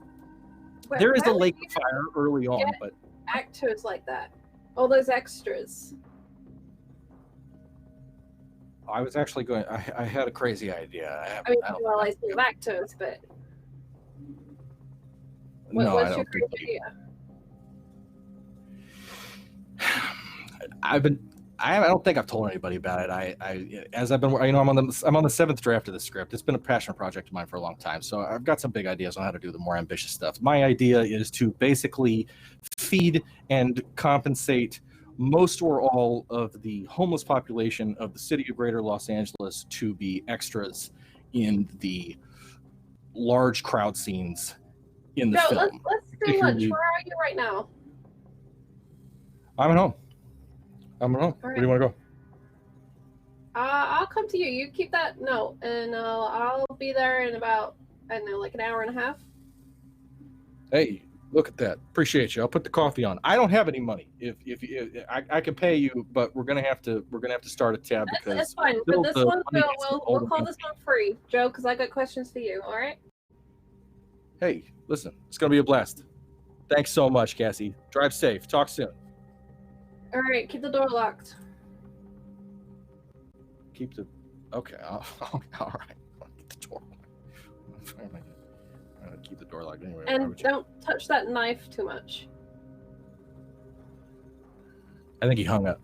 There is a lake fire early on, but actors like that, all those extras. I was actually going. I had a crazy idea. I speak of actors, but what's your crazy idea? I don't think I've told anybody about it. As I've been, I'm on the 7th draft of the script. It's been a passion project of mine for a long time. So I've got some big ideas on how to do the more ambitious stuff. My idea is to basically feed and compensate most or all of the homeless population of the city of Greater Los Angeles to be extras in the large crowd scenes in the film. Let's do lunch. Where are you right now? I'm at home. Where do you want to go? I'll come to you. You keep that note, and I'll be there in about, I don't know, like an hour and a half. Hey, look at that. Appreciate you. I'll put the coffee on. I don't have any money. If I can pay you, but we're gonna have to start a tab because that's fine. But this one, we'll call this one free, Joe, because I got questions for you. All right. Hey, listen, it's gonna be a blast. Thanks so much, Cassie. Drive safe. Talk soon. All right, keep the door locked. Okay. All right. Keep the door locked. I'm gonna keep the door locked anyway. And don't touch that knife too much. I think he hung up.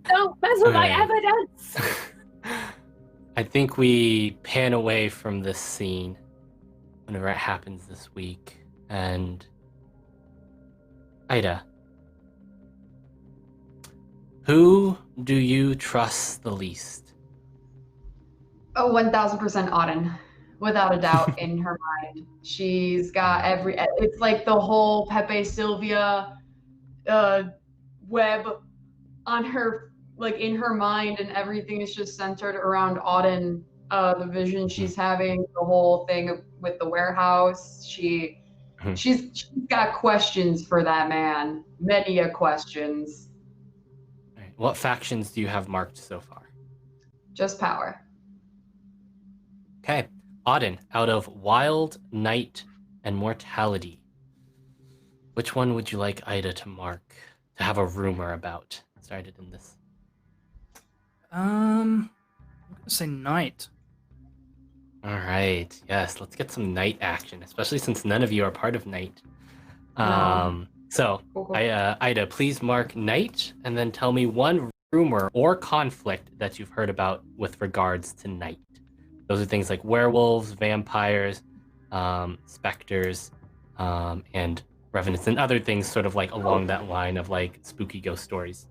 Don't mess with my evidence. I think we pan away from this scene whenever it happens this week, and Ida, who do you trust the least? Oh, 1000% Auden, without a doubt. In her mind, she's got it's like the whole Pepe Sylvia web on her, like in her mind, and everything is just centered around Auden. The vision she's having, the whole thing with the warehouse. She's got questions for that man. Many questions. Right. What factions do you have marked so far? Just power. Okay. Auden, out of Wild, Night, and Mortality, which one would you like Ida to mark, to have a rumor about? Started in this. I'm gonna say Night. All right. Yes, let's get some Night action, especially since none of you are part of Night. So, Ida, please mark Night, and then tell me one rumor or conflict that you've heard about with regards to Night. Those are things like werewolves, vampires, specters, and revenants, and other things sort of like along that line of like spooky ghost stories.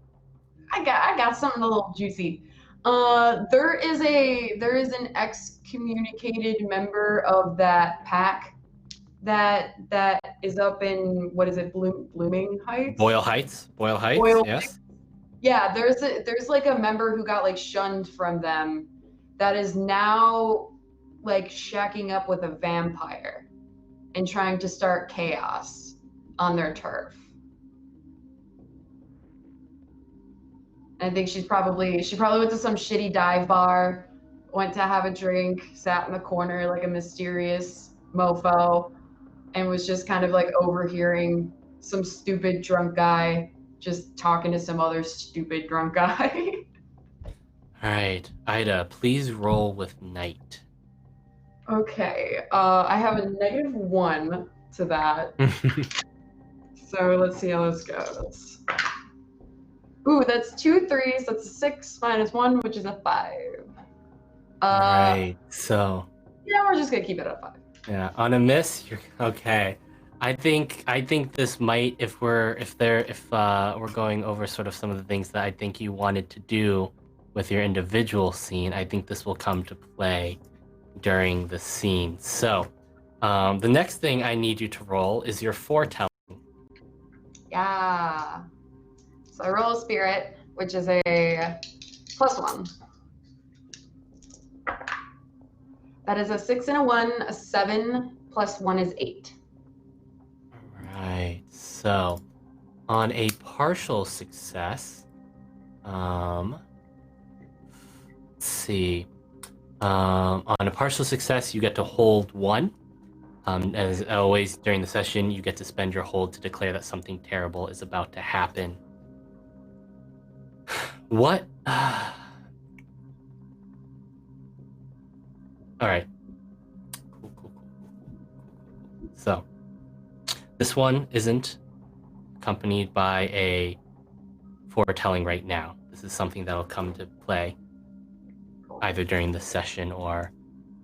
I got something a little juicy. There is an excommunicated member of that pack that is up in, what is it, Blooming Heights? Boyle Heights, yes. Yeah, there's like a member who got like shunned from them that is now like shacking up with a vampire and trying to start chaos on their turf. I think she probably went to some shitty dive bar, went to have a drink, sat in the corner like a mysterious mofo, and was just kind of like overhearing some stupid drunk guy just talking to some other stupid drunk guy. All right, Ida, please roll with Night. Okay, I have a -1 to that. So let's see how this goes. Ooh, that's 2 3s. That's a 6 minus 1, which is a 5. All right, so yeah, we're just gonna keep it at 5. yeah, on a miss, you're okay. I think this might, if we're going over sort of some of the things that I think you wanted to do with your individual scene, I think this will come to play during the scene. So, The next thing I need you to roll is your foretelling. Yeah. So I roll a spirit, which is a +1. That is a 6 and a 1, a 7 plus 1 is 8. Right. So, on a partial success, let's see. On a partial success, you get to hold 1. As always during the session, you get to spend your hold to declare that something terrible is about to happen. What? All right. Cool. So, this one isn't accompanied by a foretelling right now. This is something that'll come to play either during the session or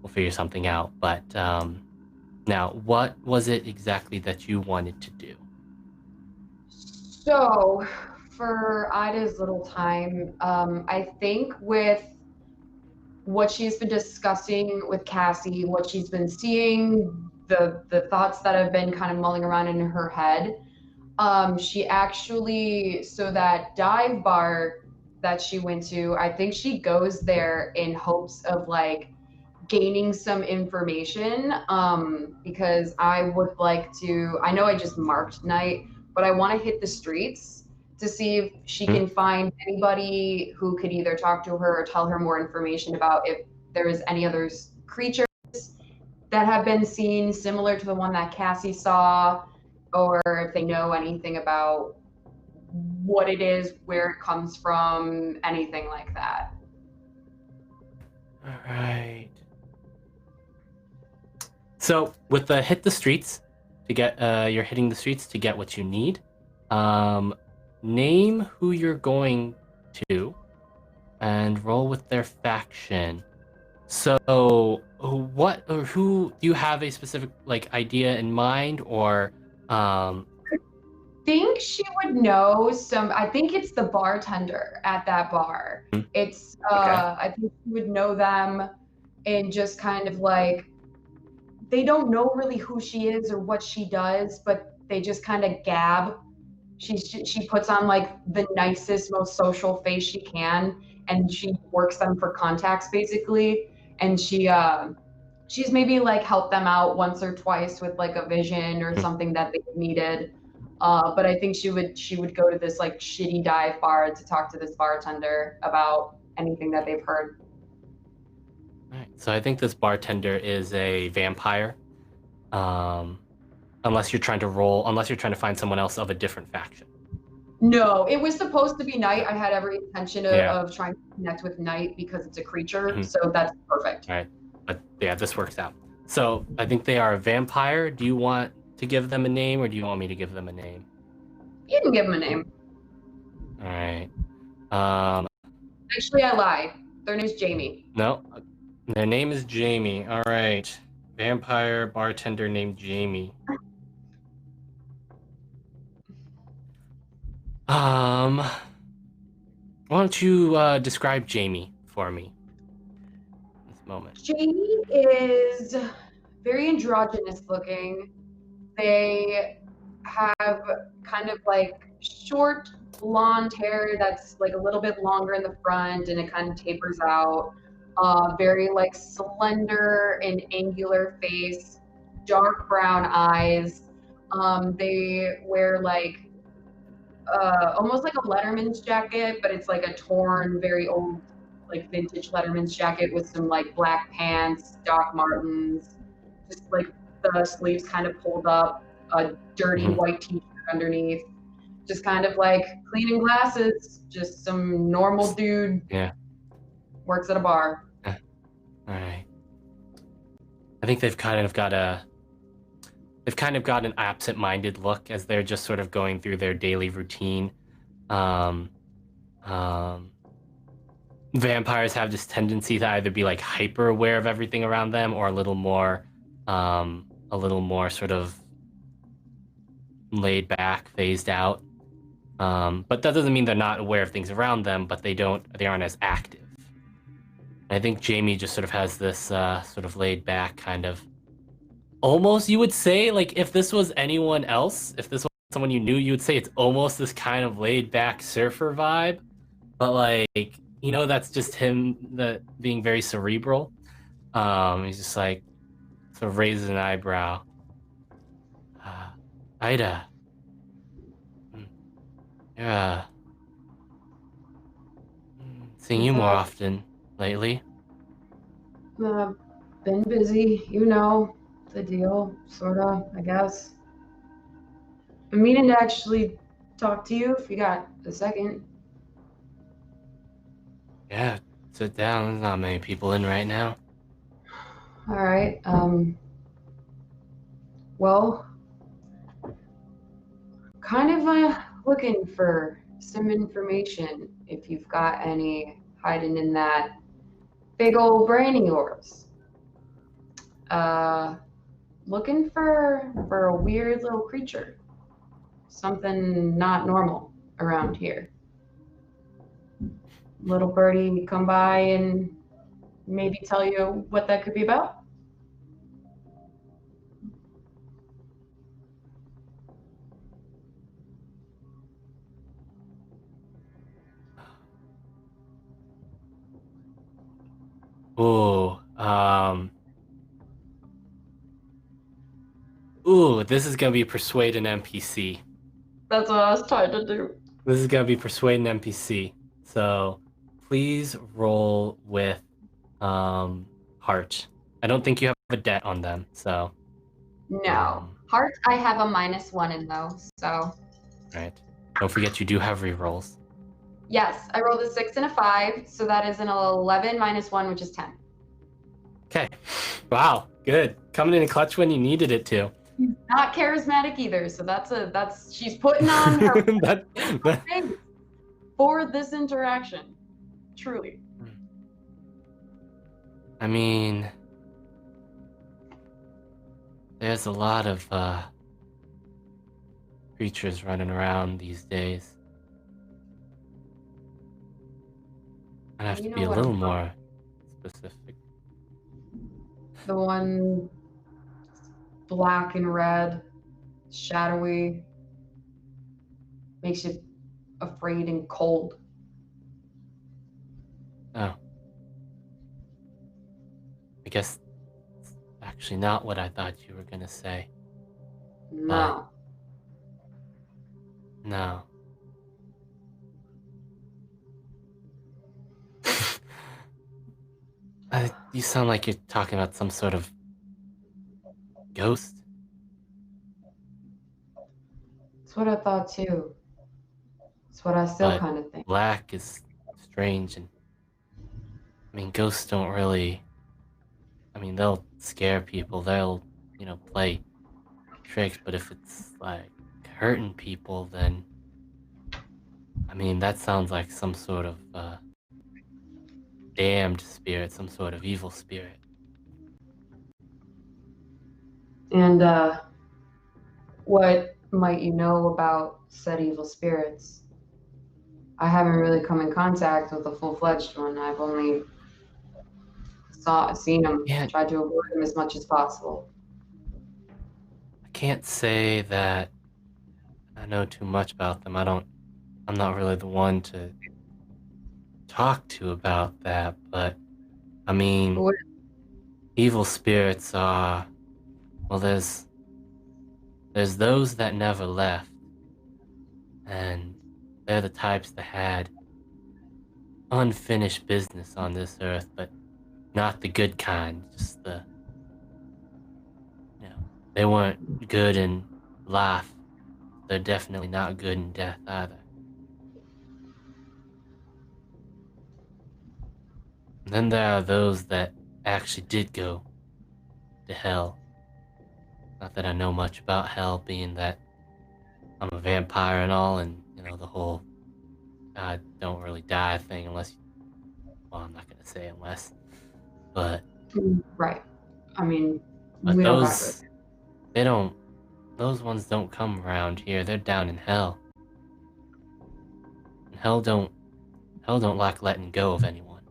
we'll figure something out. But now, what was it exactly that you wanted to do? So, for Ida's little time, I think with what she's been discussing with Cassie, what she's been seeing, the thoughts that have been kind of mulling around in her head, she actually, so that dive bar that she went to, I think she goes there in hopes of like gaining some information, because I would like to, I know I just marked night, but I want to hit the streets to see if she can find anybody who could either talk to her or tell her more information about if there is any other creatures that have been seen similar to the one that Cassie saw, or if they know anything about what it is, where it comes from, anything like that. All right. So with the hit the streets to get you're hitting the streets to get what you need. Name who you're going to and roll with their faction. So what or who do you have a specific like idea in mind, or I think she would know some. I think it's the bartender at that bar. It's I think she would know them, and just kind of like, they don't know really who she is or what she does, but they just kind of gab. She puts on like the nicest, most social face she can, and she works them for contacts basically. And she's maybe like helped them out once or twice with like a vision or something that they needed. But I think she would go to this like shitty dive bar to talk to this bartender about anything that they've heard. Right. So I think this bartender is a vampire. Unless you're trying to find someone else of a different faction. No, it was supposed to be night. I had every intention of trying to connect with night because it's a creature, so that's perfect. All right. But yeah, this works out. So I think they are a vampire. Do you want to give them a name, or do you want me to give them a name? You can give them a name. All right. Actually, I lied. Their name's Jamie. No, their name is Jamie. All right. Vampire bartender named Jamie. Why don't you describe Jamie for me at this moment? Jamie is very androgynous looking. They have kind of like short blonde hair that's like a little bit longer in the front and it kind of tapers out. Very like slender and angular face, dark brown eyes. They wear like almost like a Letterman's jacket, but it's like a torn, very old, like vintage Letterman's jacket with some like black pants, Doc Martens, just like the sleeves kind of pulled up, a dirty white t-shirt underneath, just kind of like cleaning glasses, just some normal dude. Yeah. Works at a bar. All right. I think they've kind of got an absent-minded look as they're just sort of going through their daily routine. Vampires have this tendency to either be like hyper aware of everything around them, or a little more sort of laid back, phased out. But that doesn't mean they're not aware of things around them, but they aren't as active. And I think Jamie just sort of has this sort of laid back kind of almost, you would say, like, if this was anyone else, if this was someone you knew, you would say it's almost this kind of laid back surfer vibe. But like, that's just him being very cerebral. He's just like sort of raises an eyebrow. Ida, yeah, seeing you more often lately. Been busy, you know, the deal, sorta, I guess. I'm meaning to actually talk to you if you got a second. Yeah, sit down. There's not many people in right now. All right. Well, kind of looking for some information if you've got any hiding in that big old brain of yours. Looking for a weird little creature. Something not normal around here. Little birdie come by and maybe tell you what that could be about? Ooh, ooh, this is gonna be persuade an NPC. That's what I was trying to do. This is gonna be persuade an NPC. So please roll with heart. I don't think you have a debt on them, so No. Heart, I have a -1 in those, so. right. Don't forget you do have rerolls. Yes, I rolled a 6 and a 5, so that is an 11 -1, which is 10. Okay. Wow, good. Coming in clutch when you needed it to. Not charismatic either, so she's putting on her face for this interaction. Truly. I mean, there's a lot of creatures running around these days. I have to be a little more specific. The one black and red, shadowy, makes you afraid and cold. Oh. I guess it's actually not what I thought you were gonna say. No. No. You sound like you're talking about some sort of ghost. That's what I thought too. That's what I still But kind of think. black is strange, and I mean, ghosts don't really. I mean, they'll scare people. They'll, play tricks. But if it's like hurting people, then I mean, that sounds like some sort of damned spirit, some sort of evil spirit. And what might you know about said evil spirits? I haven't really come in contact with a full-fledged one. I've only seen them, tried to avoid them as much as possible. I can't say that I know too much about them. I'm not really the one to talk to about that, but I mean, evil spirits are, well, there's those that never left, and they're the types that had unfinished business on this earth, but not the good kind, just they weren't good in life. They're definitely not good in death either. And then there are those that actually did go to hell. Not that I know much about hell, being that I'm a vampire and all, and the whole God don't really die thing unless, well, I'm not gonna say unless, but right. I mean, but we those those ones don't come around here. They're down in hell. And hell don't like letting go of anyone.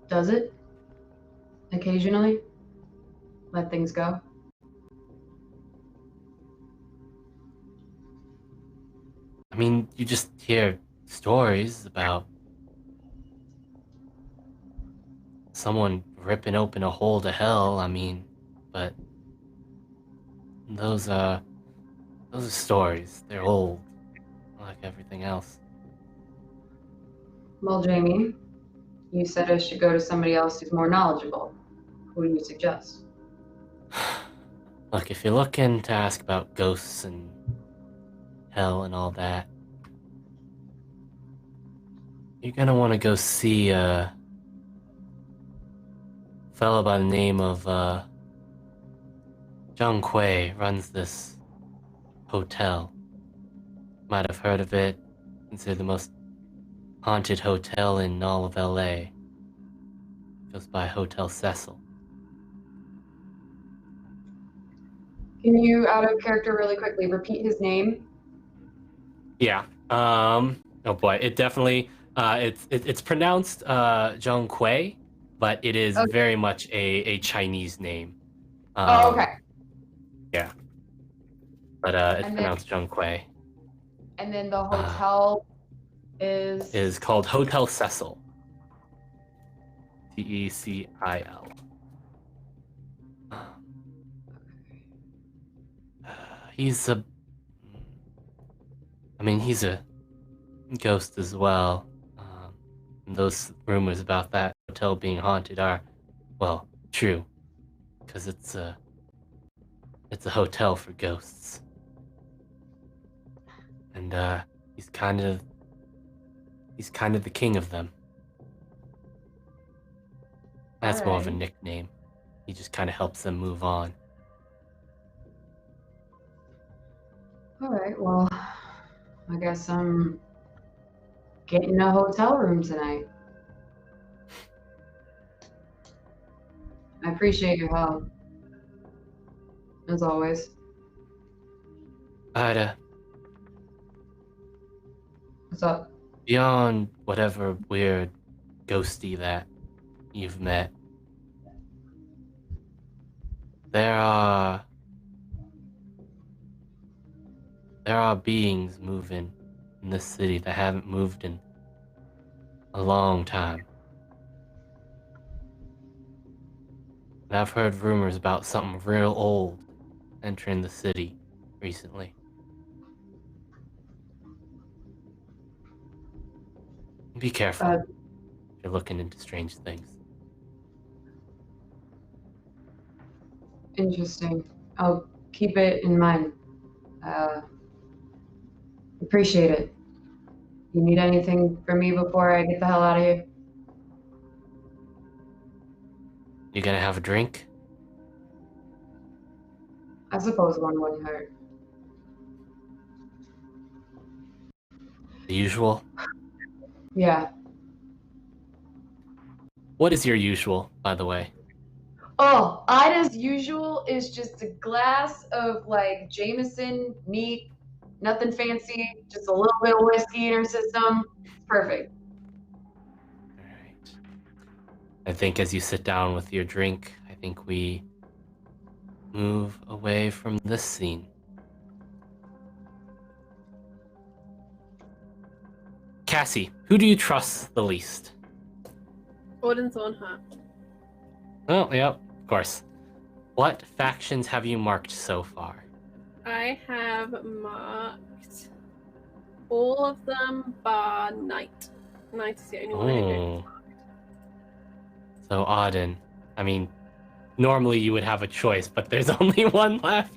Does it? occasionally? Let things go? I mean, you just hear stories about someone ripping open a hole to hell. I mean, but those are stories. They're old, like everything else. Well, Jamie, you said I should go to somebody else who's more knowledgeable. Who do you suggest? Look, if you're looking to ask about ghosts and hell and all that, you're gonna want to go see a fellow by the name of Zhang Kui. Runs this hotel. Might have heard of it. Considered the most haunted hotel in all of LA. Goes by Hotel Cecil. Can you, out of character really quickly, repeat his name? Yeah. Oh boy, it definitely. It's pronounced Zhang Kui, but it is very much a Chinese name. Oh, okay. Yeah. But it's pronounced Zhang Kui. And then the hotel Is called Hotel Cecil. Tecil. He's a ghost as well. And those rumors about that hotel being haunted are, well, true, because it's a hotel for ghosts. And he's kind of the king of them. That's more of a nickname. He just kind of helps them move on. All right, well, I guess I'm getting a hotel room tonight. I appreciate your help, as always. Ida, What's up? beyond whatever weird ghosty that you've met, there are beings moving in this city that haven't moved in a long time. And I've heard rumors about something real old entering the city recently. Be careful if you're looking into strange things. Interesting. I'll keep it in mind. Appreciate it. You need anything from me before I get the hell out of here? You gonna have a drink? I suppose one wouldn't hurt. The usual? Yeah. What is your usual, by the way? Oh, Ida's usual is just a glass of like Jameson neat, nothing fancy, just a little bit of whiskey in her system. It's perfect. Alright. I think as you sit down with your drink, I think we move away from this scene. Cassie, who do you trust the least? Gordon Thornhart. Oh, yep, of course. What factions have you marked so far? I have marked all of them bar Knight. Knight is the only one I don't marked. So Auden. I mean, normally you would have a choice, but there's only one left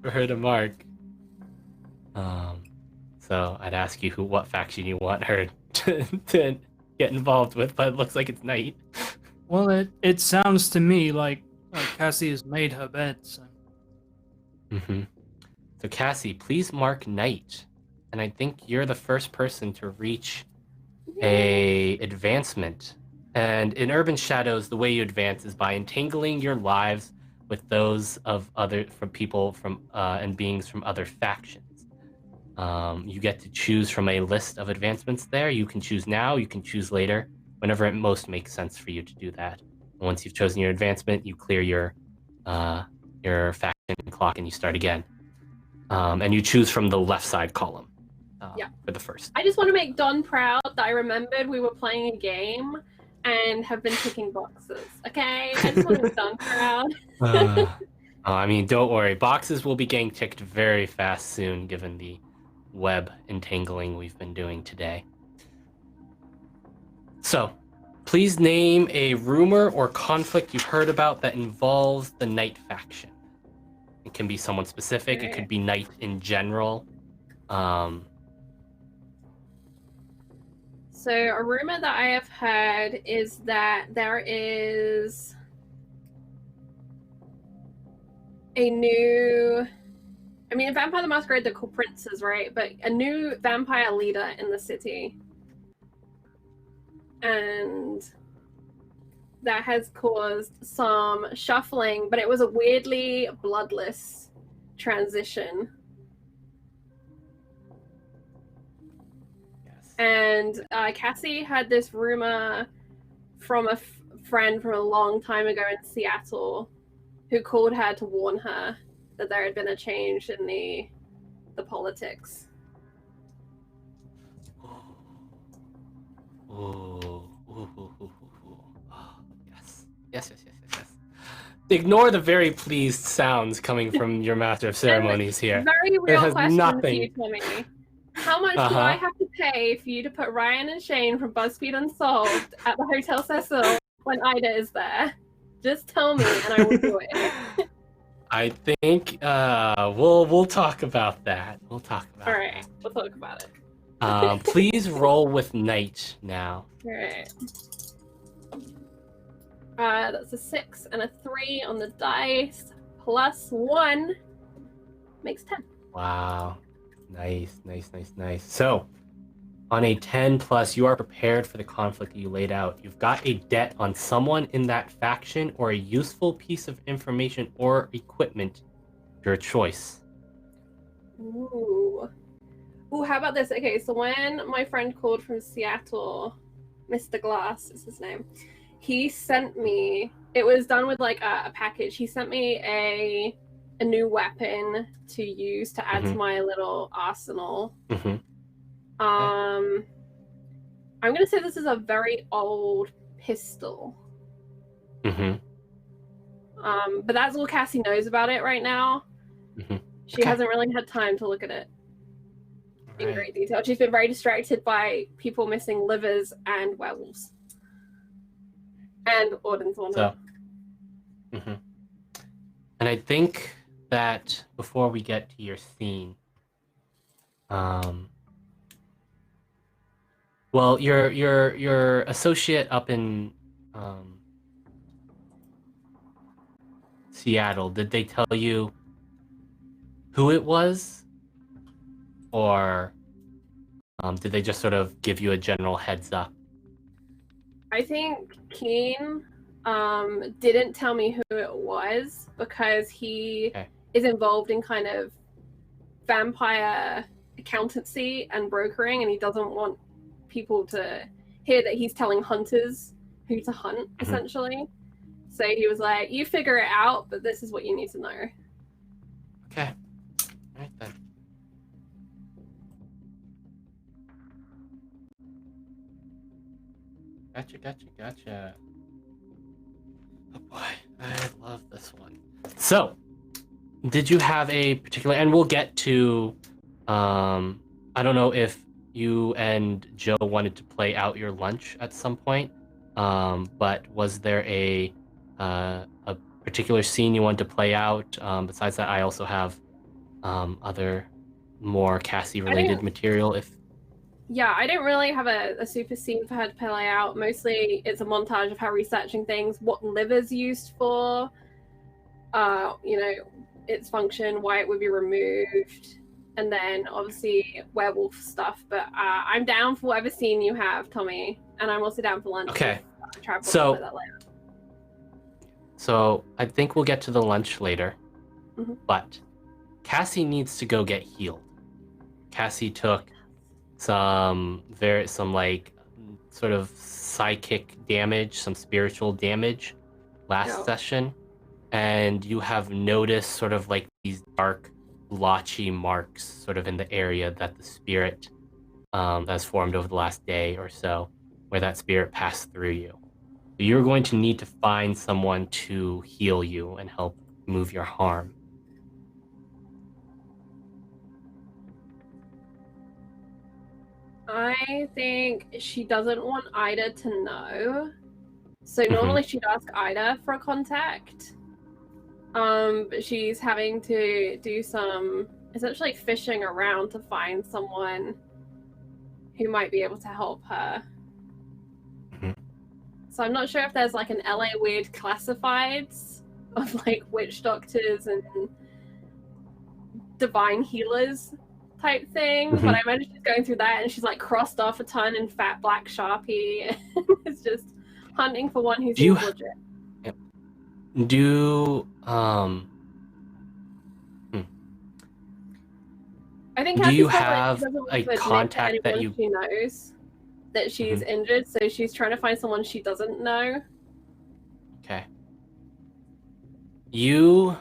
for her to mark. So I'd ask you what faction you want her to get involved with, but it looks like it's Knight. Well, it sounds to me like Cassie has made her bed. So. So Cassie, please mark Knight, and I think you're the first person to reach a advancement. And in Urban Shadows, the way you advance is by entangling your lives with those of people from and beings from other factions. You get to choose from a list of advancements there. You can choose now, you can choose later, whenever it most makes sense for you to do that. Once you've chosen your advancement, you clear your faction clock and you start again. And you choose from the left side column. For the first. I just want to make Don proud that I remembered we were playing a game and have been ticking boxes. Okay, I just want to make Don proud. I mean, don't worry. Boxes will be getting ticked very fast soon, given the web entangling we've been doing today. So, please name a rumor or conflict you've heard about that involves the Knight faction. It can be someone specific. Okay. It could be Knight in general. So a rumor that I have heard is that there is a new, I mean, in Vampire the Masquerade they're called princes, right? But a new vampire leader in the city. And that has caused some shuffling, but it was a weirdly bloodless transition. And Cassie had this rumor from a friend from a long time ago in Seattle who called her to warn her that there had been a change in the politics. Yes. Ignore the very pleased sounds coming from your master of ceremonies here. Very real It has question nothing. to you, Tommy. How much do I have to pay for you to put Ryan and Shane from BuzzFeed Unsolved at the Hotel Cecil when Ida is there? Just tell me and I will do it. I think we'll talk about that. We'll talk about All right, we'll talk about it. it. Please roll with Knight now. All right. That's a 6 and a 3 on the dice. Plus 1 makes 10. Wow. Nice. So, on a 10 plus, you are prepared for the conflict that you laid out. You've got a debt on someone in that faction or a useful piece of information or equipment. Your choice. Ooh, how about this? Okay, so when my friend called from Seattle, Mr. Glass is his name, he sent me, it was done with like a package. He sent me a new weapon to use to add to my little arsenal. I'm gonna say this is a very old pistol. But that's all Cassie knows about it right now. She hasn't really had time to look at it in great detail. She's been very distracted by people missing livers and werewolves. And Auden's one. So, and I think that before we get to your scene, well, your associate up in Seattle, did they tell you who it was, or did they just sort of give you a general heads up? I think Keen didn't tell me who it was because he is involved in kind of vampire accountancy and brokering, and he doesn't want people to hear that he's telling hunters who to hunt, essentially. So he was like, you figure it out, but this is what you need to know. Okay. All right then. Gotcha. Oh boy, I love this one. So, did you have a particular, and we'll get to, I don't know if you and Joe wanted to play out your lunch at some point, but was there a particular scene you wanted to play out? Besides that, I also have other more Cassie-related material. Yeah, I didn't really have a super scene for her to play out. Mostly it's a montage of her researching things, what liver's used for, its function, why it would be removed, and then obviously werewolf stuff. But I'm down for whatever scene you have, Tommy, and I'm also down for lunch. Okay. So I think we'll get to the lunch later, but Cassie needs to go get healed. Cassie took some like sort of psychic damage, some spiritual damage last Oh. session, and you have noticed sort of like these dark, blotchy marks sort of in the area that the spirit that's formed over the last day or so, where that spirit passed through you. You're going to need to find someone to heal you and help remove your harm. I think she doesn't want Ida to know. So normally she'd ask Ida for a contact. But she's having to do some essentially fishing around to find someone who might be able to help her. Mhm. So I'm not sure if there's like an LA Weird classifieds of like witch doctors and divine healers type thing, but I imagine she's going through that and she's like crossed off a ton in fat black Sharpie and it's just hunting for one who's legit. I think do you Cassie's have a contact that you she knows that she's injured, so she's trying to find someone she doesn't know. Okay. You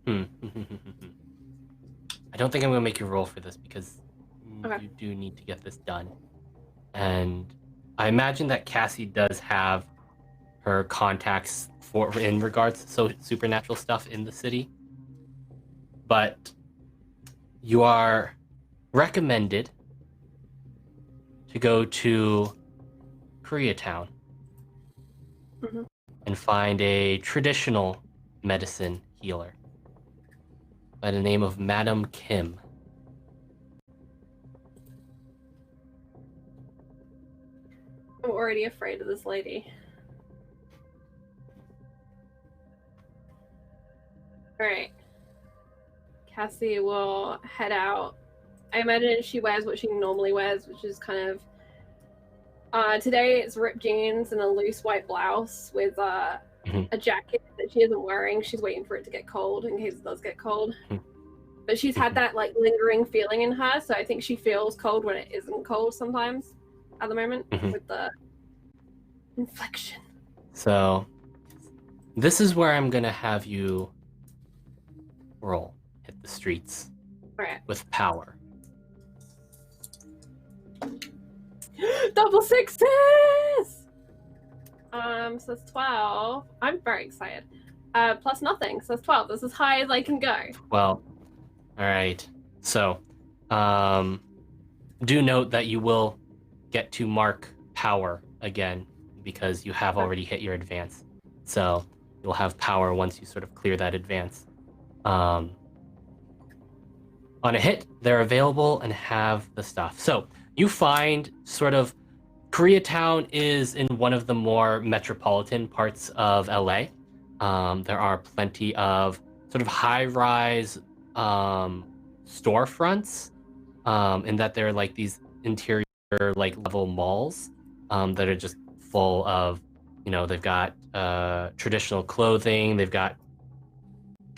I don't think I'm gonna make you roll for this because you do need to get this done. And I imagine that Cassie does have her contacts in regards to supernatural stuff in the city. But you are recommended to go to Koreatown and find a traditional medicine healer by the name of Madam Kim. I'm already afraid of this lady. Alright. Cassie will head out. I imagine she wears what she normally wears, which is kind of... today it's ripped jeans and a loose white blouse with a jacket that she isn't wearing. She's waiting for it to get cold in case it does get cold. But she's had that like lingering feeling in her, so I think she feels cold when it isn't cold sometimes at the moment with the inflection. So this is where I'm gonna have you roll, hit the streets with power. Double sixes! So that's 12. I'm very excited. Plus nothing, so that's 12. That's as high as I can go. Well, all right. So, do note that you will get to mark power again because you have already hit your advance. So you'll have power once you sort of clear that advance. On a hit, they're available and have the stuff. So you find sort of Koreatown is in one of the more metropolitan parts of LA. There are plenty of sort of high-rise storefronts in that they're like these interior like level malls that are just full of, they've got traditional clothing, they've got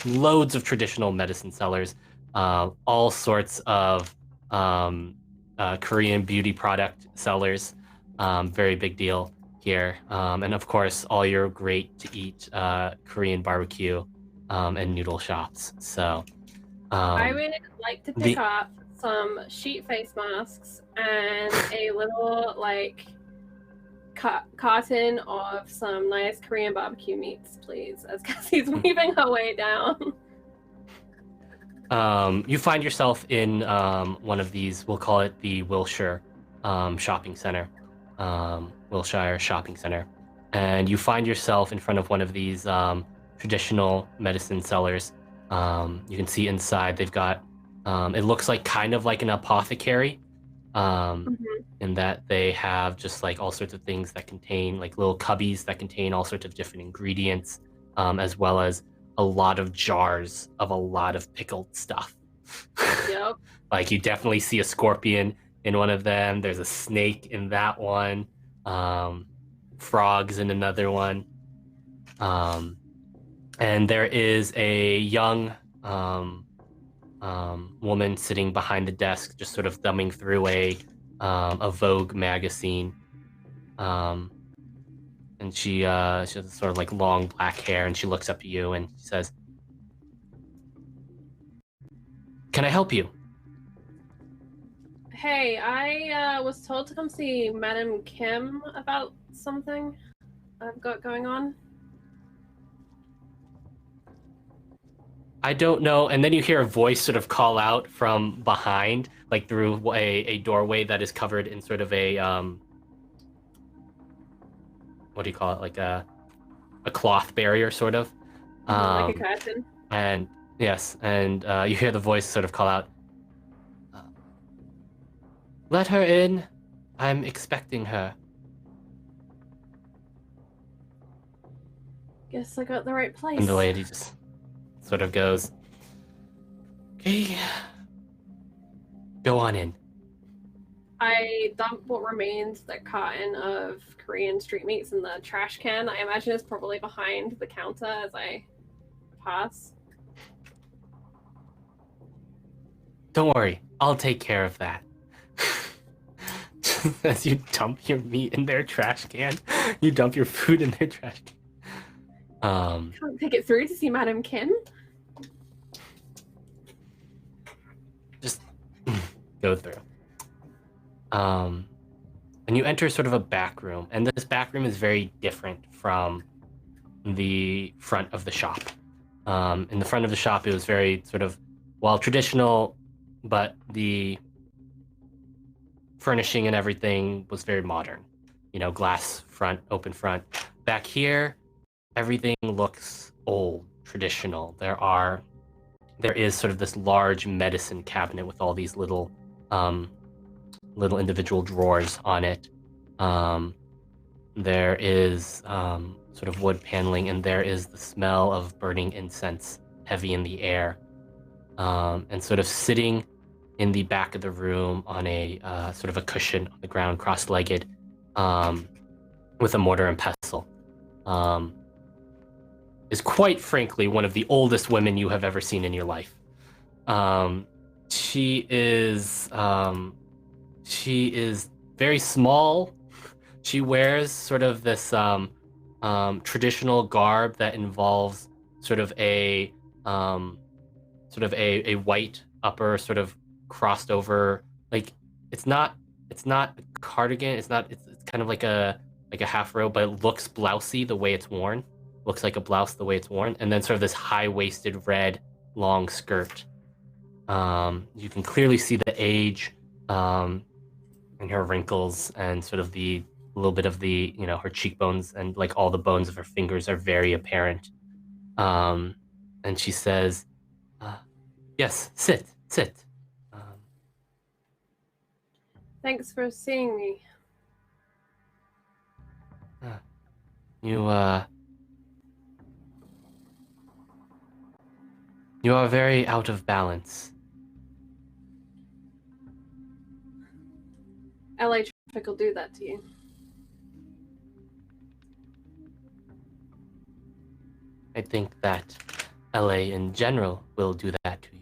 loads of traditional medicine sellers, all sorts of Korean beauty product sellers, very big deal here, and of course all your great to eat Korean barbecue and noodle shops. So I would like to pick up some sheet face masks and a little like carton of some nice Korean barbecue meats, please, as Cassie's weaving her way down. You find yourself in one of these, we'll call it the Wilshire shopping center, Wilshire shopping center, and you find yourself in front of one of these traditional medicine sellers. You can see inside they've got, it looks like kind of like an apothecary, in that they have just like all sorts of things that contain like little cubbies that contain all sorts of different ingredients, as well as a lot of jars of a lot of pickled stuff. Yep. Like you definitely see a scorpion in one of them. There's a snake in that one. Frogs in another one. And there is a young woman sitting behind the desk, just sort of thumbing through a Vogue magazine. And and she has sort of like long black hair, and she looks up at you and she says, "Can I help you?" Hey, I was told to come see Madam Kim about something I've got going on. I don't know. And then you hear a voice sort of call out from behind, like through a doorway that is covered in sort of a what do you call it? Like a cloth barrier, sort of. Like a curtain. And yes, and you hear the voice sort of call out, "Let her in. I'm expecting her." Guess I got the right place. And the lady just sort of goes, "Okay, go on in." I dump what remains the carton of Korean street meats in the trash can. I imagine it's probably behind the counter as I pass. "Don't worry, I'll take care of that." As you dump your meat in their trash can, you dump your food in their trash can. Can't take it through to see Madam Kim. Just go through. And you enter sort of a back room, and this back room is very different from the front of the shop. In the front of the shop, it was very sort of, well, traditional, but the furnishing and everything was very modern. You know, glass front, open front. Back here, everything looks old, traditional. There is sort of this large medicine cabinet with all these little individual drawers on it. There is sort of wood paneling, and there is the smell of burning incense heavy in the air. And sort of sitting in the back of the room on a sort of a cushion on the ground, cross-legged, with a mortar and pestle, is quite frankly one of the oldest women you have ever seen in your life. She is very small. She wears sort of this traditional garb that involves sort of a white upper, sort of crossed over, like it's not a cardigan. It's kind of like a half robe, but it looks blousy the way it's worn. Looks like a blouse the way it's worn, and then sort of this high-waisted red long skirt. You can clearly see the age in her wrinkles, and sort of the little bit of the, you know, her cheekbones, and like all the bones of her fingers are very apparent. And she says, "Yes, sit." Thanks for seeing me. You are very out of balance. LA traffic will do that to you. I think that LA in general will do that to you.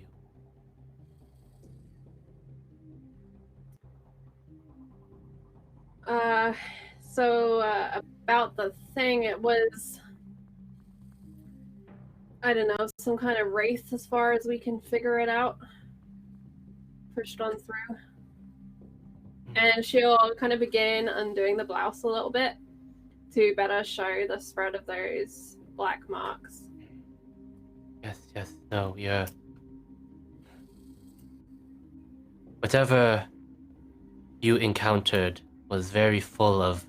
So about the thing, it was, I don't know, some kind of wraith as far as we can figure it out. Pushed on through. And she'll kind of begin undoing the blouse a little bit to better show the spread of those black marks. Yes, no, you're... Whatever you encountered was very full of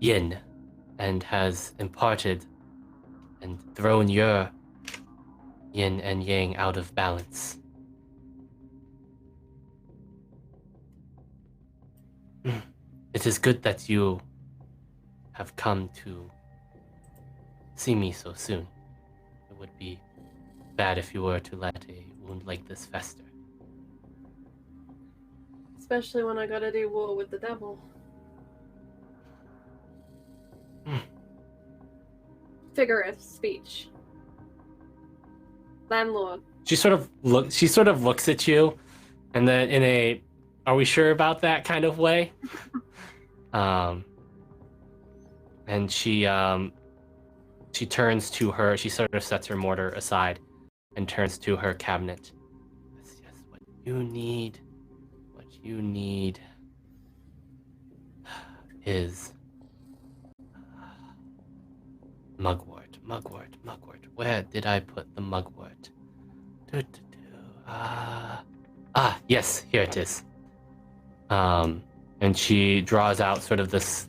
yin, and has imparted and thrown your yin and yang out of balance. It is good that you have come to see me so soon. It would be bad if you were to let a wound like this fester. Especially when I gotta do war with the devil. Figure of speech. Landlord. She sort of looks at you, and then in a "are we sure about that" kind of way. And she turns to her. She sort of sets her mortar aside, and turns to her cabinet. Yes, what you need is mugwort. Where did I put the mugwort? Yes, here it is. And she draws out sort of this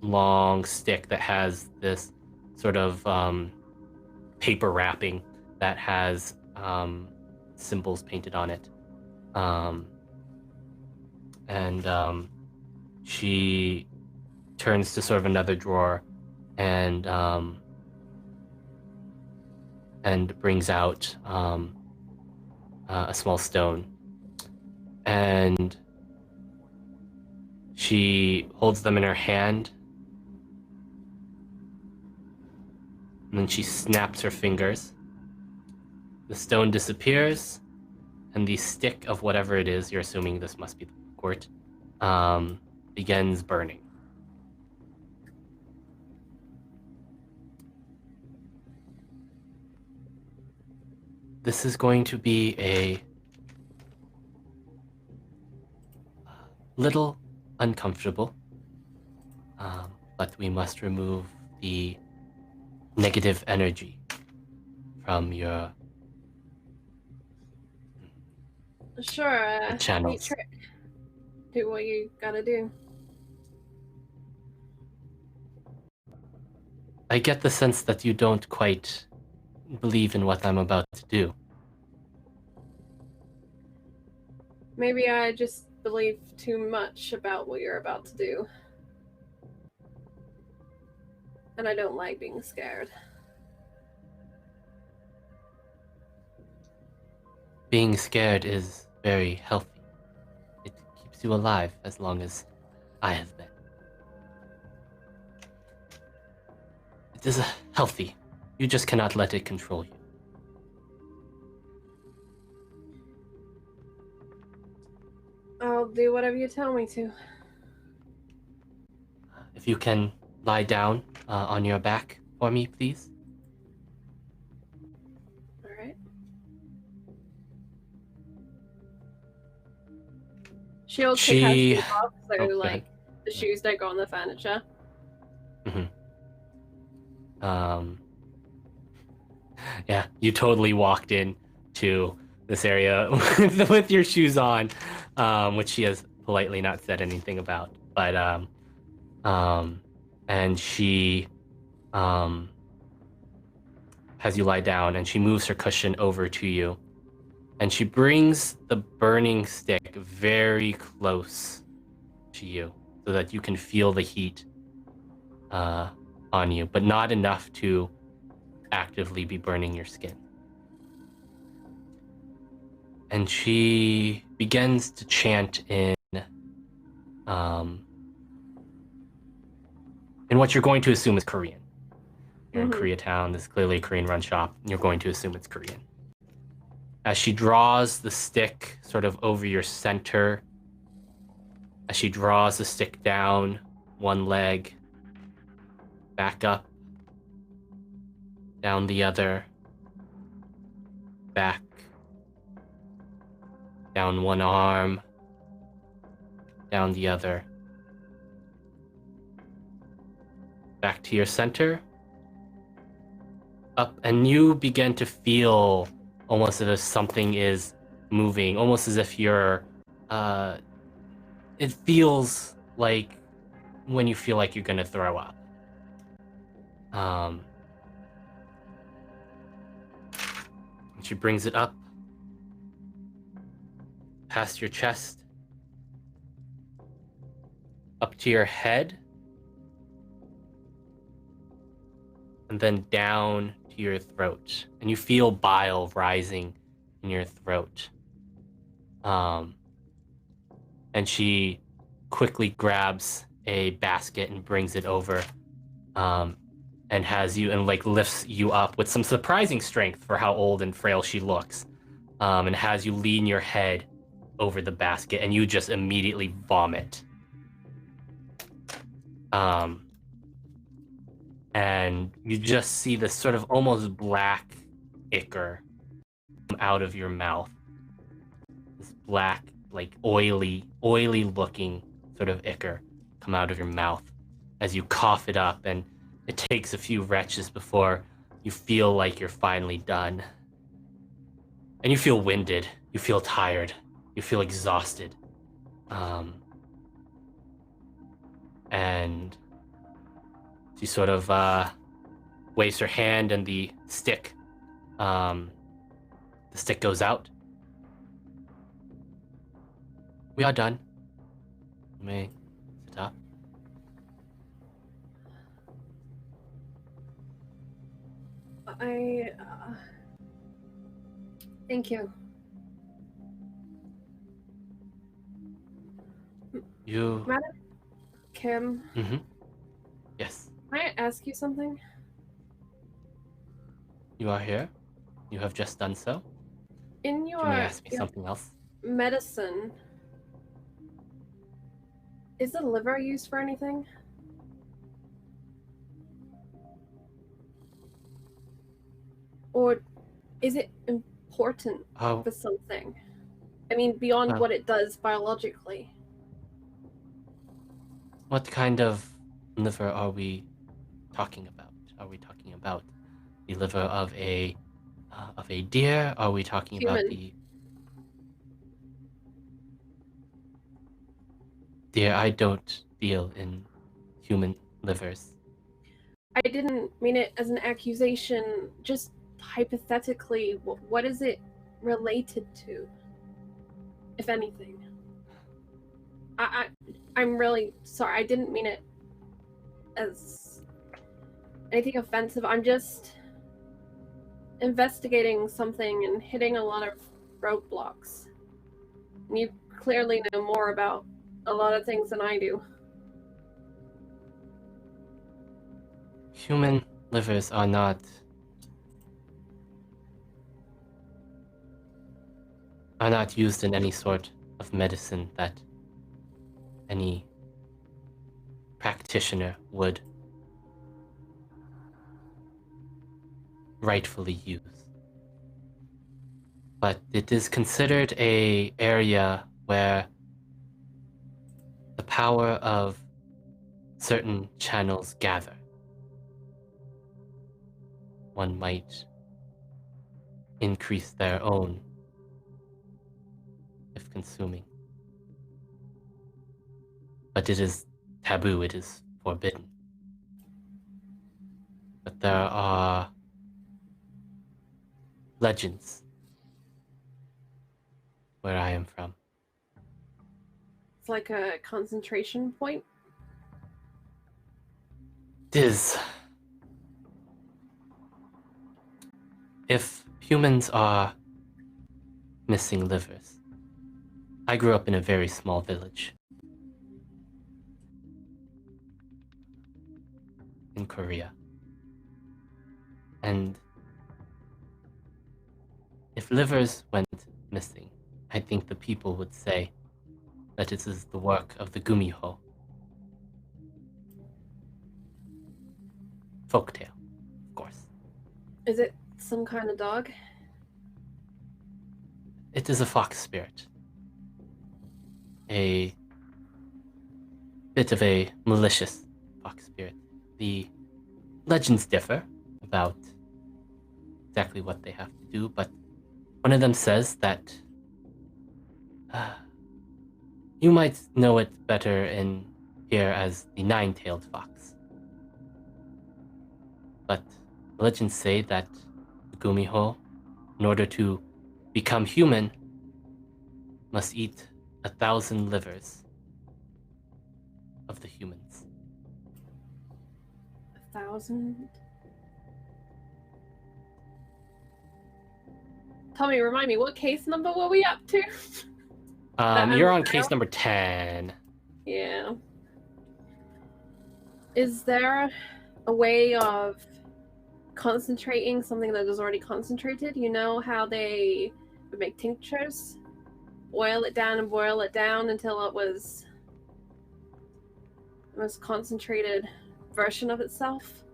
long stick that has this sort of paper wrapping that has symbols painted on it. And she turns to sort of another drawer and brings out a small stone. And she holds them in her hand. And then she snaps her fingers. The stone disappears, and the stick of whatever it is, you're assuming this must be the quart, begins burning. This is going to be a little uncomfortable, but we must remove the negative energy from your Sure. channels. Do what you gotta do. I get the sense that you don't quite believe in what I'm about to do. Maybe I just believe too much about what you're about to do. And I don't like being scared. Being scared is very healthy. It keeps you alive as long as I have been. It is healthy. You just cannot let it control you. I'll do whatever you tell me to. If you can lie down on your back for me, please. All right. She'll take her shoes off, so like the shoes don't go on the furniture. Yeah, you totally walked in to this area with your shoes on, which she has politely not said anything about. But and she has you lie down, and she moves her cushion over to you, and she brings the burning stick very close to you so that you can feel the heat on you, but not enough to actively be burning your skin. And she begins to chant in what you're going to assume is Korean. You're in Koreatown. This is clearly a Korean-run shop. And you're going to assume it's Korean. As she draws the stick sort of over your center, as she draws the stick down one leg, back up, down the other, back, down one arm, down the other, back to your center, up, and you begin to feel almost as if something is moving, almost as if you're, it feels like when you feel like you're gonna throw up. And she brings it up past your chest, up to your head, and then down to your throat. And you feel bile rising in your throat. And she quickly grabs a basket and brings it over, and has you, and like lifts you up with some surprising strength for how old and frail she looks, and has you lean your head over the basket, and you just immediately vomit. and you just see this sort of almost black ichor come out of your mouth. This black, like oily looking sort of ichor come out of your mouth as you cough it up, and it takes a few retches before you feel like you're finally done. And you feel winded, you feel tired, you feel exhausted. And she sort of waves her hand, and the stick goes out. We are done. You may sit up. Thank you. You... Madam Kim, Mm-hmm. Yes. can I ask you something? You are here. You have just done so. In You may ask me something else. medicine, is the liver used for anything? Or is it important Oh, for something? I mean, beyond what it does biologically. what kind of liver are we talking about? Are we talking about the liver of a deer? Are we talking about Human. the deer? I don't deal in human livers. I didn't mean it as an accusation, just hypothetically, what is it related to, if anything? I'm really sorry, I didn't mean it as anything offensive. I'm just investigating something and hitting a lot of roadblocks. And you clearly know more about a lot of things than I do. Human livers are not used in any sort of medicine that any practitioner would rightfully use. But it is considered an area where the power of certain channels gather. One might increase their own if consuming. But it is taboo, it is forbidden. But there are legends where I am from. It's like a concentration point. It is. If humans are missing livers, I grew up in a very small village in Korea. And if livers went missing, I think the people would say that it is the work of the Gumiho. Folktale, of course. Is it some kind of dog? It is a fox spirit. A bit of a malicious fox spirit. The legends differ about exactly what they have to do, but one of them says that you might know it better in here as the nine-tailed fox. But legends say that the Gumiho, in order to become human, must eat 1,000 livers of the humans. 1,000? Tommy, remind me, what case number were we up to? You're on case number 10. Yeah. Is there a way of concentrating something that is already concentrated? You know how they would make tinctures? Boil it down and boil it down until it was the most concentrated version of itself?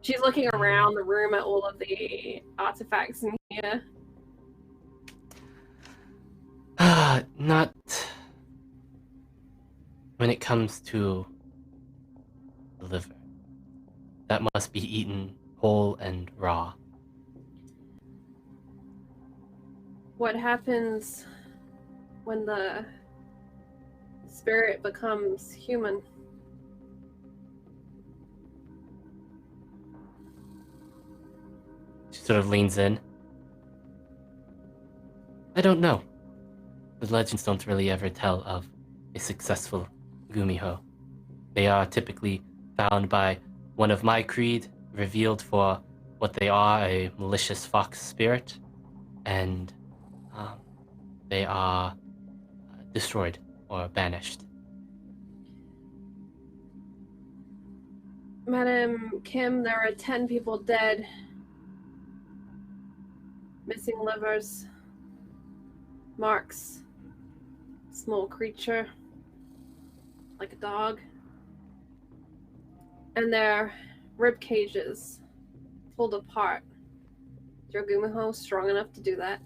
She's looking around the room at all of the artifacts in here. Not when it comes to the liver. That must be eaten whole and raw. What happens when the spirit becomes human? She sort of leans in. I don't know. The legends don't really ever tell of a successful Gumiho. They are typically found by one of my creed, revealed for what they are, a malicious fox spirit, and they are destroyed or banished. Madam Kim, there are 10 people dead. Missing livers. Marks. Small creature. Like a dog. And their rib cages pulled apart. Is your Gumiho strong enough to do that?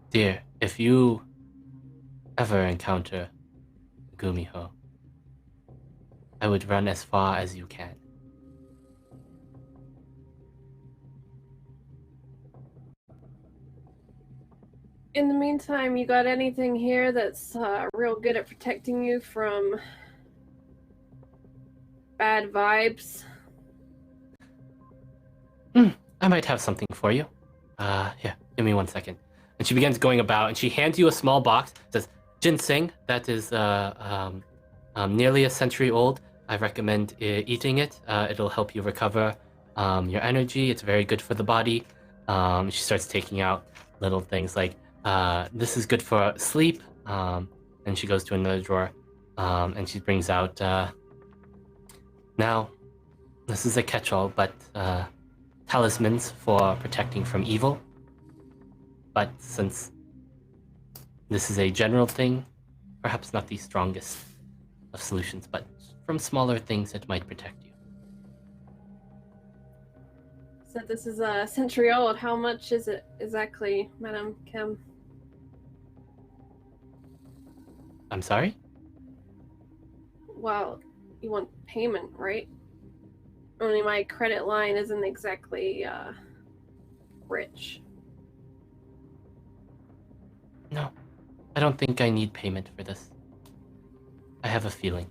Dear, if you ever encounter Gumiho, I would run as far as you can. In the meantime, you got anything here that's real good at protecting you from bad vibes? I might have something for you. Here, give me 1 second. And she begins going about, and she hands you a small box. It says, ginseng, that is nearly a century old. I recommend eating it. It'll help you recover your energy. It's very good for the body. She starts taking out little things like, this is good for sleep. And she goes to another drawer, and she brings out, now, this is a catch-all, but talismans for protecting from evil. But since this is a general thing, perhaps not the strongest of solutions, but from smaller things it might protect you. So this is a century old. How much is it exactly, Madam Kim? I'm sorry? Well, you want payment, right? Only my credit line isn't exactly rich. No, I don't think I need payment for this. I have a feeling.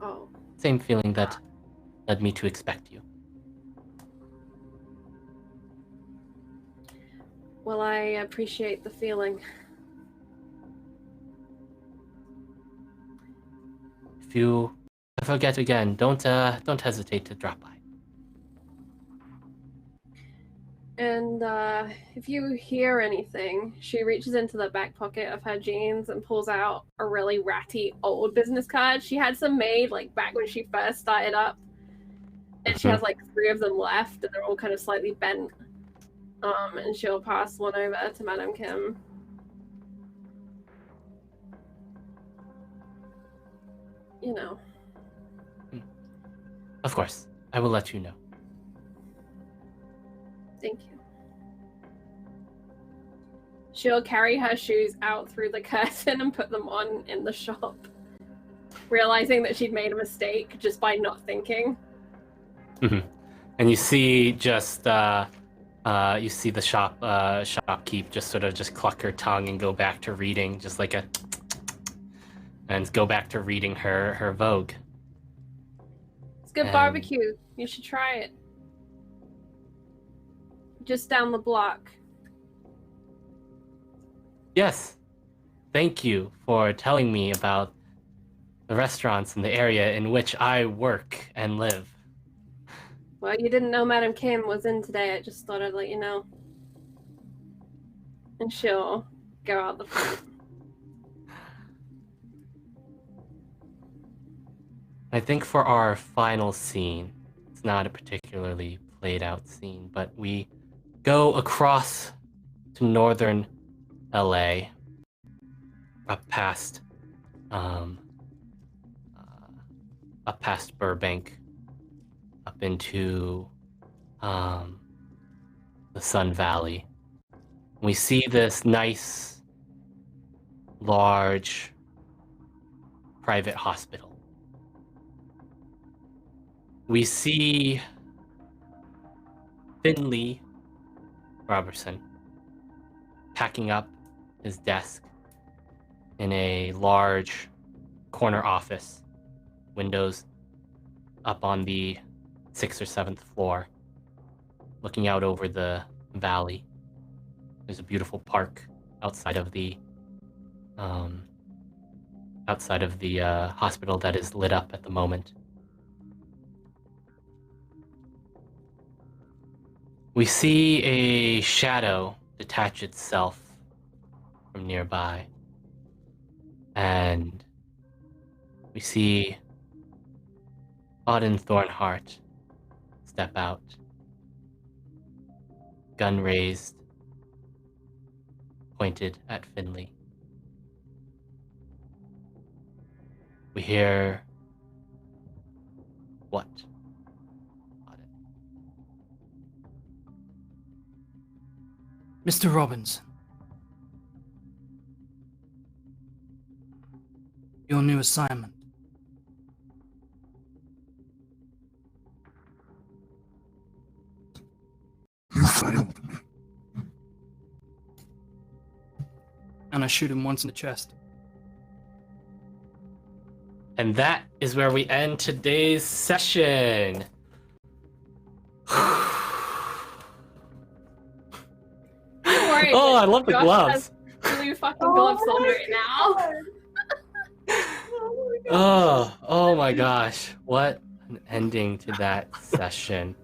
Oh. Same feeling that led me to expect you. Well, I appreciate the feeling. If you forget again, don't hesitate to drop by. And if you hear anything, she reaches into the back pocket of her jeans and pulls out a really ratty old business card. She had some made like back when she first started up. And she has like 3 of them left, and they're all kind of slightly bent. And she'll pass one over to Madam Kim. You know. Of course, I will let you know. Thank you. She'll carry her shoes out through the curtain and put them on in the shop, realizing that she'd made a mistake just by not thinking. And you see just you see the shopkeep just sort of just cluck her tongue and go back to reading, just like and go back to reading her Vogue. It's good barbecue. You should try it. Just down the block. Yes. Thank you for telling me about the restaurants in the area in which I work and live. Well, you didn't know Madam Kim was in today. I just thought I'd let you know. And she'll go out the front. I think for our final scene, it's not a particularly played out scene, but we go across to northern LA, up past Burbank, up into the Sun Valley. We see this nice, large, private hospital. We see Finley Robertson packing up his desk in a large corner office, windows up on the 6th or 7th floor, looking out over the valley. There's a beautiful park outside of the hospital that is lit up at the moment. We see a shadow detach itself from nearby, and we see Auden Thornhart step out, gun raised, pointed at Finley. We hear what? Auden. Mr. Robbins. Your new assignment. You failed. And I shoot him once in the chest. And that is where we end today's session. Don't worry. Oh, I love the Josh gloves. has blue fucking gloves on right now. Oh my gosh. What an ending to that session.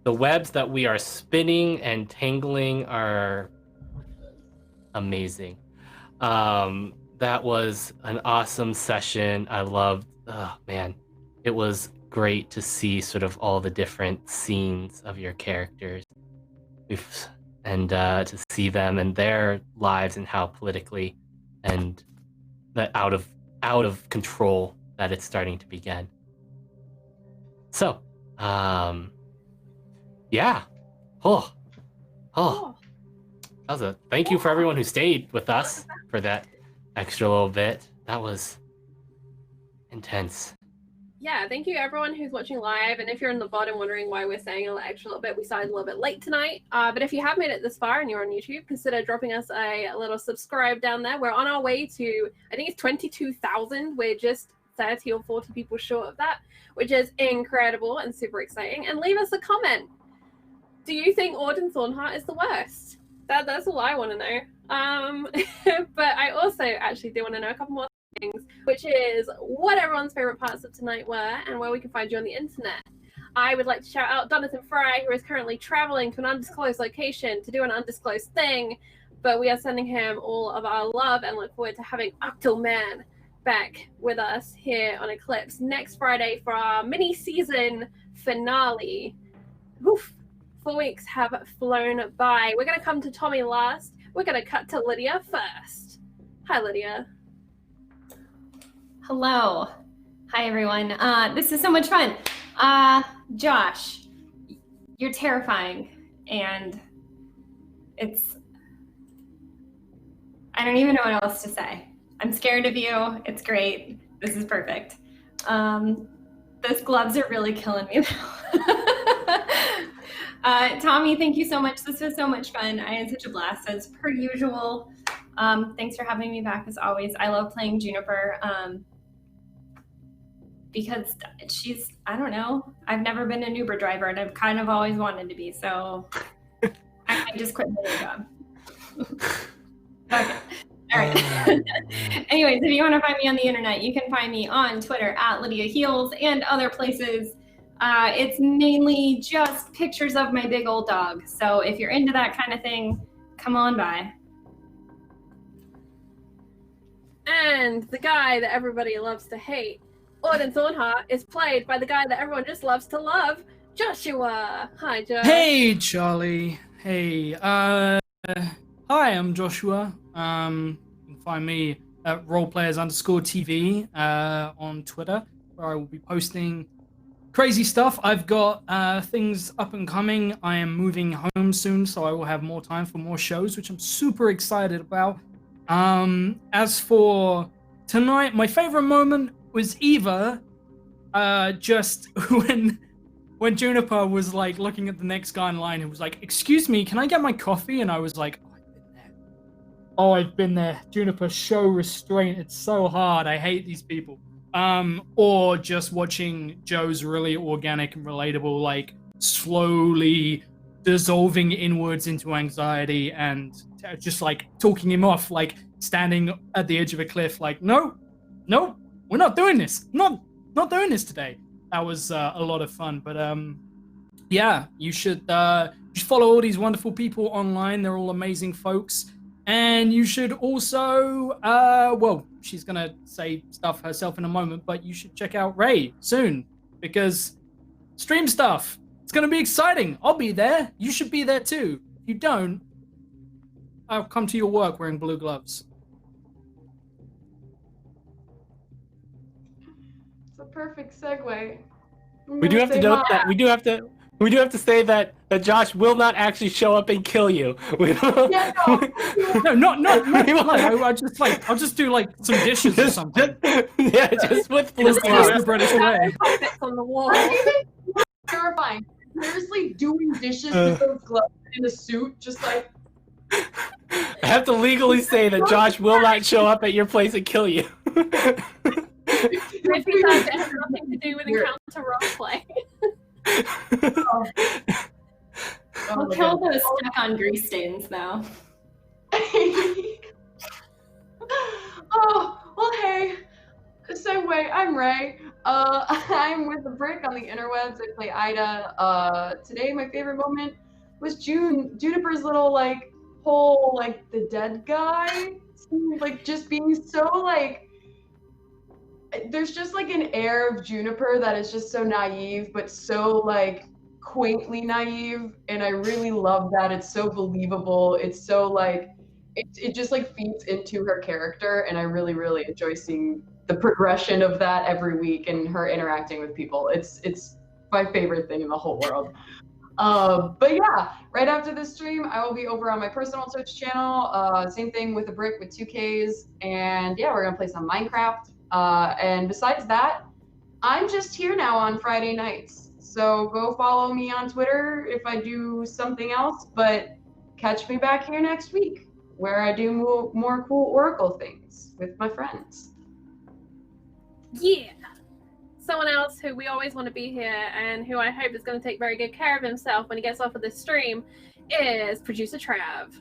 The webs that we are spinning and tangling are amazing. That was an awesome session. I loved, oh man, it was great to see sort of all the different scenes of your characters, and to see them and their lives and how politically and that out of control that it's starting to begin. So, yeah. Oh. That was a thank you for everyone who stayed with us for that extra little bit. That was intense. Yeah, thank you everyone who's watching live. And if you're in the VOD and wondering why we're staying an extra little bit, we started a little bit late tonight. But if you have made it this far and you're on YouTube, consider dropping us a little subscribe down there. We're on our way to, I think it's 22,000. We're just 30 or 40 people short of that, which is incredible and super exciting. And leave us a comment. Do you think Auden Thornhart is the worst? That's all I want to know. But I also actually do want to know a couple more things, which is what everyone's favorite parts of tonight were and where we can find you on the internet. I would like to shout out Jonathan Fry, who is currently traveling to an undisclosed location to do an undisclosed thing, but we are sending him all of our love and look forward to having Octoman back with us here on Eclipse next Friday for our mini season finale. Oof. 4 weeks have flown by. We're going to come to Tommy last. We're going to cut to Lydia first. Hi, Lydia. Hello. Hi, everyone. This is so much fun. Josh, you're terrifying. And I don't even know what else to say. I'm scared of you. It's great. This is perfect. Those gloves are really killing me now. Tommy, thank you so much. This was so much fun. I had such a blast as per usual. Thanks for having me back as always. I love playing Juniper because I don't know, I've never been an Uber driver and I've kind of always wanted to be, so I just quit my day job. Okay. All right. Anyways, if you want to find me on the internet, you can find me on Twitter at Lydia Heels and other places. It's mainly just pictures of my big old dog. So if you're into that kind of thing, come on by. And the guy that everybody loves to hate, Auden Thornhart, is played by the guy that everyone just loves to love, Joshua. Hi, Josh. Hey, Charlie. Hey. Hi, I'm Joshua. You can find me at roleplayers_TV on Twitter, where I will be posting crazy stuff. I've got things up and coming. I am moving home soon, so I will have more time for more shows, which I'm super excited about. As for tonight, my favorite moment was either just when Juniper was like looking at the next guy in line and was like, "Excuse me, can I get my coffee?" And I was like, "Oh, I've been there. Juniper, show restraint. It's so hard. I hate these people." Or just watching Joe's really organic and relatable, like slowly dissolving inwards into anxiety and just like talking him off, like standing at the edge of a cliff, like, no, we're not doing this. Not doing this today. That was a lot of fun. But yeah, you should follow all these wonderful people online. They're all amazing folks. And you should also, well, she's going to say stuff herself in a moment, but you should check out Ray soon because stream stuff. It's going to be exciting. I'll be there. You should be there too. If you don't, I'll come to your work wearing blue gloves. It's a perfect segue. We do have to note that we do have to say that Josh will not actually show up and kill you. Yeah, No, not I'll just do like some dishes or something. Yeah, just with blue Just gloves. the British way. Puppets on the wall. I'm even terrifying. Seriously, doing dishes with those gloves in a suit, just like. I have to legally say that Josh will not show up at your place and kill you. Maybe that has nothing to do with encounter roleplay. I'll kill those stuck on grease stains, though. Oh, well, hey. Segue, I'm Ray. I'm with the Brick on the interwebs. I play Ida. Today, my favorite moment was Juniper's little, like, whole, like, the dead guy. Like, just being so, like, there's just, like, an air of Juniper that is just so naive, but so, like, quaintly naive. And I really love that. It's so believable. It's so, like, it just, like, feeds into her character. And I really, really enjoy seeing the progression of that every week and her interacting with people. It's my favorite thing in the whole world. But yeah, right after this stream, I will be over on my personal Twitch channel. Same thing with the Brick with 2Ks. And yeah, we're gonna play some Minecraft. And besides that, I'm just here now on Friday nights. So go follow me on Twitter if I do something else, but catch me back here next week where I do more cool Oracle things with my friends. Yeah. Someone else who we always want to be here and who I hope is going to take very good care of himself when he gets off of this stream is producer Trav.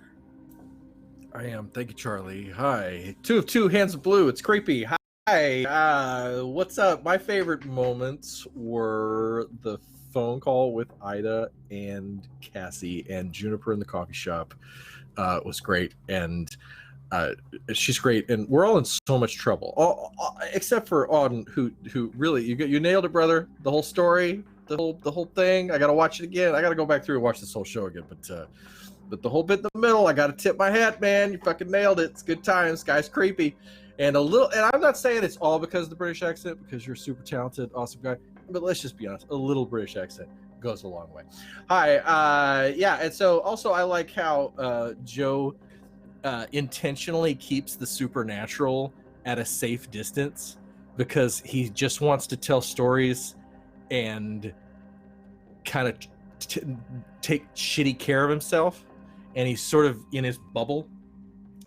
I am. Thank you, Charlie. Hi. 2 of 2, hands of blue. It's creepy. Hi. What's up? My favorite moments were the phone call with Ida and Cassie and Juniper in the coffee shop. It was great. And she's great, and we're all in so much trouble, except for Auden, who really you nailed it, brother. The whole story, the whole thing. I gotta watch it again. I gotta go back through and watch this whole show again. But the whole bit in the middle, I gotta tip my hat, man. You fucking nailed it. It's good times. Guy's creepy, and I'm not saying it's all because of the British accent, because you're a super talented, awesome guy. But let's just be honest, a little British accent goes a long way. Hi, yeah, and so also I like how Joe intentionally keeps the supernatural at a safe distance because he just wants to tell stories and kind of take shitty care of himself, and he's sort of in his bubble.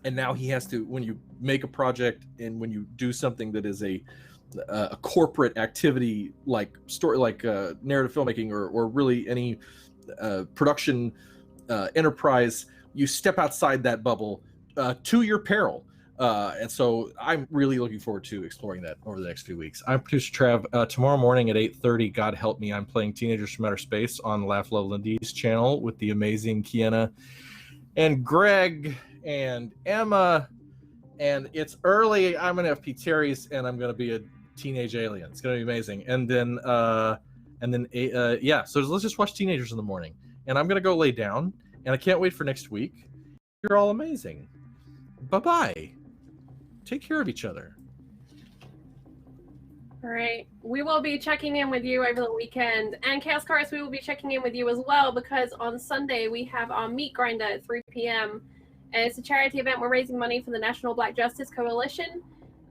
And now he has to, when you make a project and when you do something that is a corporate activity like story, like narrative filmmaking or really any production enterprise, you step outside that bubble to your peril. And so I'm really looking forward to exploring that over the next few weeks. I'm producer Trav. Tomorrow morning at 8:30, God help me, I'm playing Teenagers from Outer Space on Laugh Love Lindy's channel with the amazing Kiana and Greg and Emma. And it's early. I'm going to have P. Terry's, and I'm going to be a teenage alien. It's going to be amazing. And then and then yeah. So let's just watch teenagers in the morning. And I'm gonna go lay down, and I can't wait for next week. You're all amazing. Bye-bye. Take care of each other. All right. We will be checking in with you over the weekend. And Chaos Chorus, we will be checking in with you as well, because on Sunday we have our meat grinder at 3 p.m. And it's a charity event. We're raising money for the National Black Justice Coalition.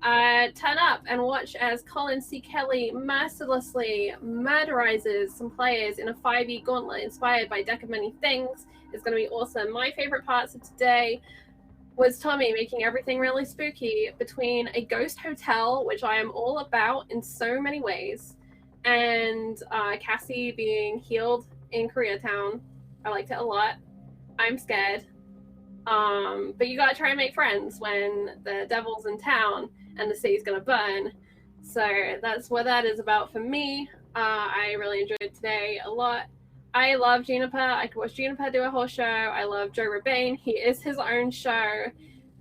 Turn up and watch as Colin C. Kelly mercilessly murderizes some players in a 5e gauntlet inspired by Deck of Many Things. It's going to be awesome. My favorite parts of today was Tommy making everything really spooky between a ghost hotel, which I am all about in so many ways, and Cassie being healed in Koreatown. I liked it a lot. I'm scared. But you gotta try and make friends when the devil's in town and the city's gonna burn. So that's what that is about for me. I really enjoyed today a lot. I love Juniper. I could watch Juniper do a whole show. I love Joe Rabane. He is his own show.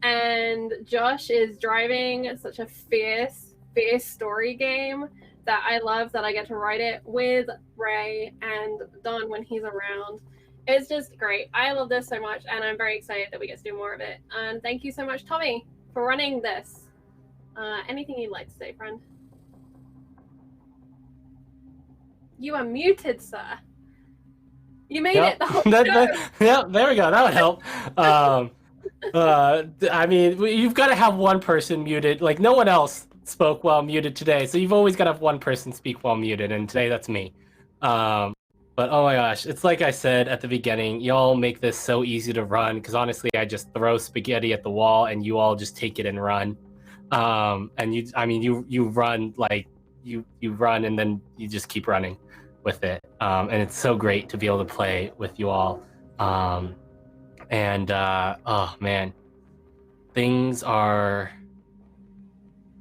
And Josh is driving such a fierce story game that I love that I get to write it with Ray and Don when he's around. It's just great. I love this so much, and I'm very excited that we get to do more of it. And thank you so much, Tommy, for running this. Anything you'd like to say, friend? You are muted, sir. You made it the whole show. Yeah, there we go. That would help. I mean, you've got to have one person muted. Like, no one else spoke while muted today, so you've always got to have one person speak while muted, and today that's me. But oh my gosh, it's like I said at the beginning, y'all make this so easy to run, because honestly, I just throw spaghetti at the wall, and you all just take it and run. And you run, like, you run, and then you just keep running with it. And it's so great to be able to play with you all. Oh man, things are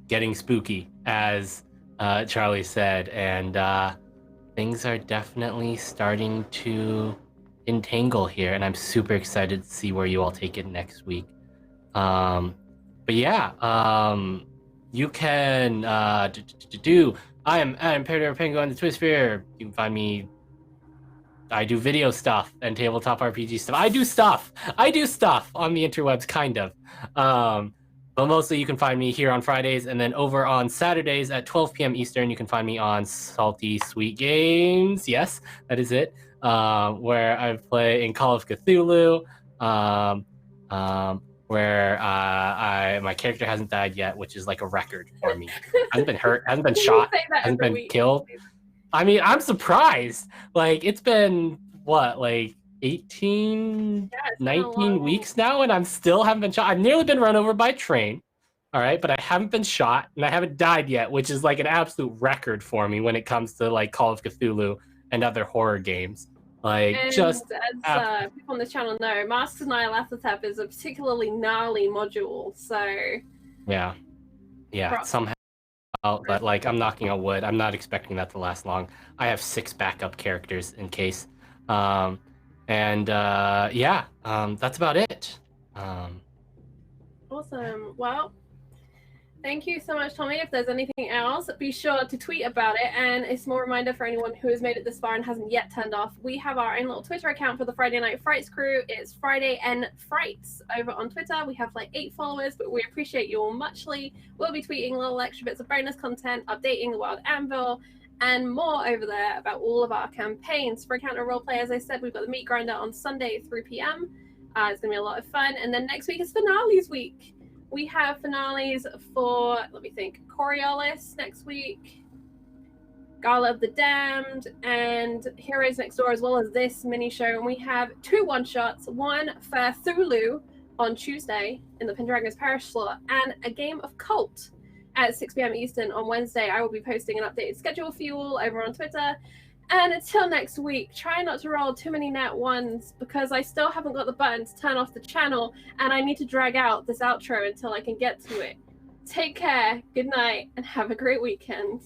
getting spooky, as Charlie said, and things are definitely starting to entangle here, and I'm super excited to see where you all take it next week. But yeah, you can I am Imperator Penguin on the Twitsphere. You can find me. I do video stuff and tabletop RPG stuff. I do stuff on the interwebs, kind of. But mostly you can find me here on Fridays, and then over on Saturdays at 12 p.m. Eastern, you can find me on Salty Sweet Games. Yes, that is it. Where I play in Call of Cthulhu, where my character hasn't died yet, which is like a record for me. Hasn't been hurt, hasn't been shot, hasn't been killed. I mean, I'm surprised. Like, it's been, what, like 18, 19 weeks now, and I'm still haven't been shot. I've nearly been run over by a train, all right, but I haven't been shot, and I haven't died yet, which is like an absolute record for me when it comes to like Call of Cthulhu and other horror games. Like, and just as people on this channel know, Masks of Nyarlathotep is a particularly gnarly module, so yeah, somehow. But like, I'm knocking on wood. I'm not expecting that to last long. I have 6 backup characters in case. That's about it. Awesome. Well, thank you so much, Tommy. If there's anything else, be sure to tweet about it. And a small reminder for anyone who has made it this far and hasn't yet turned off, we have our own little Twitter account for the Friday Night Frights crew. It's Friday and Frights over on Twitter. We have like 8 followers, but we appreciate you all muchly. We'll be tweeting little extra bits of bonus content, updating the Wild Anvil, and more over there about all of our campaigns. For Encounter Roleplay, as I said, we've got the Meat Grinder on Sunday at 3 p.m. It's going to be a lot of fun. And then next week is Finales Week. We have finales for, let me think, Coriolis next week, Gala of the Damned, and Heroes Next Door, as well as this mini show. And we have 2 one-shots, one for Thulu on Tuesday in the Pendragon's Parish slot, and a game of Cult at 6 p.m. Eastern on Wednesday. I will be posting an updated schedule for you all over on Twitter. And until next week, try not to roll too many nat ones, because I still haven't got the button to turn off the channel, and I need to drag out this outro until I can get to it. Take care, good night, and have a great weekend.